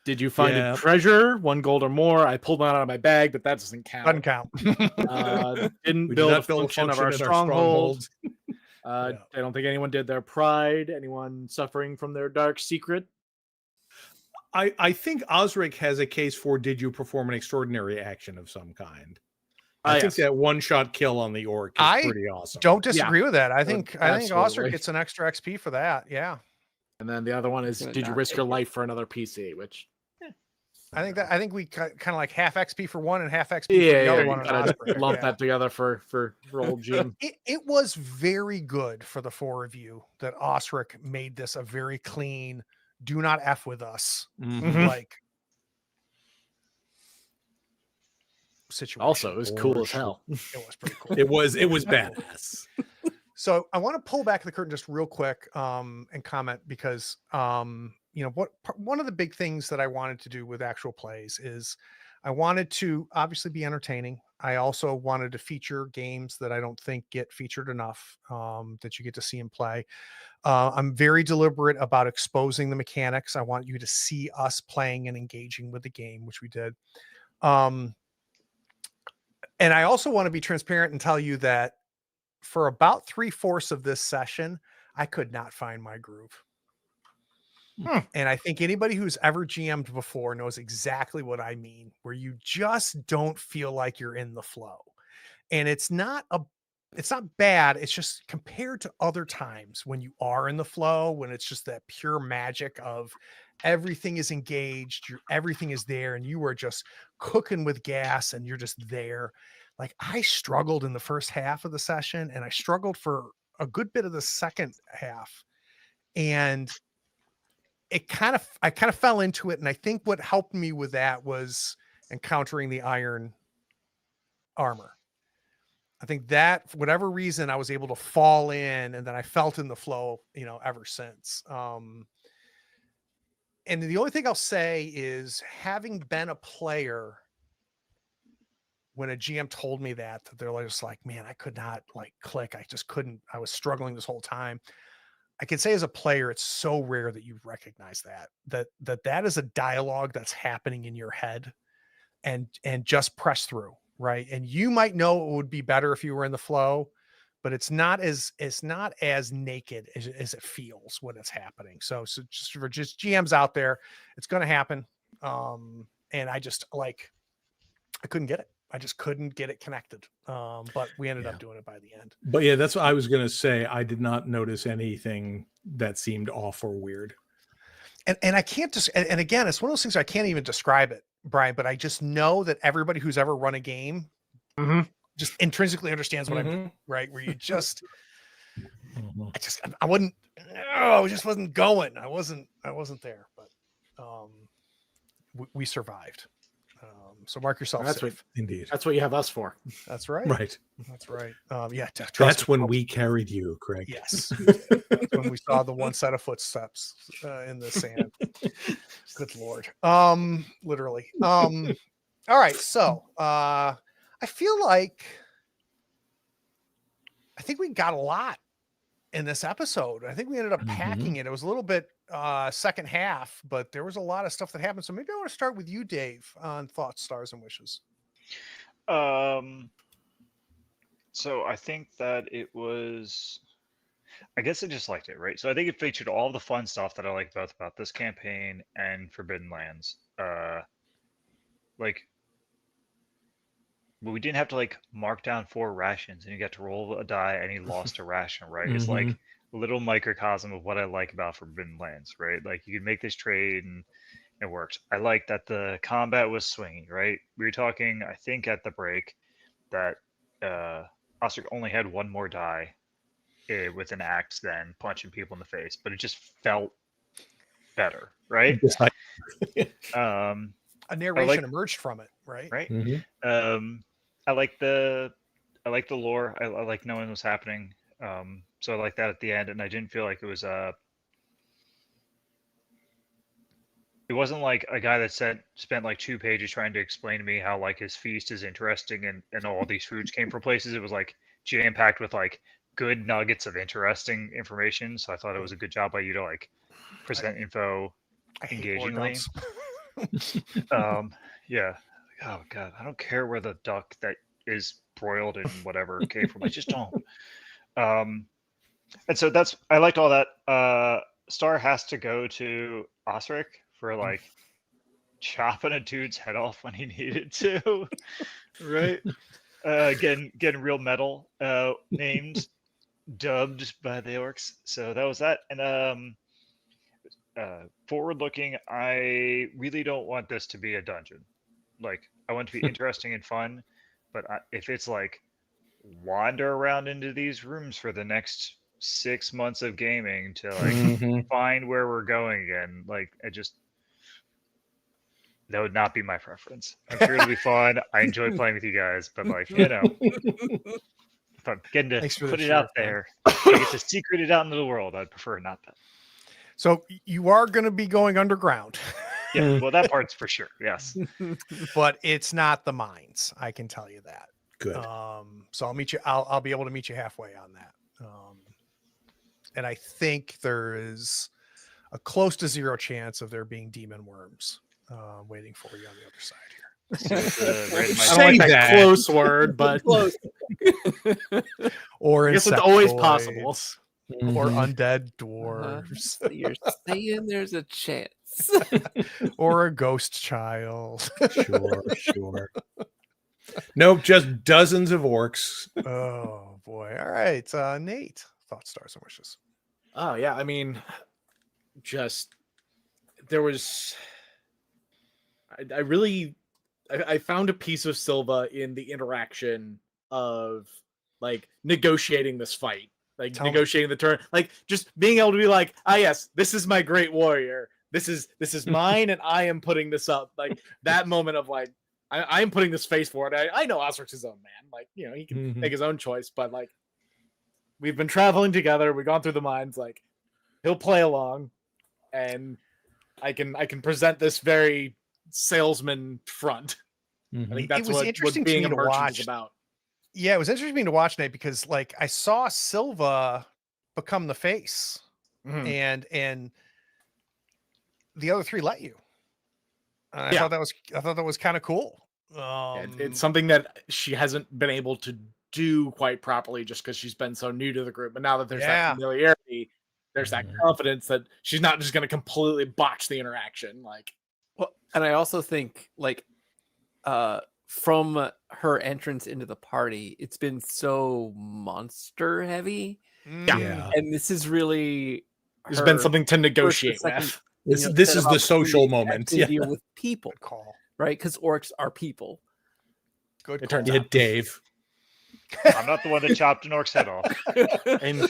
Did you find Yeah. a treasure? 1 gold or more? I pulled one out of my bag, but that doesn't count. Doesn't count. Didn't We did build not a function of function our in stronghold. Yeah. I don't think anyone did their pride. Anyone suffering from their dark secret? I think Osric has a case for did you perform an extraordinary action of some kind? Ah, I think yes. that one-shot kill on the orc is I pretty awesome. Don't disagree with that. I think absolutely. Ostrich gets an extra XP for that. Yeah. And then the other one is, Gonna did you not risk take your it. life for another PC? Which I think we kind of like half XP for one and half XP for yeah, the other you one. on gotta Osprey. lump Yeah. that together for old Jim. It was very good for the 4 of you that Osric made this a very clean, do not F with us, Mhm. like situation. Also, it was cool as sure. hell. It was pretty cool. It was badass. So I want to pull back the curtain just real quick and comment because one of the big things that I wanted to do with actual plays is I wanted to obviously be entertaining. I also wanted to feature games that I don't think get featured enough that you get to see and play. I'm very deliberate about exposing the mechanics. I want you to see us playing and engaging with the game, which we did. And I also want to be transparent and tell you that for about 3/4 of this session, I could not find my groove. And I think anybody who's ever GM'd before knows exactly what I mean, where you just don't feel like you're in the flow. And it's not bad. It's just compared to other times when you are in the flow, when it's just that pure magic of everything is engaged, everything is there, and you are just cooking with gas and you're just there. Like I struggled in the first half of the session and I struggled for a good bit of the second half. And I kind of fell into it. And I think what helped me with that was encountering the iron armor. I think that for whatever reason I was able to fall in and then I felt in the flow, ever since. And the only thing I'll say is having been a player when a GM told me that they're just like, man, I could not like click. I just couldn't. I was struggling this whole time. I can say as a player, it's so rare that you recognize that is a dialogue that's happening in your head and just press through. Right. And you might know it would be better if you were in the flow, but it's not as naked as it feels when it's happening. So just for GMs out there, it's going to happen. And I just I couldn't get it. I just couldn't get it connected. But we ended up doing it by the end. But yeah, that's what I was going to say. I did not notice anything that seemed off or weird. And I can't just, and again, it's one of those things I can't even describe it, Brian, but I just know that everybody who's ever run a game just intrinsically understands what I mean, right? Where you just, I just wasn't going. I wasn't there, but we survived. So mark yourself safe. Indeed. That's what you have us for. That's right. Right. That's right. That's when we carried you, Craig. Yes. That's when we saw the one set of footsteps in the sand. Good Lord. Literally. All right. So I feel like I think we got a lot in this episode. I think we ended up packing it. It was a little bit second half, but there was a lot of stuff that happened. So maybe I want to start with you, Dave, on thoughts, stars, and wishes. So I think that it was. I guess I just liked it, right? So I think it featured all the fun stuff that I like both about this campaign and Forbidden Lands. Like we didn't have to like mark down 4 rations, and you got to roll a die and you lost a ration, right? It's like a little microcosm of what I like about Forbidden Lands, right? Like you can make this trade and it works. I like that the combat was swingy, right? We were talking, I think, at the break that Ostrich only had one more die with an axe than punching people in the face, but it just felt better, right? Um, A narration emerged from it, right? right. I like the lore. I like knowing what's happening. So I like that at the end, and I didn't feel like it was it wasn't like a guy that spent like 2 pages trying to explain to me how like his feast is interesting and all these foods came from places. It was like jam packed with like good nuggets of interesting information. So I thought it was a good job by you to like present info I hate lore engagingly. dumps. Yeah. Oh god, I don't care where the duck that is broiled and whatever came from. I just don't. And so I liked all that. Star has to go to Osric for like chopping a dude's head off when he needed to. Right? Getting real metal. Named, dubbed by the orcs. So that was that. And forward looking, I really don't want this to be a dungeon. Like I want it to be interesting and fun, but if it's like wander around into these rooms for the next 6 months of gaming to like find where we're going again, like that would not be my preference. I'm sure it'll be fun. I enjoy playing with you guys, but like, if I'm getting to put it out there, I get to secret it out into the world, I'd prefer not that. So you are going to be going underground. Yeah, well, that part's for sure. Yes, but it's not the mines. I can tell you that. Good. So I'll meet you. I'll be able to meet you halfway on that. And I think there is a close to 0 chance of there being demon worms waiting for you on the other side here. I don't like that close word, but Close. Or I guess it's always possible. Or undead dwarves. You're saying there's a chance. Or a ghost child. Sure. Nope, just dozens of orcs. Oh boy. All right. Nate, thoughts, stars, and wishes. Oh yeah, I mean, just there was I found a piece of Silva in the interaction of like negotiating this fight, like negotiating the turn, like just being able to be like, ah, yes, this is my great warrior. This is mine, and I am putting this up. Like that moment of like, I am putting this face for it. I know Osric's his own man. Like, he can make his own choice, but like, we've been traveling together. We've gone through the mines. Like, he'll play along, and I can present this very salesman front. I think that's what being a merchant is about. Yeah, it was interesting to watch, Nate, because like I saw Silva become the face, and the other 3 let you. I thought that was kind of cool. It's something that she hasn't been able to do quite properly just because she's been so new to the group. But now that there's that familiarity, there's that confidence that she's not just going to completely botch the interaction. Like, well, and I also think like from her entrance into the party, it's been so monster heavy. Yeah. And this is really there's been something to negotiate with. This is the social moment. To deal with people, right? Because orcs are people. Good. It turns out, Dave. I'm not the one that chopped an orc's head off. And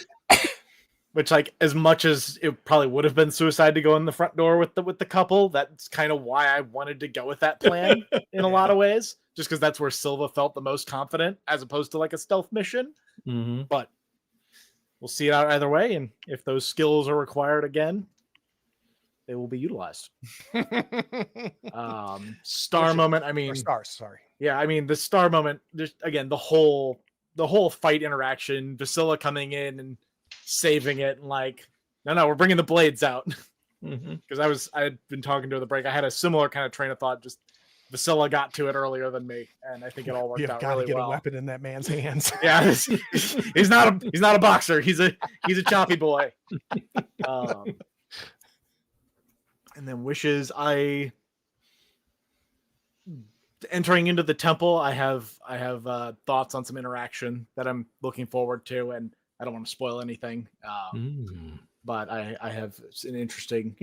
which, like, as much as it probably would have been suicide to go in the front door with the couple, that's kind of why I wanted to go with that plan in a lot of ways, just because that's where Silva felt the most confident, as opposed to like a stealth mission. But we'll see it out either way, and if those skills are required again, they will be utilized. Star moment. I mean, stars. Sorry. Yeah, I mean the star moment. Just again, the whole fight interaction. Vasilla coming in and saving it, and like, no, we're bringing the blades out. Because I had been talking to the break. I had a similar kind of train of thought. Just Vasilla got to it earlier than me, and I think it all worked You've out got to really get well. a weapon in that man's hands. Yeah, he's not a boxer. He's a choppy boy. And then wishes, entering into the temple, I have thoughts on some interaction that I'm looking forward to, and I don't want to spoil anything. But I have an interesting,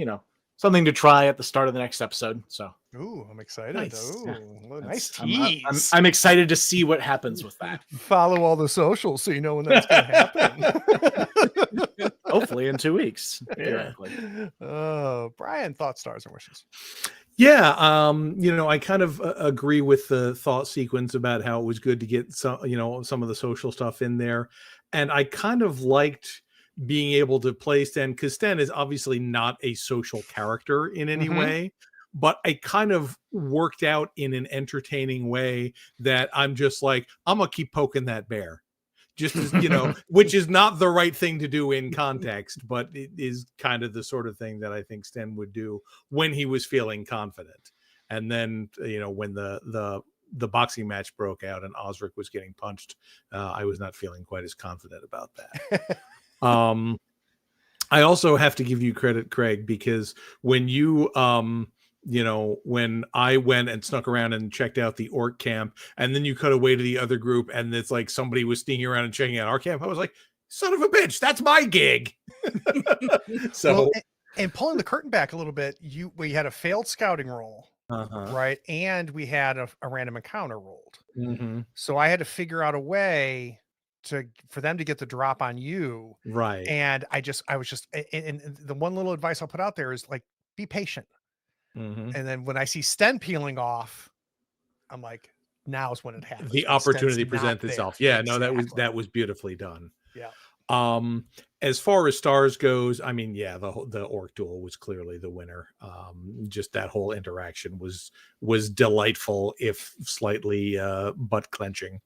something to try at the start of the next episode. So Ooh, I'm excited. Nice. Ooh, Yeah. well, nice I'm tease. I'm excited to see what happens with that. Follow all the socials so you know when that's going to happen. Hopefully in 2 weeks. Yeah. Theoretically. Brian, thoughts, stars, and wishes. Yeah, I kind of agree with the thought sequence about how it was good to get some of the social stuff in there, and I kind of liked being able to play Sten, because Sten is obviously not a social character in any way, but I kind of worked out in an entertaining way that I'm just like, I'm gonna keep poking that bear. Just as, which is not the right thing to do in context, but it is kind of the sort of thing that I think Sten would do when he was feeling confident. And then, when the boxing match broke out and Osric was getting punched, I was not feeling quite as confident about that. I also have to give you credit, Craig, because when you when I went and snuck around and checked out the orc camp, and then you cut away to the other group, and it's like somebody was sneaking around and checking out our camp, I was like, son of a bitch, that's my gig. So, well, and pulling the curtain back a little bit, we had a failed scouting roll, right? And we had a random encounter rolled. So I had to figure out a way for them to get the drop on you. Right. And I was just, and the one little advice I'll put out there is like, be patient. And then when I see Sten peeling off, I'm like, now's when it happens. The opportunity presents itself. Yeah, exactly. No, that was beautifully done. Yeah. As far as stars goes, I mean, yeah, the orc duel was clearly the winner. Just that whole interaction was delightful, if slightly butt clenching.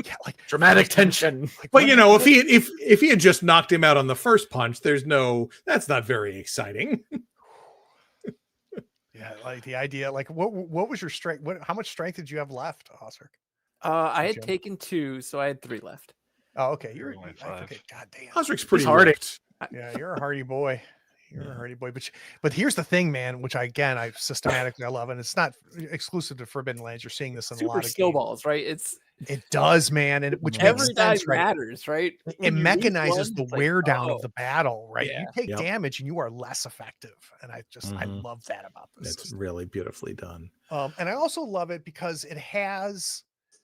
Yeah, like dramatic tension. But if he had just knocked him out on the first punch, that's not very exciting. Yeah, like the idea, like what was your strength? How much strength did you have left, Osric? I had taken 2, so I had 3 left. Oh, okay. You're only 5. Okay, God damn. Osric's pretty hardy. Yeah, you're a hardy boy. You're a hardy boy. But here's the thing, man, which I systematically I love, and it's not exclusive to Forbidden Lands. You're seeing this in a lot of snowballs, right? It does, man, and which every makes die sense, right? matters, right? It mechanizes the wear down of the battle, right? Yeah. You take damage and you are less effective, and I love that about this. It's really beautifully done. And I also love it because it has,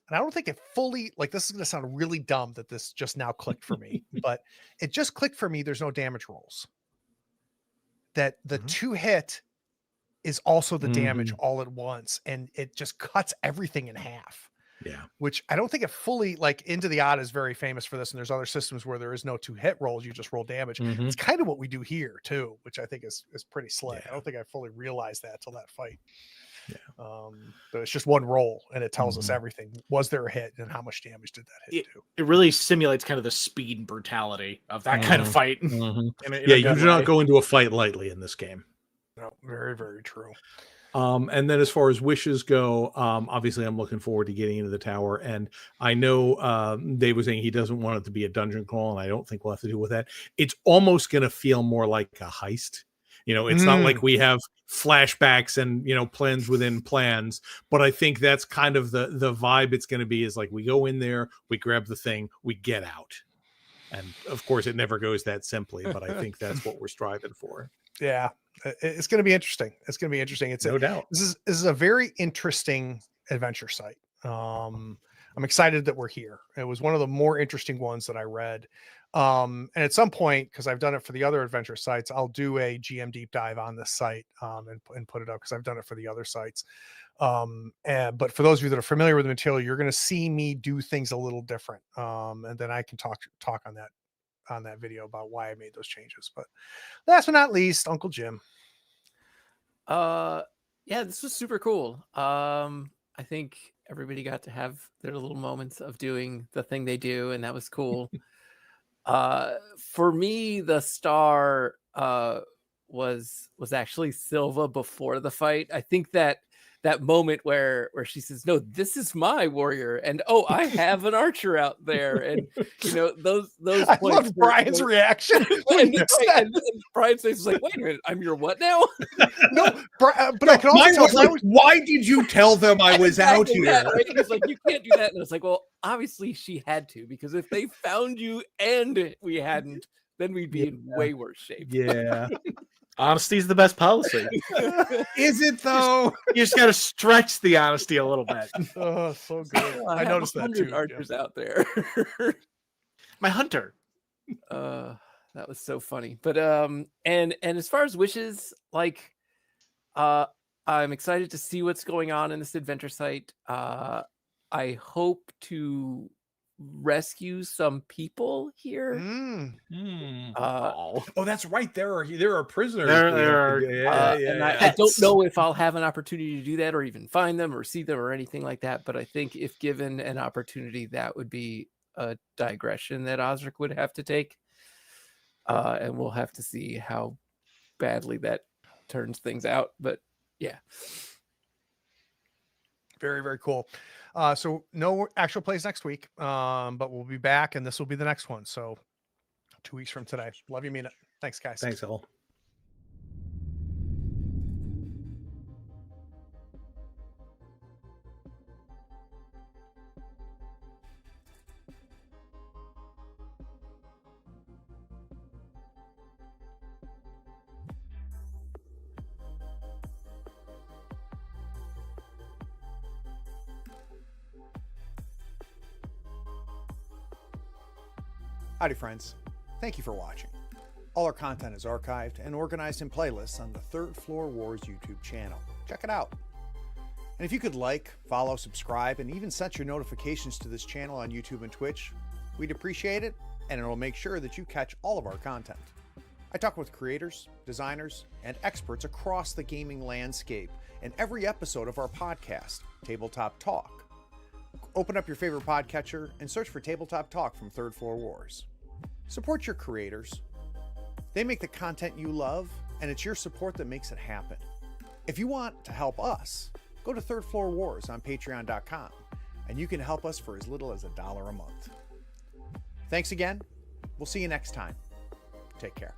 and I don't think it fully, like, this is going to sound really dumb that this just now clicked for me, but it just clicked for me. There's no damage rolls. That the 2-hit is also the damage all at once, and it just cuts everything in half. Yeah, which I don't think it fully, like, Into the Odd is very famous for this, and there's other systems where there is no 2-hit rolls, you just roll damage. It's kind of what we do here too, which I think is pretty slick. I don't think I fully realized that till that fight. But it's just one roll, and it tells us everything. Was there a hit, and how much damage did that hit do? It really simulates kind of the speed and brutality of that kind of fight. You do not go into a fight lightly in this game. No, very, very true. And then as far as wishes go, obviously I'm looking forward to getting into the tower. And I know Dave was saying he doesn't want it to be a dungeon crawl, and I don't think we'll have to deal with that. It's almost going to feel more like a heist. It's not like we have flashbacks and, plans within plans, but I think that's kind of the vibe it's going to be, is like, we go in there, we grab the thing, we get out. And of course it never goes that simply, but I think that's what we're striving for. Yeah. It's going to be interesting. It's going to be interesting. It's no doubt. This is a very interesting adventure site. I'm excited that we're here. It was one of the more interesting ones that I read. And at some point, because I've done it for the other adventure sites, I'll do a GM deep dive on this site and put it up, because I've done it for the other sites. But for those of you that are familiar with the material, you're going to see me do things a little different. And then I can talk on that video about why I made those changes. But last but not least, Uncle Jim. Yeah, this was super cool. I think everybody got to have their little moments of doing the thing they do, and that was cool. For me, the star was actually Silva before the fight. I think that moment where she says, "No, this is my warrior," and "Oh, I have an archer out there," and those I points loved Brian's reaction. when he said- and Brian's face was like, "Wait a minute, I'm your what now?" No, but I can also Mine tell was like, Brian why did you tell them I was out Exactly here? that, right? He's like, "You can't do that," and it's like, well, obviously she had to, because if they found you and we hadn't, then we'd be in way worse shape. Yeah. Honesty is the best policy. Is it though? You just got to stretch the honesty a little bit. Oh, so good. I I have noticed that 100 too. archers out there. My hunter. That was so funny. But and as far as wishes, like I'm excited to see what's going on in this adventure site. I hope to rescue some people here. Oh, that's right. There are prisoners. There are- And I don't know if I'll have an opportunity to do that, or even find them or see them or anything like that. But I think if given an opportunity, that would be a digression that Osric would have to take. And we'll have to see how badly that turns things out. But yeah. Very, very cool. So no actual plays next week, but we'll be back, and this will be the next one. So 2 weeks from today. Love you, mean it. Thanks, guys. Thanks, all. Howdy, friends. Thank you for watching. All our content is archived and organized in playlists on the Third Floor Wars YouTube channel. Check it out. And if you could like, follow, subscribe, and even set your notifications to this channel on YouTube and Twitch, we'd appreciate it, and it'll make sure that you catch all of our content. I talk with creators, designers, and experts across the gaming landscape in every episode of our podcast, Tabletop Talk. Open up your favorite podcatcher and search for Tabletop Talk from Third Floor Wars. Support your creators. They make the content you love, and it's your support that makes it happen. If you want to help us, go to Third Floor Wars on patreon.com, and you can help us for as little as $1 a month. Thanks again. We'll see you next time. Take care.